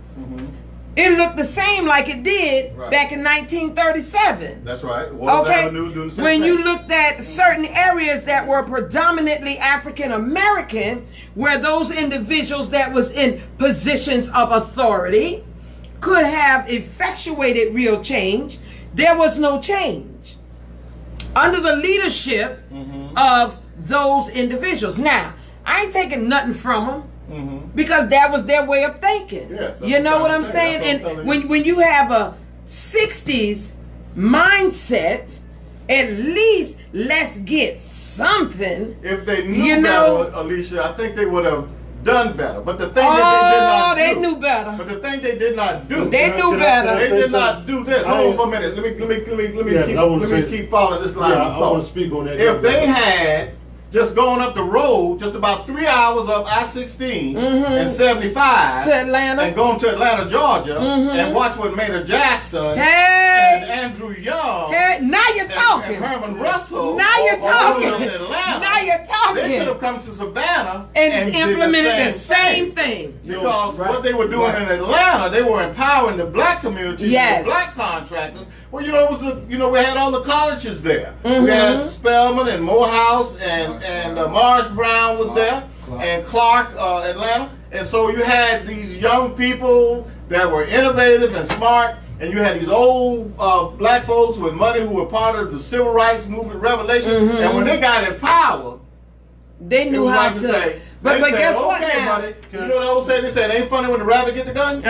it looked the same like it did back in 1937. That's right. When you looked at certain areas that were predominantly African American, where those individuals that was in positions of authority could have effectuated real change, there was no change. Under the leadership of those individuals. Now, I ain't taking nothing from them. Because that was their way of thinking. Yes, you know what I'm saying? And when you have a 60s mindset, at least let's get something. If they knew better, Alicia, I think they would have done better. But the thing that they knew better. But the thing they did not do. They knew better. They did not do this. Hold on for a minute. Let me keep following this line of thought. I want to speak on that. If they had just going up the road, just about 3 hours up I-16 and 75 to Atlanta, and going to Atlanta, Georgia, and watch what Maynard Jackson and Andrew Young. Now you're talking. And Herman Russell. Now you're talking. In Atlanta, now you're talking. They could have come to Savannah and implemented the same thing. Because what they were doing in Atlanta, they were empowering the black community, the black contractors. Well, you know, it was we had all the colleges there. We had Spelman and Morehouse and Morris Brown was there, and Clark, Atlanta. And so you had these young people that were innovative and smart, and you had these old black folks with money who were part of the civil rights movement revolution. And when they got in power, they knew how to say. But guess what now? Buddy, you know what the old saying? They said, it ain't funny when the rabbit get the gun.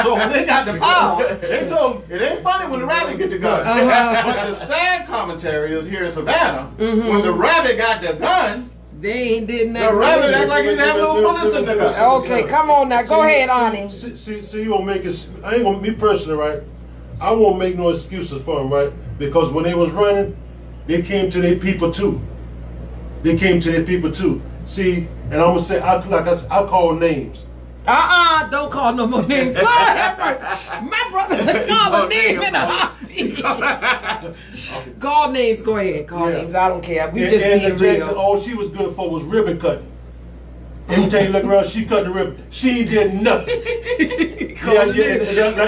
So when they got the power, they told them, it ain't funny when the rabbit get the gun. But the sad commentary is here in Savannah, when the rabbit got the gun, they ain't did nothing. The rabbit act like he didn't have no bullets in the gun. Okay, come on now. Go ahead, Ani. See, you won't make it. I ain't gonna be personal, right? I won't make no excuses for them, right? Because when they was running, they came to their people too. See, and I'm gonna say, I'll call names. Don't call no more names. My brother call a name in a heartbeat. Call names. Go ahead. Call names. I don't care. We just being real. All she was good for was ribbon cutting. Anytime you look around, she cut the ribbon. She did nothing.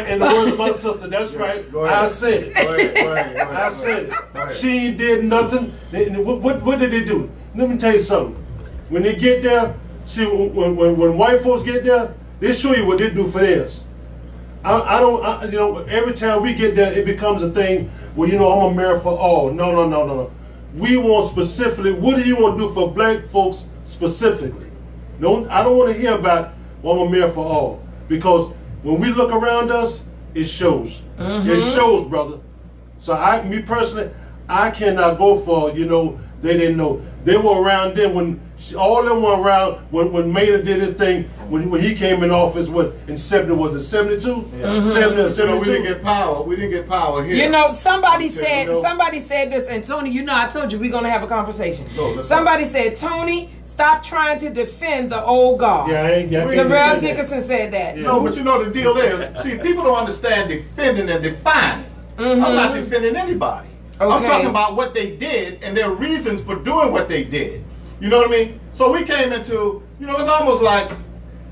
And the word of my sister, that's right. I said it. I said it. She did nothing. What did they do? Let me tell you something. When they get there, see, when white folks get there, they show you what they do for theirs. Every time we get there, it becomes a thing. Well, I'm a mayor for all. No. We want specifically. What do you want to do for black folks specifically? No, I don't want to hear about, well, I'm a mayor for all, because when we look around us, it shows. It shows, brother. So me personally, I cannot go for, they didn't know. They were around then when all of them were around when Maynard did his thing when he came in office. What in 70 was it 72? 70 or 72? We didn't get power. We didn't get power here. Somebody said this, and Tony, I told you we're gonna have a conversation. Somebody said, Tony, stop trying to defend the old guard. Terrell Dickinson said that. No, but the deal is, see, people don't understand defending and defining. I'm not defending anybody. Okay. I'm talking about what they did and their reasons for doing what they did. You know what I mean? So we came into, it's almost like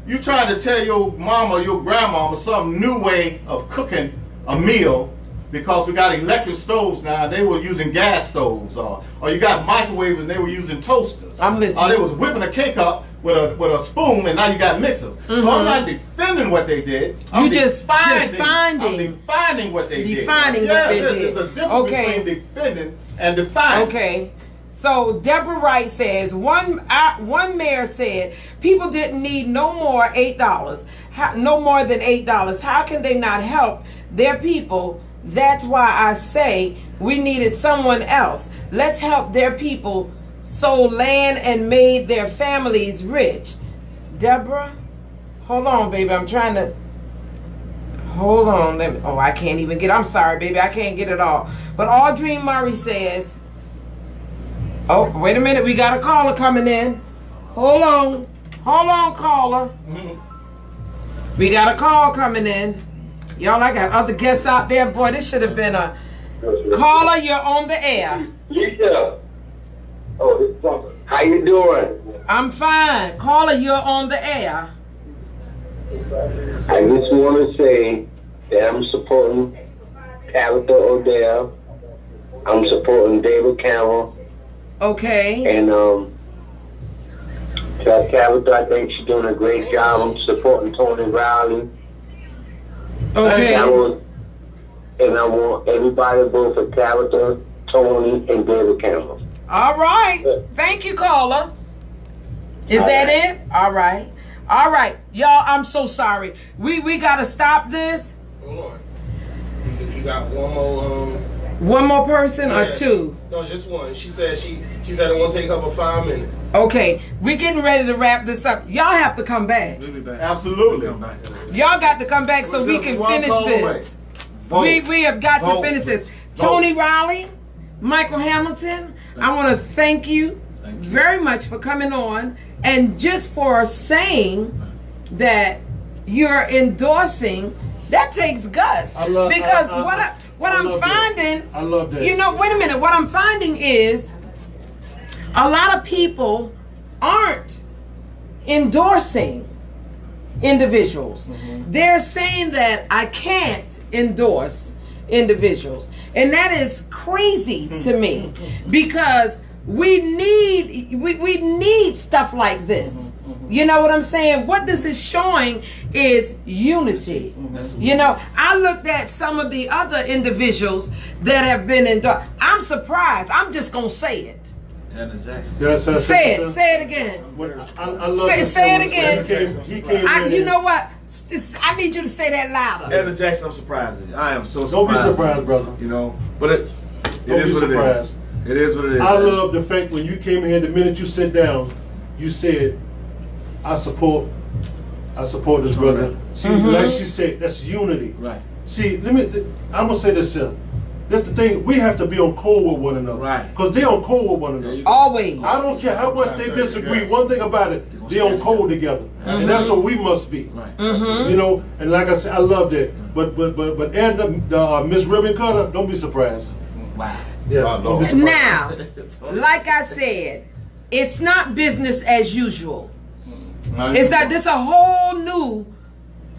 you trying to tell your mama or your grandmama some new way of cooking a meal because we got electric stoves now. They were using gas stoves, or you got microwaves and they were using toasters. I'm listening. Or they was whipping a cake up with a spoon, and now you got mixers. So I'm not defending what they did. I'm defining what they did. There's a difference between defending and defining. Okay. So Deborah Wright says, one mayor said people didn't need no more $8, no more than $8. How can they not help their people? That's why I say we needed someone else. Let's help their people sold land and made their families rich. Deborah, hold on, baby. I'm trying to. Hold on. I can't even get. I'm sorry, baby. I can't get it all. But Audrey Murray says. Oh, wait a minute. We got a caller coming in. Hold on, caller. We got a call coming in. Y'all, I got other guests out there. Boy, this should have been a caller. You're on the air. Yeah. Oh, how you doing? I'm fine. Caller, you're on the air. I just want to say that I'm supporting Tabitha Odell. I'm supporting David Campbell. Okay. And Tabitha, I think she's doing a great job. I'm supporting Tony Riley. Okay. And I want everybody to vote for Tabitha, Tony, and David Campbell. All right. Thank you, caller. Is that it? All right. All right. Y'all, I'm so sorry. We got to stop this. Hold on. You got one more. One more person or two? No, just one. She said it won't take up 5 minutes. Okay, we're getting ready to wrap this up. Y'all have to come back. We'll be back. Absolutely. Y'all got to come back so we can finish this. We have got to finish this. Tony Riley, Michael Hamilton, I want to thank you very much for coming on and just for saying that you're endorsing. That takes guts. What I'm finding, I love that. You know, wait a minute. What I'm finding is a lot of people aren't endorsing individuals. They're saying that I can't endorse individuals. And that is crazy to me because we need stuff like this. You know what I'm saying? What this is showing is unity. You know, I looked at some of the other individuals that have been endorsed. I'm surprised. I'm just going to say it. Say it again. Say it again. You know what? I need you to say that louder. Edna Jackson, I'm surprised. I am so surprised. Don't be surprised, brother. You know, but it is what it is. It is what it is. I love the fact when you came here, the minute you sit down, you said, I support this brother. See, like she said, that's unity. Right. See, I'm gonna say this here. That's the thing. We have to be on code with one another. Right. Because they on code with one another. Always. I don't care how much they disagree. One thing about it, they on code together, and that's what we must be. Right. You know, and like I said, I love that. But Miss Ribbon Cutter, don't be surprised. Wow. Yeah. Don't be surprised. Now, like I said, it's not business as usual. It's that this a whole new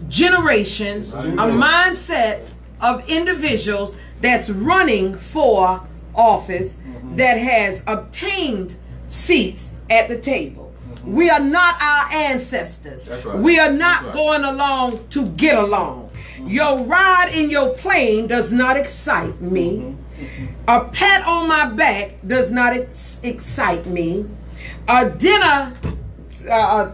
generation, a mindset of individuals that's running for office that has obtained seats at the table. We are not our ancestors. Right. We are not going along to get along. Your ride in your plane does not excite me. A pat on my back does not excite me. A dinner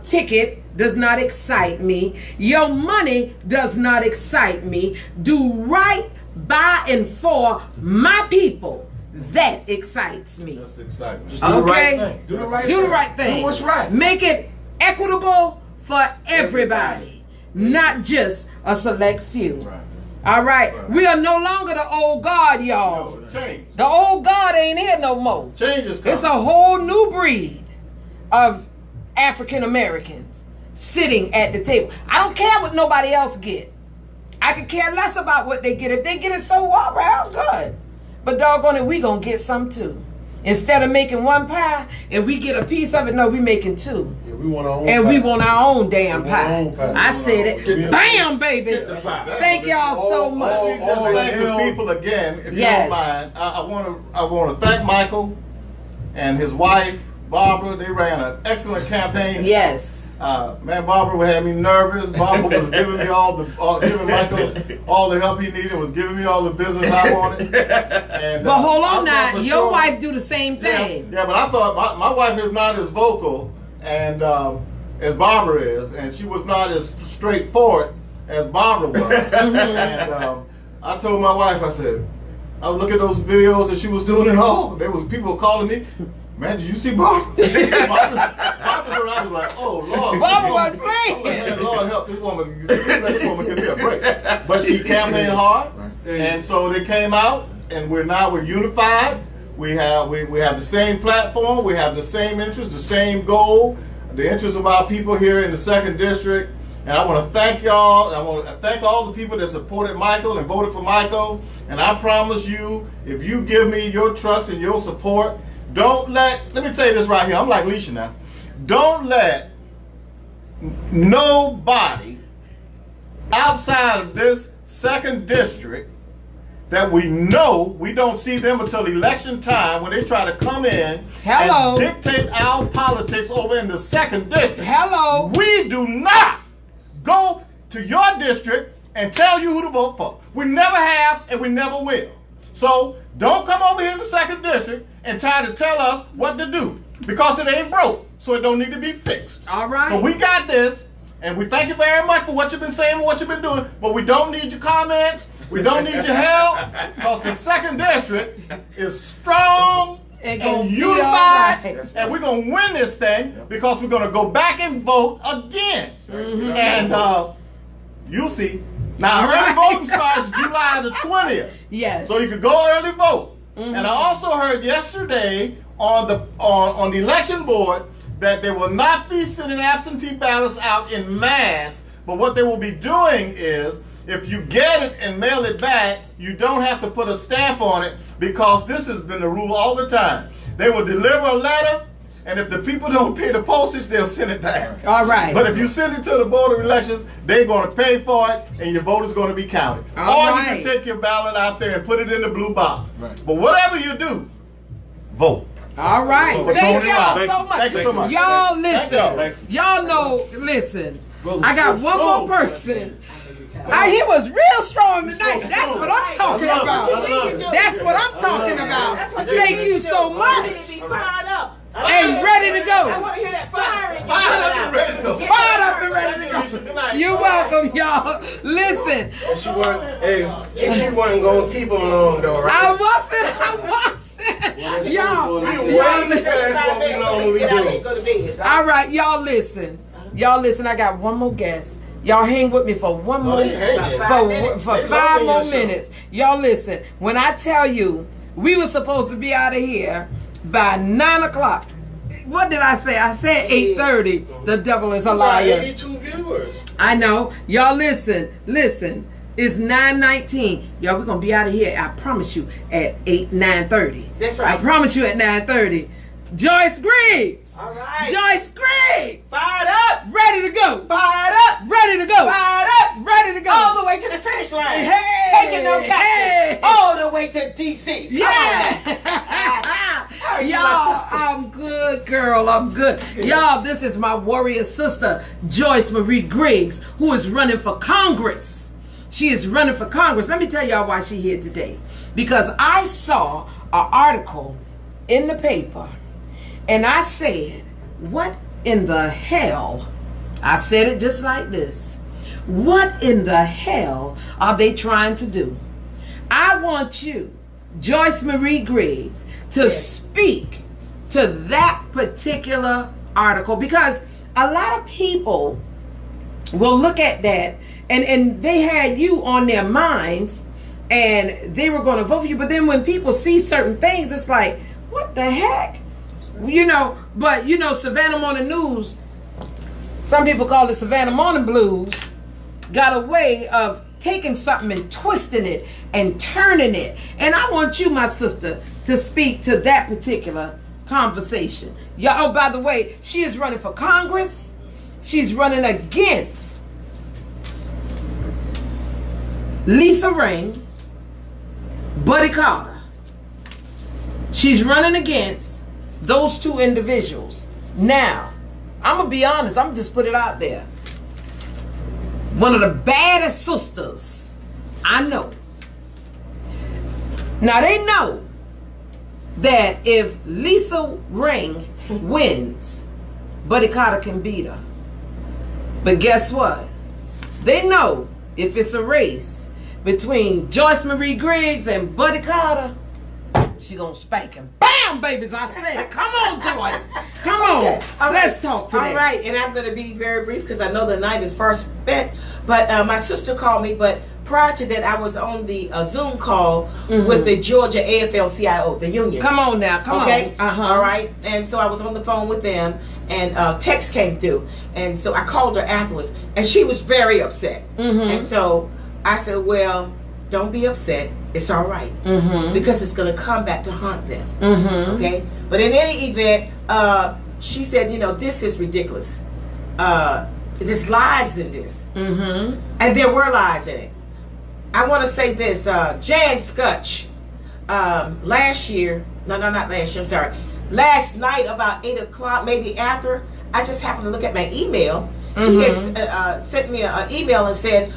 ticket does not excite me. Your money does not excite me. Do right by and for my people. That excites me. That's exciting. Just do the right thing. Do the right thing. Do what's right. Make it equitable for everybody, not just a select few. Right. All right. We are no longer the old guard, y'all. Change. The old guard ain't here no more. Change is coming. It's a whole new breed of African Americans sitting at the table. I don't care what nobody else get. I could care less about what they get. If they get it, so what? Well, good. But doggone it, we gonna get some too. Instead of making one pie and we get a piece of it, no, we making two. Yeah, we want our own and pie. we want our own damn pie. Own pie. I said it. Bam, baby. Thank y'all so much. Just thank the people again, if you don't mind. I want to thank Michael and his wife, Barbara. They ran an excellent campaign. Yes. Man, Barbara had me nervous. Barbara was giving me giving Michael all the help he needed, was giving me all the business I wanted. And, but hold on now, your wife do the same thing. Yeah, but I thought my wife is not as vocal and as Barbara is, and she was not as straightforward as Barbara was. And I told my wife, I said, I was looking at those videos that she was doing and all. There was people calling me. Man, did you see Barbara? Barbara's around. I was like, oh Lord. Barbara was playing. Man, Lord help this woman. This woman can be a break. But she campaigned hard, and so they came out, and we're unified. We have the same platform. We have the same interest, the same goal, the interest of our people here in the 2nd District. And I want to thank y'all. I want to thank all the people that supported Michael and voted for Michael. And I promise you, if you give me your trust and your support, let me tell you this right here. I'm like Alicia now. Don't let nobody outside of this 2nd District that we know, we don't see them until election time when they try to come in and dictate our politics over in the 2nd District. We do not go to your district and tell you who to vote for. We never have and we never will. So don't come over here in the 2nd District and try to tell us what to do, because it ain't broke, so it don't need to be fixed. All right. So we got this, and we thank you very much for what you've been saying and what you've been doing, but we don't need your comments, we don't need your help, because the 2nd District is strong and unified, and we're going to win this thing, because we're going to go back and vote again. And you'll see. Now, early voting starts July the 20th. Yes. So you can go early vote. And I also heard yesterday on the election board that they will not be sending absentee ballots out in mass, but what they will be doing is, if you get it and mail it back, you don't have to put a stamp on it, because this has been the rule all the time. They will deliver a letter, and if the people don't pay the postage, they'll send it back. All right. But if you send it to the Board of Elections, they're going to pay for it, and your vote is going to be counted. Or you can take your ballot out there and put it in the blue box. But whatever you do, vote. All right. Thank y'all so much. Thank you so much. Y'all listen. Y'all know, listen. I got one more person. He was real strong tonight. That's what I'm talking about. That's what I'm talking about. Thank you so much. And ready to go. I want to hear that firing. Fired up and ready to go. Fired up and ready to go. You're welcome, y'all. Listen. She wasn't going to keep them long, though, right? I wasn't. Y'all listen. All right, y'all listen. Y'all listen. I got one more guest. Y'all hang with me for one more, for 5 more minutes. Y'all listen. When I tell you, we were supposed to be out of here by 9 o'clock. What did I say? I said 8:30. The devil is a liar. 82 viewers. I know. Y'all listen. Listen. It's 9:19. Y'all, we're going to be out of here, I promise you, at 9:30. That's right. I promise you at 9:30. Joyce Griggs. All right. Joyce Griggs. Fired up. Ready to go. Fired up. Ready to go. Fired up. Ready to go. All the way to the finish line. Hey. Taking no captain. All the way to D.C. Yeah. Y'all, I'm good, girl. I'm good. Y'all, this is my warrior sister, Joyce Marie Griggs, who is running for Congress. She is running for Congress. Let me tell y'all why she's here today. Because I saw an article in the paper, and I said, what in the hell? I said it just like this. What in the hell are they trying to do? I want you, Joyce Marie Griggs, to speak to that particular article, because a lot of people will look at that and they had you on their minds and they were going to vote for you, but then when people see certain things, it's like, what the heck? You know, but you know, Savannah Morning News, some people call it Savannah Morning Blues, got a way of taking something and twisting it and turning it. And I want you, my sister, to speak to that particular conversation. Y'all, oh, by the way, she is running for Congress. She's running against Lisa Ring, Buddy Carter. She's running against those two individuals. Now, I'm going to be honest. I'm just put it out there. One of the baddest sisters I know. Now, they know that if Lisa Ring wins, Buddy Carter can beat her. But guess what? They know if it's a race between Joyce Marie Griggs and Buddy Carter, she gonna spank him. Bam, babies, I said it. Come on, Joyce. Come on. Okay. Let's talk today. All right, and I'm going to be very brief because I know the night is far spent. But my sister called me, but prior to that, I was on the Zoom call with the Georgia AFL-CIO, the union. Come on now, come on. All right, and so I was on the phone with them, and text came through. And so I called her afterwards, and she was very upset. And so I said, well, don't be upset. It's all right. Because it's going to come back to haunt them. Okay? But in any event, she said, you know, this is ridiculous. There's lies in this. And there were lies in it. I want to say this. Jan Skutch, last year, not last year, I'm sorry. Last night about 8 o'clock, maybe after, I just happened to look at my email. He has sent me an email and said,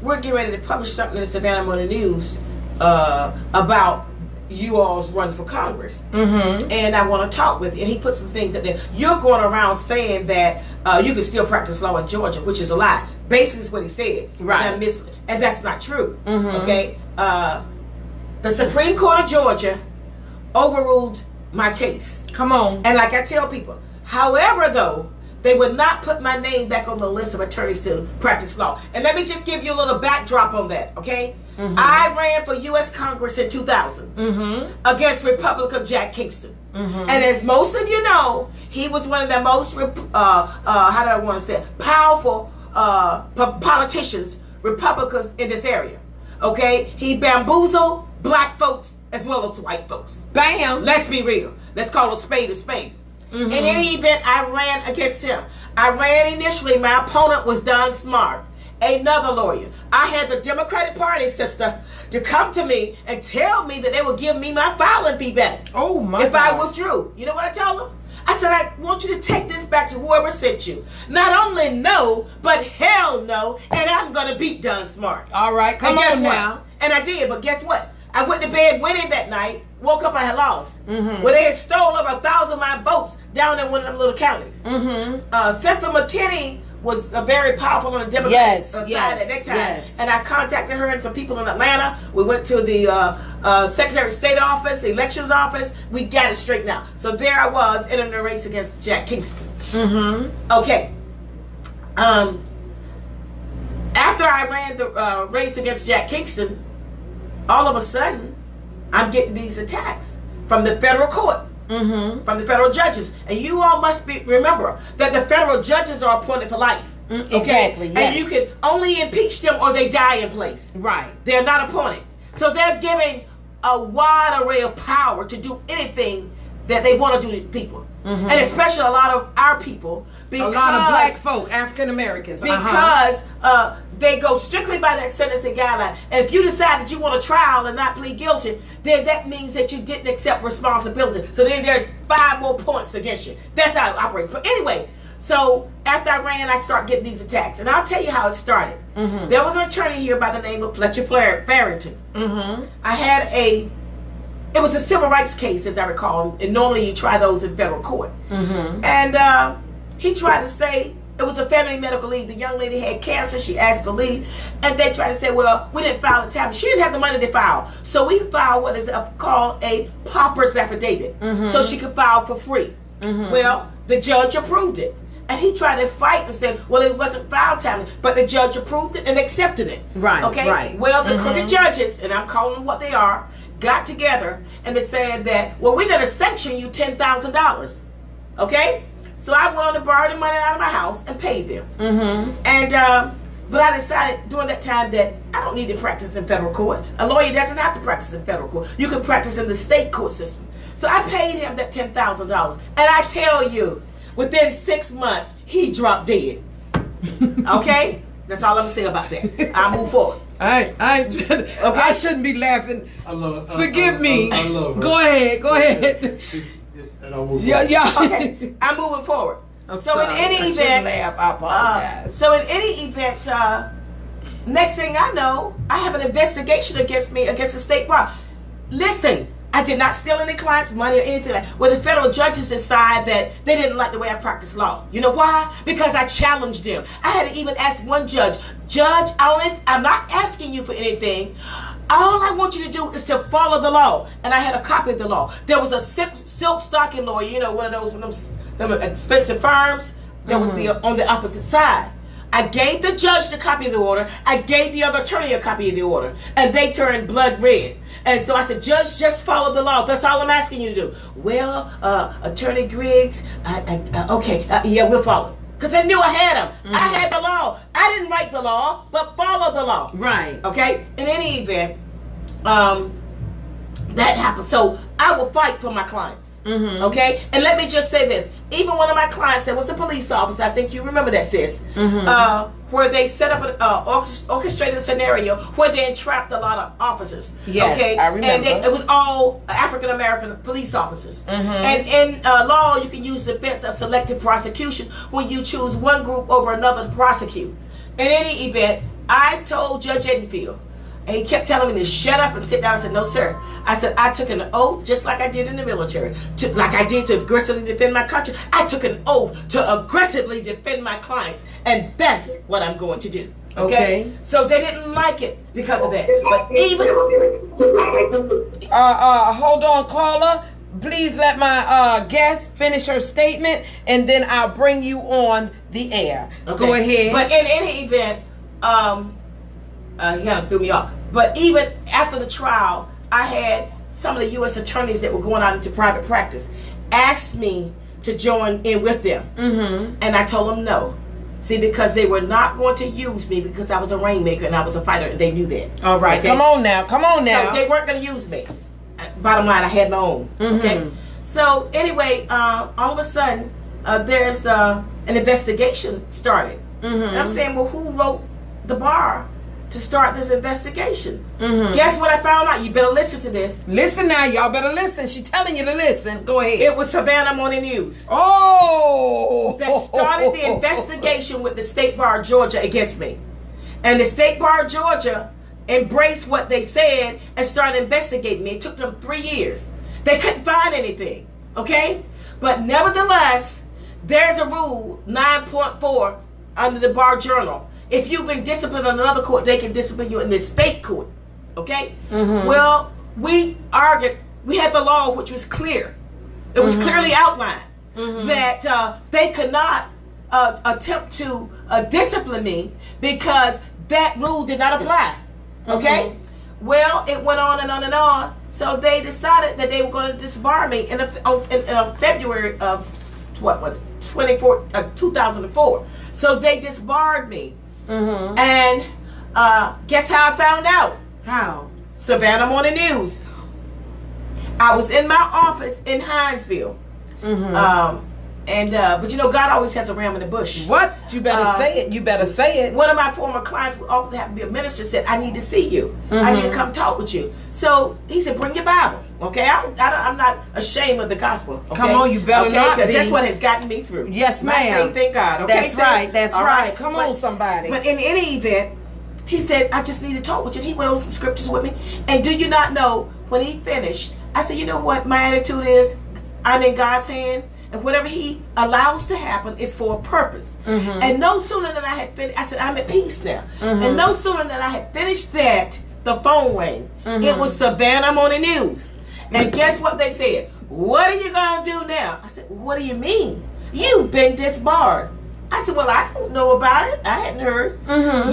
we're getting ready to publish something in the Savannah Morning News about you all's run for Congress, and I want to talk with you. And he put some things up there. You're going around saying that you can still practice law in Georgia, which is a lie. Basically, is what he said. Right. And that's not true. Okay. The Supreme Court of Georgia overruled my case. Come on. And like I tell people, however, though, they would not put my name back on the list of attorneys to practice law. And let me just give you a little backdrop on that, okay? I ran for U.S. Congress in 2000 against Republican Jack Kingston. And as most of you know, he was one of the most, how do I want to say it, powerful politicians, Republicans in this area, okay? He bamboozled black folks as well as white folks. Bam! Let's be real. Let's call a spade a spade. In any event, I ran against him. I ran initially. My opponent was Don Smart, another lawyer. I had the Democratic Party, sister, to come to me and tell me that they would give me my filing fee back. Oh, my If I withdrew. You know what I told them? I said, I want you to take this back to whoever sent you. Not only no, but hell no, and I'm going to beat Don Smart. All right, come on now. And I did, but guess what? I went to bed winning that night, woke up, I had lost. Well, they had stole over 1,000 of my votes down in one of them little counties. Cynthia McKinney was very powerful on the Democratic side at that time. And I contacted her and some people in Atlanta. We went to the Secretary of State office, the elections office. We got it straightened out. So there I was in a race against Jack Kingston. Okay. After I ran the race against Jack Kingston, all of a sudden, I'm getting these attacks from the federal court, from the federal judges. And you all must remember that the federal judges are appointed for life. Okay? Exactly, yes. And you can only impeach them or they die in place. Right. They're not appointed. So they're giving a wide array of power to do anything that they want to do to people. And especially a lot of our people. Because, a lot of black folk, African Americans. Because they go strictly by that sentencing guideline. And if you decide that you want a trial and not plead guilty, then that means that you didn't accept responsibility. So then there's 5 more points against you. That's how it operates. But anyway, so after I ran, I started getting these attacks. And I'll tell you how it started. There was an attorney here by the name of Fletcher Farrington. I had it was a civil rights case, as I recall, and normally you try those in federal court. And he tried to say it was a family medical leave. The young lady had cancer. She asked for leave, and they tried to say, well, we didn't file the time. She didn't have the money to file, so we filed what is called a pauper's affidavit, so she could file for free. Well, the judge approved it. And he tried to fight and said, well, it wasn't file time, but the judge approved it and accepted it. Right, okay? right. Well, the crooked judges, and I'm calling them what they are, got together and they said that, well, we're going to sanction you $10,000. Okay? So I went on to borrow the money out of my house and paid them. And, but I decided during that time that I don't need to practice in federal court. A lawyer doesn't have to practice in federal court. You can practice in the state court system. So I paid him that $10,000. And I tell you, within 6 months, he dropped dead. Okay? That's all I'm going to say about that. I'll move forward. I shouldn't be laughing. Forgive me. I love her. Go ahead. And I'll move forward. Okay, I'm moving forward. So in any event, I apologize. So in any event, next thing I know, I have an investigation against me against the state bar. Listen, I did not steal any clients' money or anything like that. Well, the federal judges decide that they didn't like the way I practiced law. You know why? Because I challenged them. I had to even ask one judge, I'm not asking you for anything. All I want you to do is to follow the law. And I had a copy of the law. There was a silk stocking lawyer, you know, one of those them expensive firms that was on the opposite side. I gave the judge the copy of the order. I gave the other attorney a copy of the order. And they turned blood red. And so I said, Judge, just follow the law. That's all I'm asking you to do. Well, Attorney Griggs, okay, yeah, we'll follow. Because I knew I had him. I had the law. I didn't write the law, but follow the law. Right. Okay? In any event, that happened. So I will fight for my clients. Okay? And let me just say this. Even one of my clients that was a police officer, I think you remember that, sis, where they set up an orchestrated scenario where they entrapped a lot of officers. Yes, okay? I remember. And it was all African-American police officers. And in law, you can use the defense of selective prosecution when you choose one group over another to prosecute. In any event, I told Judge Edenfield, And he kept telling me to shut up and sit down. I said, no, sir. I said, I took an oath just like I did in the military. Like I did to aggressively defend my country. I took an oath to aggressively defend my clients. And that's what I'm going to do. Okay? So they didn't like it because of that. But even... hold on, caller. Please let my guest finish her statement, and then I'll bring you on the air. Okay. Go ahead. But in any event, he kind of threw me off. But even after the trial, I had some of the U.S. attorneys that were going out into private practice asked me to join in with them. And I told them no. See, because they were not going to use me because I was a rainmaker and I was a fighter, and they knew that. All right, okay? Come on now. So they weren't going to use me. Bottom line, I had my own. Okay. So anyway, all of a sudden, there's an investigation started. And I'm saying, well, who wrote the bar to start this investigation? Guess what I found out? You better listen to this. Listen now, y'all better listen. She's telling you to listen. Go ahead. It was Savannah Morning News. Oh! That started the investigation with the State Bar of Georgia against me. And the State Bar of Georgia embraced what they said and started investigating me. It took them 3 years. They couldn't find anything. Okay? But nevertheless, there's a rule, 9.4, under the Bar Journal. If you've been disciplined in another court, they can discipline you in the state court. Okay? Well, we argued, we had the law which was clear. It was clearly outlined that they could not attempt to discipline me because that rule did not apply. Okay? Well, it went on and on and on. So they decided that they were going to disbar me in February of, what was it, 2004. So they disbarred me. And guess how I found out? How? Savannah Morning News. I was in my office in Hinesville. But you know, God always has a ram in the bush. What? You better say it. You better say it. One of my former clients who also happened to be a minister said, I need to see you. I need to come talk with you. So he said, bring your Bible. Okay? I'm not ashamed of the gospel. Okay? Come on, you better not be. Because that's what has gotten me through. Yes, ma'am. Thank God. Okay? That's right. That's right. Come on, somebody. But in any event, he said, I just need to talk with you. He went over some scriptures with me. And do you not know, when he finished, I said, you know what my attitude is? I'm in God's hand. And whatever he allows to happen is for a purpose. And no sooner than I had finished, I said, I'm at peace now. And no sooner than I had finished that, the phone rang. It was Savannah Morning News. And guess what they said? What are you going to do now? I said, what do you mean? You've been disbarred. I said, well, I don't know about it. I hadn't heard.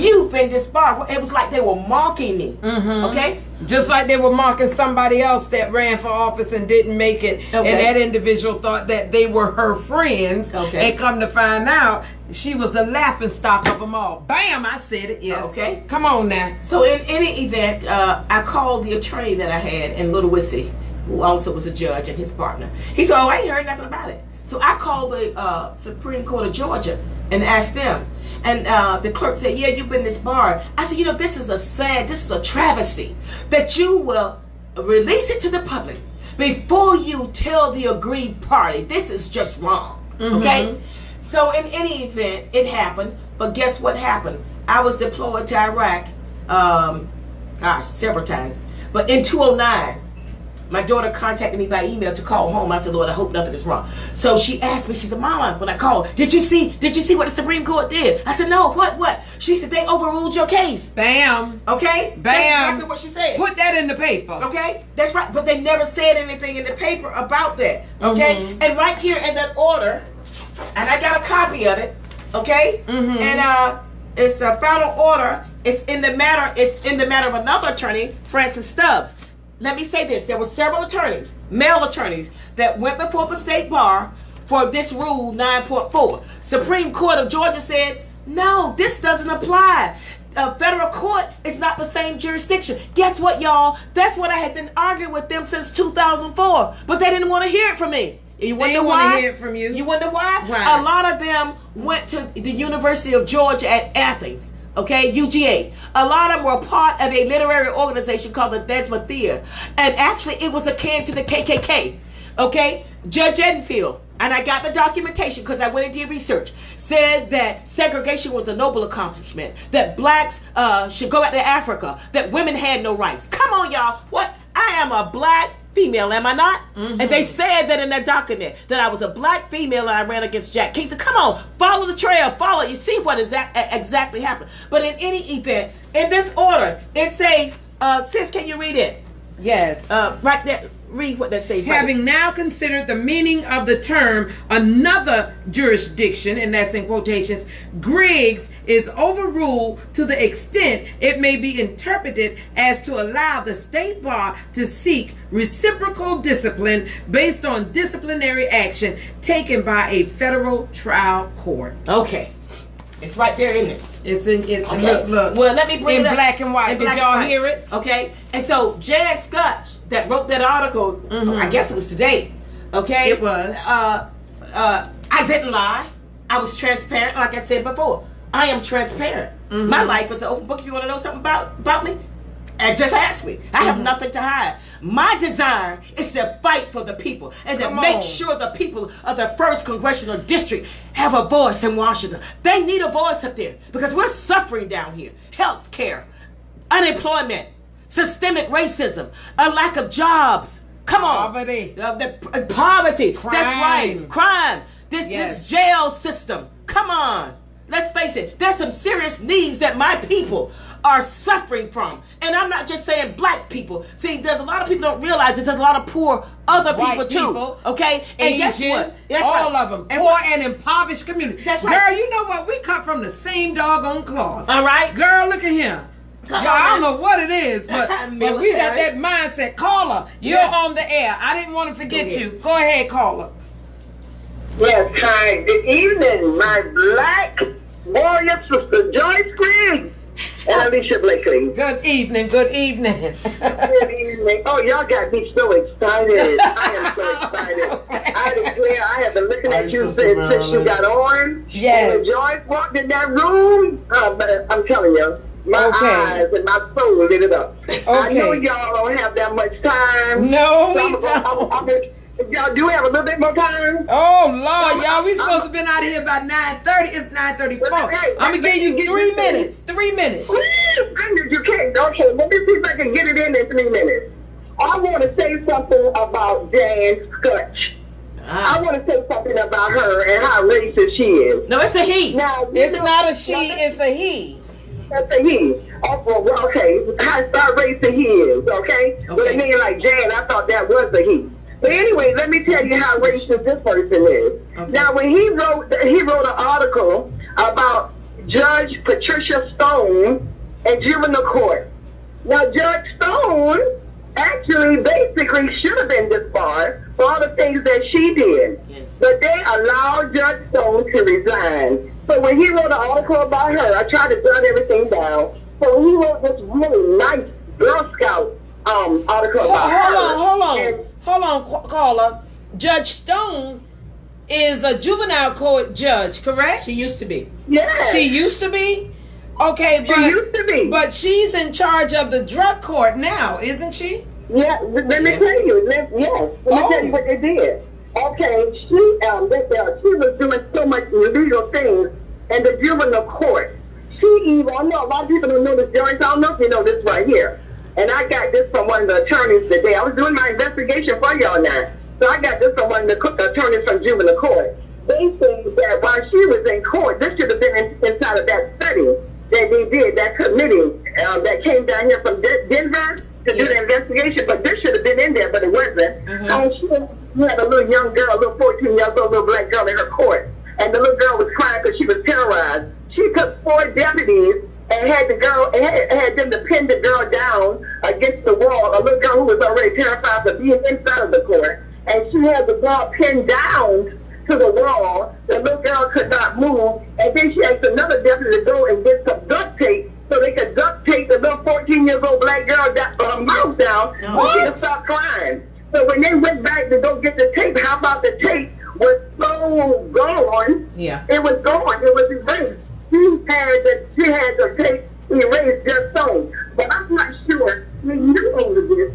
You've been disbarred. It was like they were mocking me. Okay? Just like they were mocking somebody else that ran for office and didn't make it. And that individual thought that they were her friends. And come to find out, she was the laughing stock of them all. Bam, I said it, yes. Okay. Come on now. So in any event, I called the attorney that I had in Little Wissy, who also was a judge, and his partner. He said, oh, I ain't heard nothing about it. So I called the Supreme Court of Georgia and asked them. And the clerk said, yeah, you've been disbarred. I said, you know, this is a travesty that you will release it to the public before you tell the aggrieved party. This is just wrong. Okay? So in any event, it happened. But guess what happened? I was deployed to Iraq, several times. But in 2009, my daughter contacted me by email to call home. I said, Lord, I hope nothing is wrong. So she asked me, she said, Mama, when I called, did you see what the Supreme Court did? I said, no, what? She said, they overruled your case. Bam. Okay? Bam. That's exactly what she said. Put that in the paper. Okay? That's right. But they never said anything in the paper about that. Okay? And right here in that order, and I got a copy of it, okay? And it's a final order. It's in the matter of another attorney, Francis Stubbs. Let me say this. There were several attorneys, male attorneys, that went before the state bar for this rule 9.4. Supreme Court of Georgia said, no, this doesn't apply. Federal court is not the same jurisdiction. Guess what, y'all? That's what I had been arguing with them since 2004. But they didn't want to hear it from me. You wonder why? Want to hear it from you. You wonder why? Why? A lot of them went to the University of Georgia at Athens. Okay, UGA. A lot of them were part of a literary organization called the Desmond Theater. And actually, it was akin to the KKK. Okay? Judge Edenfield and I got the documentation because I went and did research, said that segregation was a noble accomplishment, that blacks should go out to Africa, that women had no rights. Come on, y'all. What? I am a black female, am I not? And they said that in their document, that I was a black female and I ran against Jack King. So come on, follow the trail, follow. You see what exactly happened. But in any event, in this order, it says, sis, can you read it? Yes. Right there. Read what that says. Having now considered the meaning of the term another jurisdiction, and that's in quotations, Griggs is overruled to the extent it may be interpreted as to allow the state bar to seek reciprocal discipline based on disciplinary action taken by a federal trial court. Okay. It's right there, isn't it? It's in okay. Look. Well, let me bring in it up. black and white. Did y'all hear it? Okay. And so Jan Scotch that wrote that article, I guess it was today. Okay. It was. I didn't lie. I was transparent, like I said before. I am transparent. My life is an open book. If you want to know something about me, and just ask me. I have nothing to hide. My desire is to fight for the people and to make sure the people of the 1st Congressional District have a voice in Washington. They need a voice up there because we're suffering down here. Health care, unemployment, systemic racism, a lack of jobs. Come on. Poverty. Crime. That's right. Crime. This jail system. Come on. Let's face it, there's some serious needs that my people are suffering from. And I'm not just saying black people. See, there's a lot of people don't realize there's a lot of poor other people too. Okay? And Asian, guess what? That's all right. of them. Poor and impoverished community. That's right. Girl, you know what? We come from the same doggone cloth. All right? Girl, look at him. Y'all, I don't know what it is, but we got that mindset. Caller, you're on the air. I didn't want to forget you. Go ahead, caller. Yes, hi. Good evening, my black warrior sister, Joyce Griggs and Alicia Blakely. Good evening, good evening. Good evening. Oh, y'all got me so excited. I am so excited. I declare I have been looking at you since you got on. Yes. And when Joyce walked in that room, but I'm telling you, my eyes and my soul lit it up. I know y'all don't have that much time. No, we don't. Y'all do have a little bit more time. Oh Lord, y'all, we supposed to have been out of here by 9:30. It's 9:34. I'm gonna give you 3 minutes. 3 minutes. You can't. Okay, let me see if I can get it in 3 minutes. I want to say something about Jan Scotch. I want to say something about her and how racist she is. No, it's a he. Now, it's not a she. It's a he. That's a he. Oh, well, okay. How racist he is. Okay. But a name like Jan, I thought that was a he. But anyway, let me tell you how racist this person is. Okay. Now, when he wrote an article about Judge Patricia Stone in juvenile court. Now, Judge Stone actually basically should have been disbarred for all the things that she did. Yes. But they allowed Judge Stone to resign. So when he wrote an article about her, I tried to jot everything down. So he wrote this really nice Girl Scout article about her. Hold on, caller. Judge Stone is a juvenile court judge, correct? She used to be. Yeah. She used to be? Okay, but, she used to be. But she's in charge of the drug court now, isn't she? Yeah, let me tell you. Let me tell you what they did. Okay, she was doing so much illegal things in the juvenile court. I know a lot of people don't know this, Joyce. I don't know if you know this right here. And I got this from one of the attorneys today. I was doing my investigation for y'all now. So I got this from one of the attorneys from juvenile court. They said that while she was in court, this should have been inside of that study that they did, that committee that came down here from Denver to do the investigation. But this should have been in there, but it wasn't. She had a little young girl, a little 14 years old little black girl in her court. And the little girl was crying because she was terrorized. She took 4 deputies and had them to pin the girl down against the wall, a little girl who was already terrified of being inside of the court. And she had the girl pinned down to the wall. The little girl could not move. And then she asked another deputy to go and get some duct tape so they could duct tape the little 14-year-old black girl mouth down so she could stop crying. So when they went back to go get the tape, how about the tape was so gone? Yeah. It was gone. It was erased. She had the tape erased just so. But I'm not sure he knew all of this.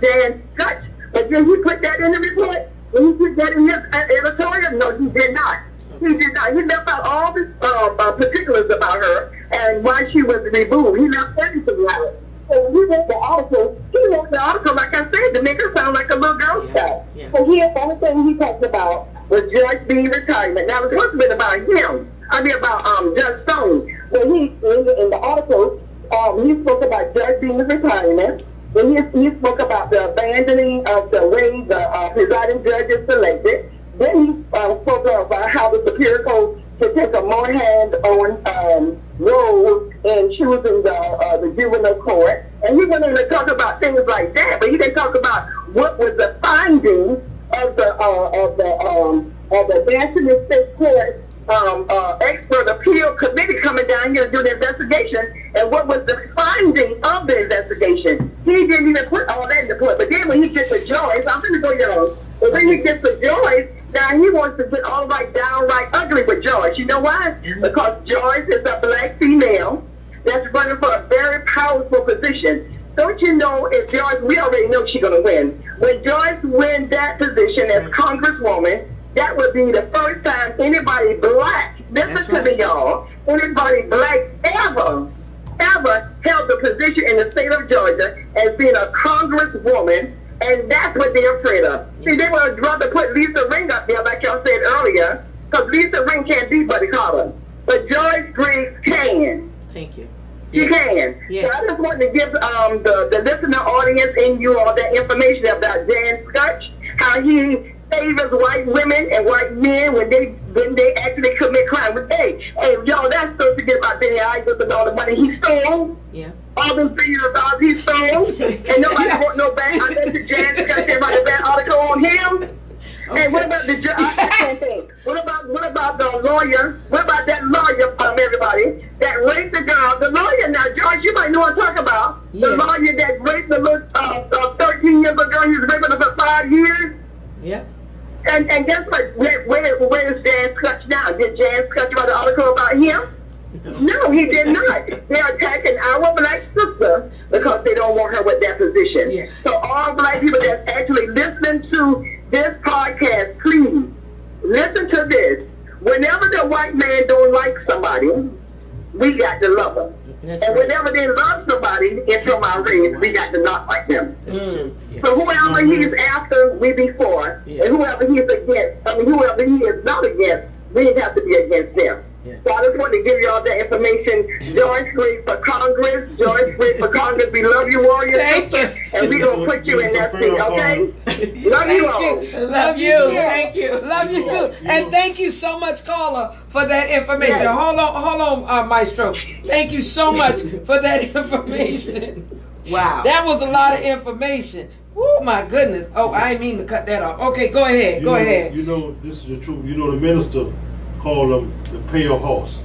Jan Scotch. But then he put that in the report. Did he put that in his editorial? No, he did not. He did not. He left out all the particulars about her and why she was removed. He left everything out. So he wrote the article. Like I said, to make her sound like a little girl child. Yeah. So the only thing he talked about was Judge being retirement. Now, it was supposed to be about him. I mean, about Judge Stone. But he, in the article, he spoke about Judge being retirement. Then he spoke about the abandoning of the way the presiding judge is selected. Then he spoke about how the Superior Court should take a more hands-on role in choosing the juvenile court. And he went in to talk about things like that, but he didn't talk about what was the findings of the National State Court expert appeal committee coming down here to do the investigation, and what was the finding of the investigation. He didn't even put all that in the report. But then when he gets to Joyce, I'm going to go young. But when he gets to Joyce, now he wants to get all right downright ugly with Joyce. You know why? Because Joyce is a black female that's running for a very powerful position. Don't you know if Joyce, we already know she's going to win. When Joyce wins that position as Congresswoman, that would be the first time anybody black, listen to me y'all, anybody black ever held the position in the state of Georgia as being a Congresswoman, and that's what they're afraid of. See, they would rather put Lisa Ring up there, like y'all said earlier, because Lisa Ring can't beat Buddy Collins. But Joyce Griggs can. Thank you. She can. Yes. So I just wanted to give the listener audience and you all that information about Jan Scutch, how he favors white women and white men when they actually commit crime. Hey, y'all, that's so forget about Benny Igus and all the money he stole. Yeah. All those billions of dollars he stole, and nobody want no back. I bet the Jan Scutch everybody bad article on him. Okay. Hey, what about the judge? What about the lawyer? What about that lawyer, everybody, that raped the girl? The lawyer now, George, you might know what I'm talking about. Yeah. The lawyer that raped the little 13 years ago, he was raping her for 5 years. Yeah. And guess what? Where is Jan Scutch now? Did Jan Scutch write an article about him? No, he did not. They're attacking our black sister because they don't want her with that position. Yeah. So all black people that's actually listening to this podcast, please listen to this. Whenever the white man don't like somebody, we got to love them. That's and whenever they love somebody from our race, we got to not like them. Yeah. So whoever he's after, we be for. Yeah. And whoever he's against, whoever he is not against, we have to be against them. Yeah. So I just want to give y'all that information. George Griggs for Congress. George Griggs for Congress. We love you, warriors. Thank you. And we're going to put you in that seat, okay? Love you all. Love you. Thank you. Love you too. And thank you so much, caller, for that information. Yes. Hold on, Maestro. Thank you so much for that information. Wow. That was a lot of information. Oh my goodness. Oh, I didn't mean to cut that off. Okay, go ahead. Go ahead. You know, this is the truth. You know, the minister called them the pale horse.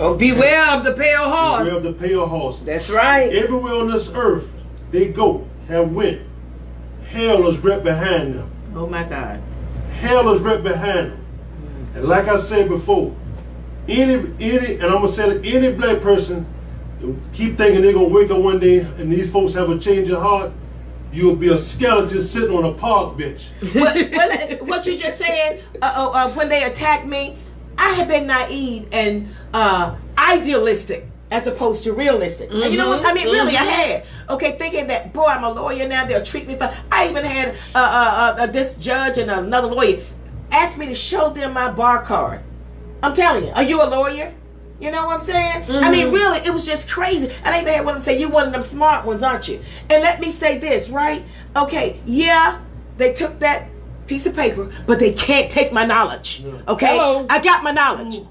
Oh, beware of the pale horse. Beware of the pale horse. That's right. Everywhere on this earth they go, have went, hell is right behind them. Oh my God. Hell is right behind them. And like I said before, any, and I'm gonna say that any black person keep thinking they're gonna wake up one day and these folks have a change of heart, you'll be a skeleton sitting on a park bench. What you just said, when they attacked me, I have been naive and idealistic as opposed to realistic. And you know what? I mean, really, I had. Okay, thinking that, boy, I'm a lawyer now, they'll treat me fine. I even had this judge and another lawyer ask me to show them my bar card. I'm telling you, are you a lawyer? You know what I'm saying? I mean, really, it was just crazy. And I even had one of them say, you one of them smart ones, aren't you? And let me say this, right? Okay, yeah, they took that piece of paper, but they can't take my knowledge. Okay? Hello. I got my knowledge.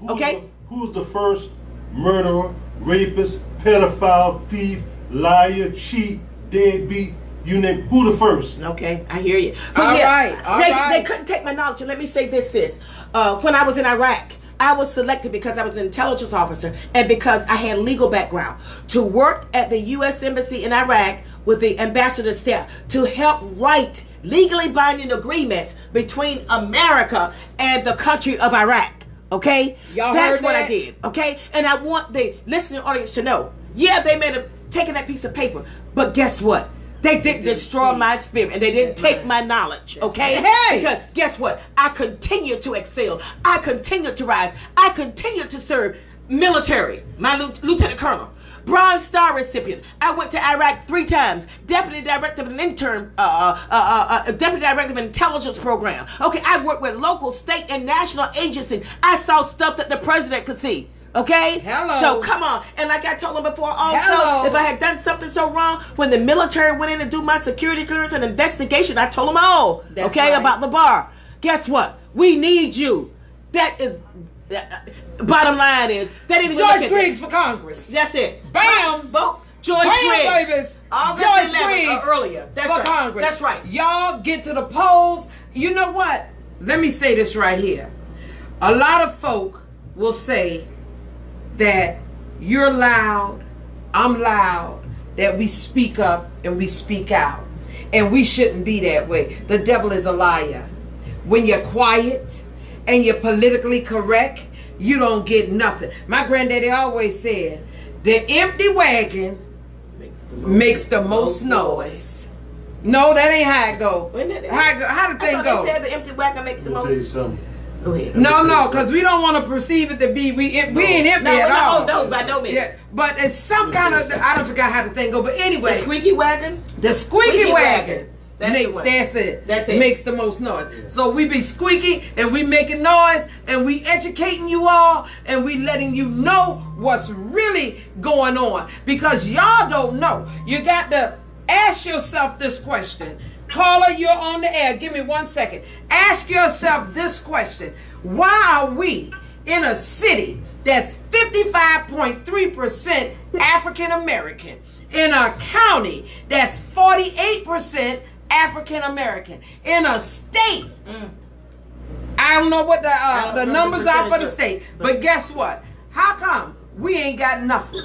Who's the first murderer, rapist, pedophile, thief, liar, cheat, deadbeat? You name who the first? Okay, I hear you. But they couldn't take my knowledge. And let me say this, sis. When I was in Iraq, I was selected because I was an intelligence officer and because I had legal background to work at the U.S. Embassy in Iraq with the ambassador's staff to help write legally binding agreements between America and the country of Iraq. Okay? That's what I did. Okay? And I want the listening audience to know, yeah, they may have taken that piece of paper, but guess what? They didn't destroy my spirit, and they didn't take my knowledge, okay? Because guess what? I continue to excel. I continue to rise. I continue to serve military. My lieutenant colonel, Bronze Star recipient. I went to Iraq 3 times. Deputy director of an deputy director of an intelligence program. Okay, I worked with local, state, and national agencies. I saw stuff that the president could see. Okay? Hello. So come on. And like I told him before also, if I had done something so wrong, when the military went in to do my security clearance and investigation, I told them all, about the bar. Guess what? We need you. That is, bottom line is, that is Joyce Griggs for Congress. That's it. Bam. Vote Joyce Bam, Griggs. babies. Joyce Griggs earlier. That's for right. Congress. That's right. Y'all get to the polls. You know what? Let me say this right here. A lot of folk will say that you're loud, I'm loud, that we speak up and we speak out. And we shouldn't be that way. The devil is a liar. When you're quiet and you're politically correct, you don't get nothing. My granddaddy always said, the empty wagon makes the most noise. No, that ain't how it go. How the thing go? They said the empty wagon makes the most. Tell you something. Go ahead. No, because we don't want to perceive it to be we ain't empty at all. No, by no means. Yeah, but it's some kind of, I don't forget how the thing go. But anyway, the squeaky wagon. The squeaky wagon. That's it. Makes the most noise. So we be squeaky and we making noise and we educating you all and we letting you know what's really going on, because y'all don't know. You got to ask yourself this question. Caller, you're on the air. Give me 1 second. Ask yourself this question. Why are we in a city that's 55.3% African American, in a county that's 48% African American, in a state, I don't know what the numbers are for the state, but guess what? How come we ain't got nothing?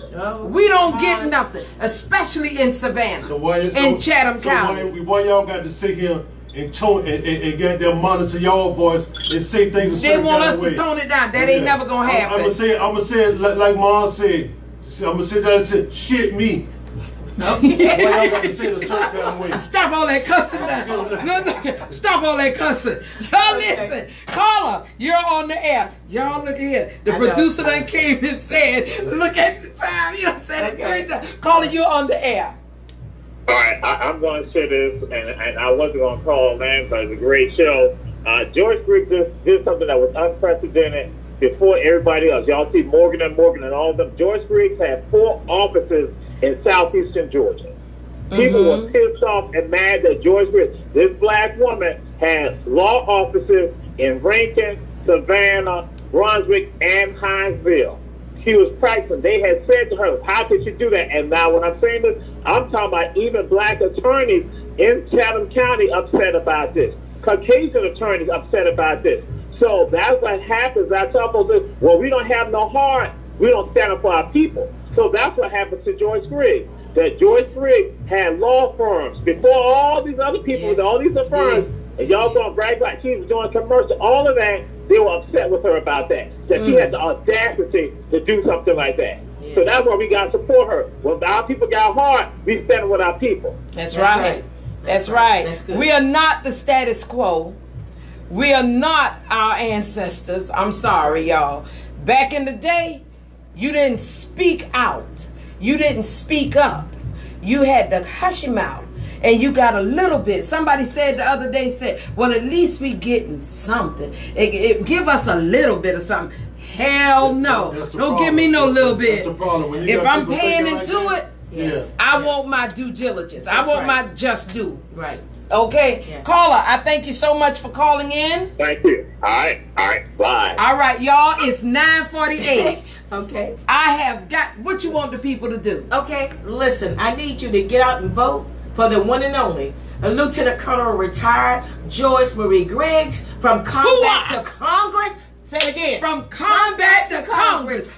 We don't get nothing, especially in Savannah, in Chatham County. Why y'all got to sit here and tone and get them monitor y'all voice and say things a certain They want kind us of way. to tone it down. That ain't never gonna happen. I'm gonna say it like Mom said. I'm gonna sit down and say, shit me. Why y'all got to say it a certain kind of way? Stop all that cussing now. No, stop all that cussing. Y'all listen. Caller, you're on the air. Y'all look here. The producer done came and said, look at the time. You done said it 3 times. Caller, you're on the air. All right, I'm going to say this, and I wasn't going to call names, but it's a great show. George Griggs did something that was unprecedented before everybody else. Y'all see Morgan and all of them. George Griggs had 4 offices in southeastern Georgia. People were pissed off and mad that George Griggs, this black woman, has law offices in Rankin, Savannah, Brunswick, and Hinesville. She was practicing. They had said to her, how could you do that? And now when I'm saying this, I'm talking about even black attorneys in Chatham County upset about this. Caucasian attorneys upset about this. So that's what happens. I tell people this, well, we don't have no heart. We don't stand up for our people. So that's what happens to Joyce Griggs. That Joyce Griggs had law firms before all these other people with all these firms, and y'all gonna brag like she was doing commercial, all of that, they were upset with her about that. That she had the audacity to do something like that. Yes. So that's why we gotta support her. When our people got hard, we stand with our people. That's right. That's right. That's good. We are not the status quo. We are not our ancestors. I'm sorry, y'all. Back in the day, you didn't speak out. You didn't speak up. You had to hush him out. And you got a little bit. Somebody said the other day, well, at least we getting something. Give us a little bit of something. Hell no. Don't give me no little bit. If I'm paying into it, I want my due diligence. I want my just due. Right. Okay. Yeah. Caller, I thank you so much for calling in. Thank you. All right. Bye. All right, y'all. It's 9:48. Okay. I have got what you want the people to do. Okay. Listen, I need you to get out and vote for the one and only Lieutenant Colonel retired Joyce Marie Griggs, from combat to Congress. Say it again. From combat to Congress.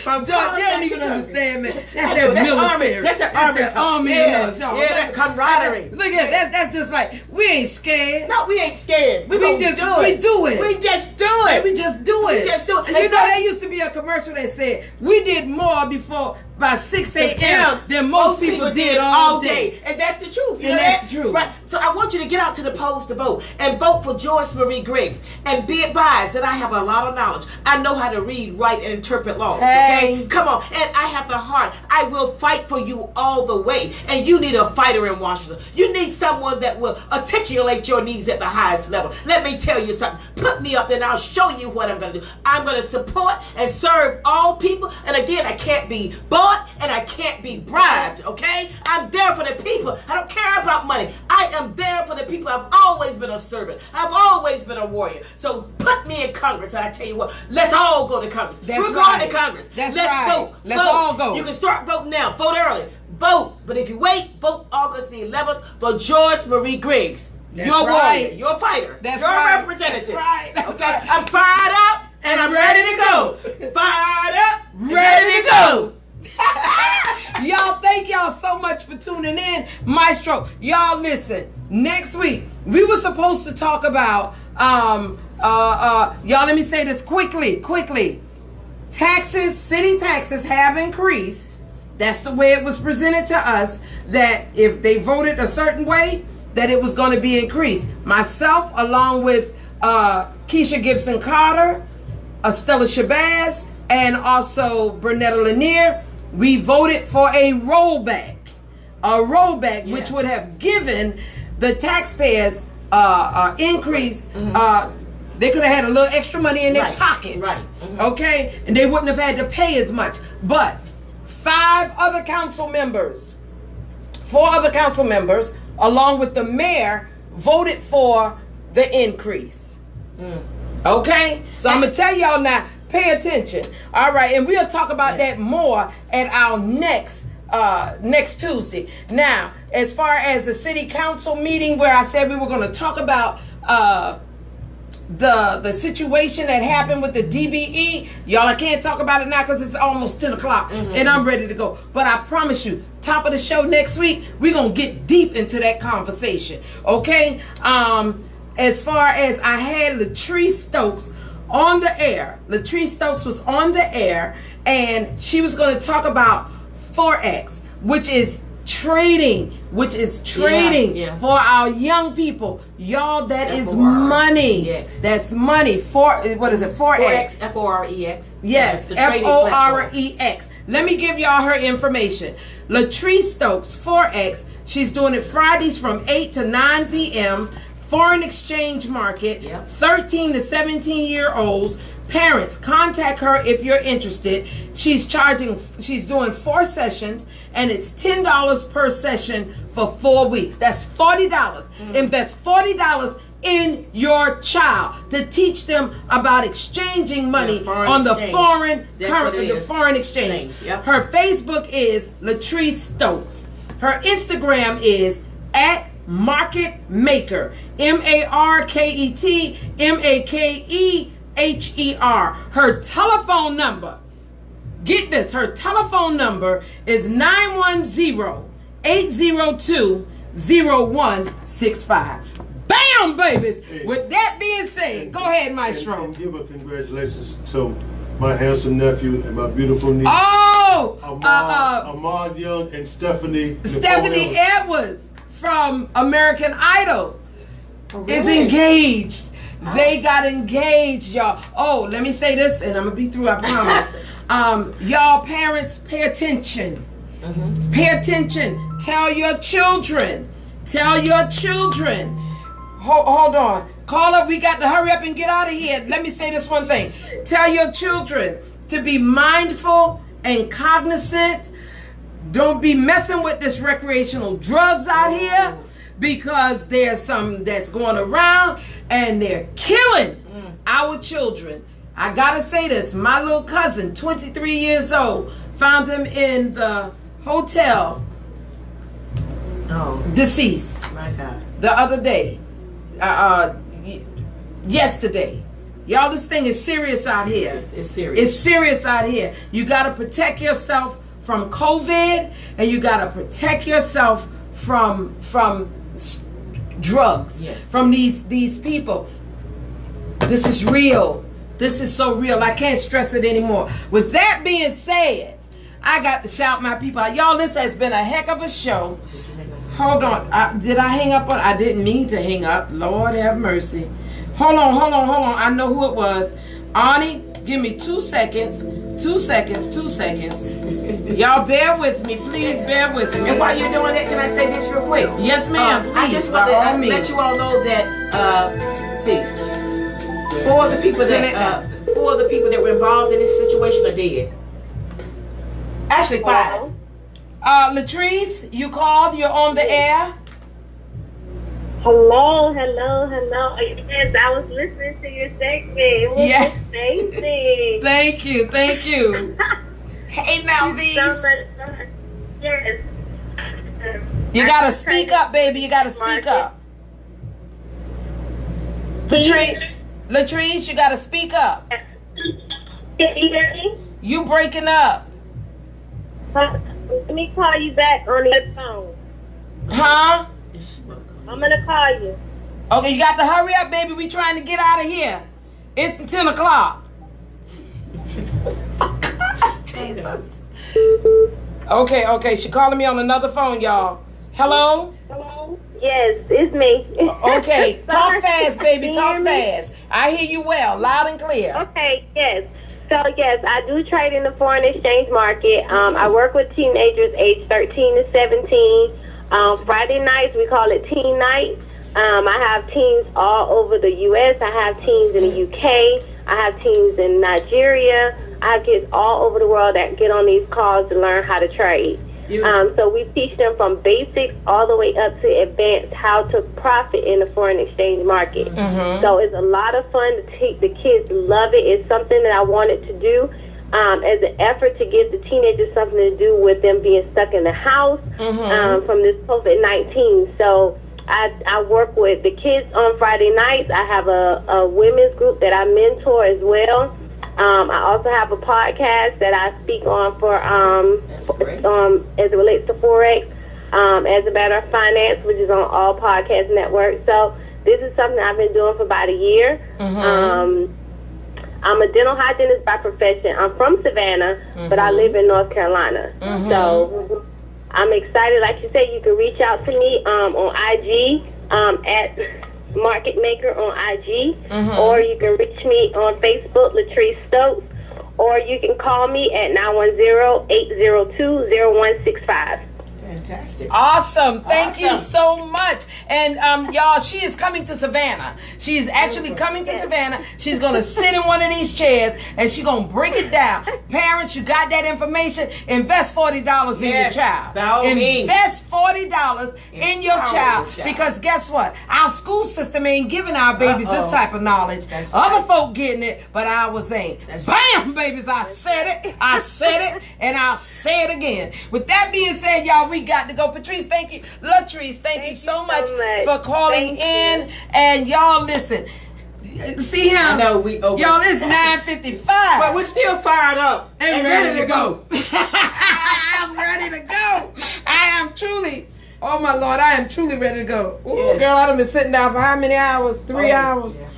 From George, you don't even understand, man. That's that military. That's that army. That's that camaraderie. Look at that. That's just like, we ain't scared. No, we ain't scared. We just do it. We do it. We just do it. We just do it. We just do it. And you know, there used to be a commercial that said, we did more by 6 a.m. than most people did all day. And that's the truth. You and know that's the truth. Right. So I want you to get out to the polls to vote and vote for Joyce Marie Griggs. And be advised that I have a lot of knowledge. I know how to read, write, and interpret laws. Okay? Come on. And I have the heart. I will fight for you all the way. And you need a fighter in Washington. You need someone that will articulate your needs at the highest level. Let me tell you something. Put me up there and I'll show you what I'm going to do. I'm going to support and serve all people. And again, I can't be bought and I can't be bribed, okay? I'm there for the people. I don't care about money. I am there for the people. I've always been a servant. I've always been a warrior. So put me in Congress, and I tell you what, let's all go to Congress. We're going to Congress. Let's vote. Let's all go. You can start voting now. Vote early. Vote. But if you wait, vote August the 11th for Joyce Marie Griggs. Your warrior. Your fighter. Your representative. That's right. Okay? I'm fired up and I'm ready to go. Fired up, ready to go. Y'all, thank y'all so much for tuning in. Maestro, y'all listen, next week we were supposed to talk about y'all, let me say this quickly. Taxes, city taxes have increased. That's the way it was presented to us, that if they voted a certain way, that it was going to be increased. Myself, along with Keisha Gibson Carter, Estella Shabazz, and also Bernetta Lanier, we voted for a rollback, which would have given the taxpayers increase. They could have had a little extra money in their pockets, okay, and they wouldn't have had to pay as much. But 4 other council members, along with the mayor, voted for the increase. Okay, so I'm gonna tell y'all now. Pay attention. All right, and we'll talk about that more at our next Tuesday. Now, as far as the city council meeting where I said we were going to talk about the situation that happened with the DBE, y'all, I can't talk about it now because it's almost 10 o'clock and I'm ready to go. But I promise you, top of the show next week, we're going to get deep into that conversation. Okay? As far as I had Latrice Stokes on the air. Latrice Stokes was on the air and she was going to talk about Forex, which is trading for our young people. Y'all, that is money. Yes. That's money. What is it? Forex. F-O-R-E-X. Yes, F-O-R-E-X. Let me give y'all her information. Latrice Stokes, Forex. She's doing it Fridays from 8 to 9 p.m. Foreign exchange market, 13 to 17-year-olds. Parents, contact her if you're interested. She's doing 4 sessions, and it's $10 per session for 4 weeks. That's $40. Invest $40 in your child to teach them about exchanging money on the foreign exchange. Her Facebook is Latrice Stokes. Her Instagram is @Market Maker, MarketMaker. Her telephone number, get this, her telephone number is 910-802-0165. Bam, babies. Hey. With that being said, go ahead, Maestro. And give a congratulations to my handsome nephew and my beautiful niece. Oh, Ahmad Young and Stephanie Edwards from American Idol is engaged. They got engaged, y'all. Oh, let me say this, and I'm gonna be through, I promise. Y'all parents, pay attention. Pay attention. Tell your children. Hold on. Caller, we got to hurry up and get out of here. Let me say this one thing. Tell your children to be mindful and cognizant. Don't be messing with this recreational drugs out here, because there's some that's going around and they're killing our children. I gotta say this. My little cousin, 23 years old, found him in the hotel, deceased. My God. The other day. Yesterday. Y'all, this thing is serious out here. It's serious. It's serious out here. You got to protect yourself from COVID, and you got to protect yourself from drugs, from these people. This is real. This is so real. I can't stress it anymore. With that being said, I got to shout my people out. Y'all, this has been a heck of a show. Hold on. Did I hang up on? I didn't mean to hang up. Lord have mercy. Hold on. I know who it was. Ani, give me 2 seconds. 2 seconds. Y'all bear with me. Please bear with me. And while you're doing that, can I say this real quick? Yes, ma'am. I just want to let you all know that, four of the people that were involved in this situation are dead. Actually, 5. Latrice, you called. You're on the air. Hello. Yes, I was listening to your segment. It was amazing. Thank you. Hey, now, these. Yes. You gotta speak up, baby. You gotta speak up. Latrice, you gotta speak up. Can you hear me? You breaking up. Let me call you back on the phone. Huh? I'm gonna call you. Okay, you got to hurry up, baby. We trying to get out of here. It's 10 o'clock. Jesus. Okay. She calling me on another phone, y'all. Hello? Yes, it's me. Okay, talk fast, baby. Talk fast. I hear you well, loud and clear. Okay, yes. So, yes, I do trade in the foreign exchange market. I work with teenagers aged 13 to 17. Friday nights, we call it teen night. I have teens all over the U.S. I have teens in the U.K. I have teens in Nigeria. I have kids all over the world that get on these calls to learn how to trade. So we teach them from basics all the way up to advanced how to profit in the foreign exchange market. So it's a lot of fun to teach. The kids love it. It's something that I wanted to do as an effort to give the teenagers something to do with them being stuck in the house from this COVID-19. So I work with the kids on Friday nights. I have a women's group that I mentor as well. I also have a podcast that I speak on for as it relates to Forex, as a matter of finance, which is on all podcast networks. So this is something I've been doing for about a year. I'm a dental hygienist by profession. I'm from Savannah, but I live in North Carolina. So I'm excited. Like you said, you can reach out to me on IG at Market Maker on IG, or you can reach me on Facebook, Latrice Stokes, or you can call me at 910-802-0165. Fantastic. Awesome. Thank you so much. And y'all, she is coming to Savannah. She is actually coming to Savannah. She's going to sit in one of these chairs and she's going to break it down. Parents, you got that information. Invest $40 in your child. Invest $40 in your child. Because guess what? Our school system ain't giving our babies this type of knowledge. Other folk getting it, but ours ain't. Bam, babies. I said it, and I'll say it again. With that being said, y'all, we got to go. Patrice, thank you. Latrice, thank you so much for calling in. And y'all, listen. See him? I know y'all, it's 9:55. But we're still fired up and ready to go. I'm ready to go. I am truly, oh my Lord, I am truly ready to go. Ooh, girl, I've been sitting down for how many hours? 3 hours. Yeah.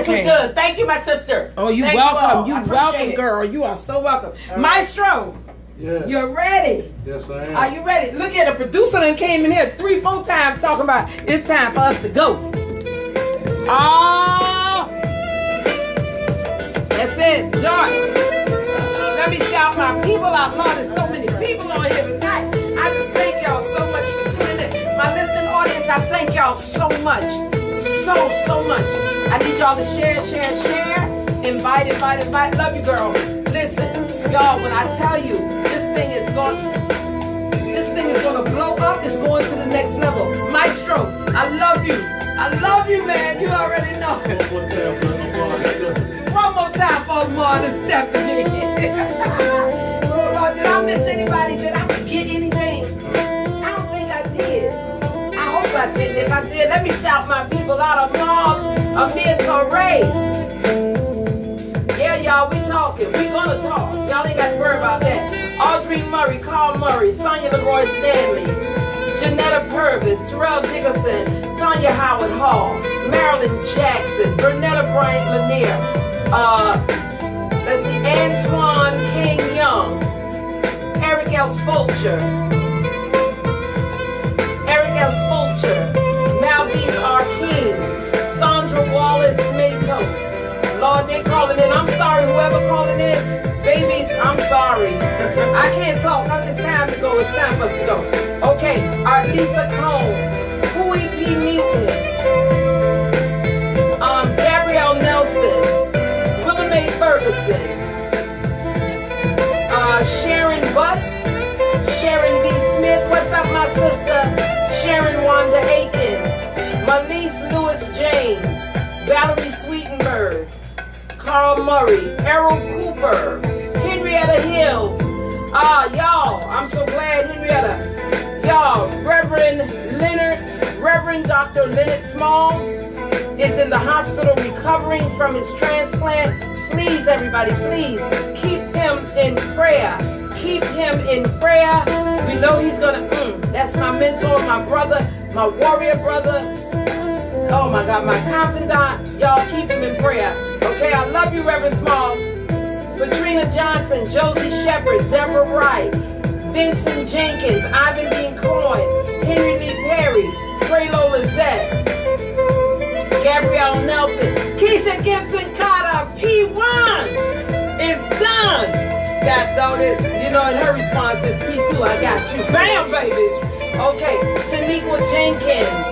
This is good. Thank you, my sister. Oh, you welcome. You welcome, girl. You are so welcome. Maestro. Yes. You're ready. Yes, I am. Are you ready? Look at the producer that came in here 3-4 times talking about it's time for us to go. Oh, that's it, Joyce. Let me shout my people out. Lord, there's so many people on here tonight. I just thank y'all so much for tuning in. My listening audience, I thank y'all so much. So much. I need y'all to share. Invite. Love you, girl. Listen, y'all, when I tell you this thing is going to blow up, it's going to the next level. Maestro, I love you. Man. You already know. One more time for Martin and Stephanie. Oh, Lord, did I miss anybody? Did I forget anything? I don't think I did. I hope I didn't. If I did, let me shout my people out of Amir Torre. Yeah, y'all, we talking. We gonna talk. Y'all ain't got to worry about that. Audrey Murray, Carl Murray, Sonia Leroy Stanley, Janetta Purvis, Terrell Dickerson, Tanya Howard Hall, Marilyn Jackson, Bernetta Bryant Lanier, let's see, Antoine King Young, Eric L. Fulcher. Eric L. Fulcher. Malvise R. King. Sandra Wallace Matos. Lord, they calling in. I'm sorry, whoever calling in. Babies, I'm sorry. I can't talk. It's time to go. It's time for us to go. Okay. Arlisa Cone. Huey P. Newton. Gabrielle Nelson. Willamette Ferguson. Sharon Butts. Sharon B. Smith. What's up, my sister? Sharon Wanda Aikens. Malise Lewis James. Valerie Sweetenberg. Carl Murray. Errol Cooper. Henrietta Hills. Y'all, I'm so glad, Henrietta. Y'all, Reverend Dr. Leonard Smalls is in the hospital recovering from his transplant. Please, everybody, please keep him in prayer. Keep him in prayer. We know he's gonna, that's my mentor, my brother, my warrior brother. Oh my God, my confidant. Y'all keep him in prayer. Okay, I love you, Reverend Smalls. Patrina Johnson, Josie Shepard, Deborah Wright, Vincent Jenkins, Ivan Dean Coyne, Henry Lee Perry, Fraylo Lizette, Gabrielle Nelson, Keisha Gibson Carter, P1 is done. Got though this, you know, and her response is P2, I got you. Bam, baby. Okay, Shaniqua Jenkins,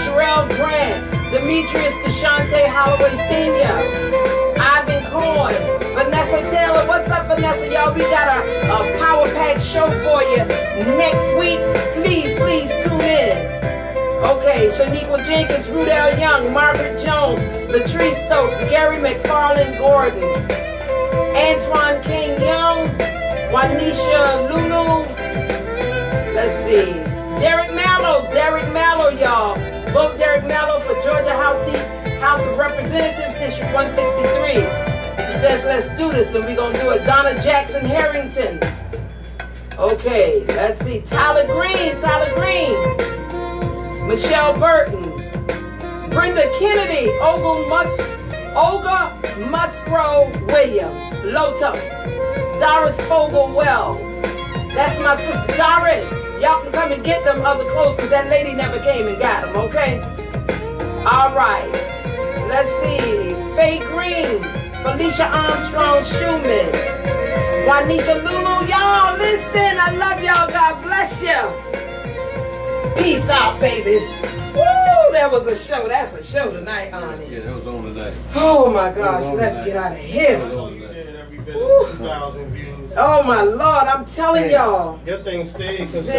Sherelle Grant, Demetrius DeShante Holloway Sr., Ivan Coyne, Vanessa Taylor. What's up, Vanessa? Y'all, we got a power pack show for you next week. Please, please tune in. Okay, Shaniqua Jenkins, Rudell Young, Margaret Jones, Latrice Stokes, Gary McFarland Gordon, Antoine King Young, Juanisha Lulu. Let's see. Derek Mallow, y'all. Vote Derek Mallow for Georgia House of Representatives, District 163. He says, let's do this, and we're going to do it. Donna Jackson Harrington. Okay, let's see. Tyler Green. Michelle Burton. Brenda Kennedy. Olga Musgrove Williams. Loto. Doris Fogel Wells. That's my sister Doris. Y'all can come and get them other clothes because that lady never came and got them, okay? All right. Let's see. Faye Green. Felicia Armstrong Schumann. Juanisha Lulu. Y'all, listen. I love y'all. God bless you. Peace out, babies. Woo, that was a show. That's a show tonight, honey. Yeah, that was on tonight. Oh, my gosh. Let's get out of here. Every bit of 2,000 views. Oh, my Lord. I'm telling y'all. Your thing stayed consistent.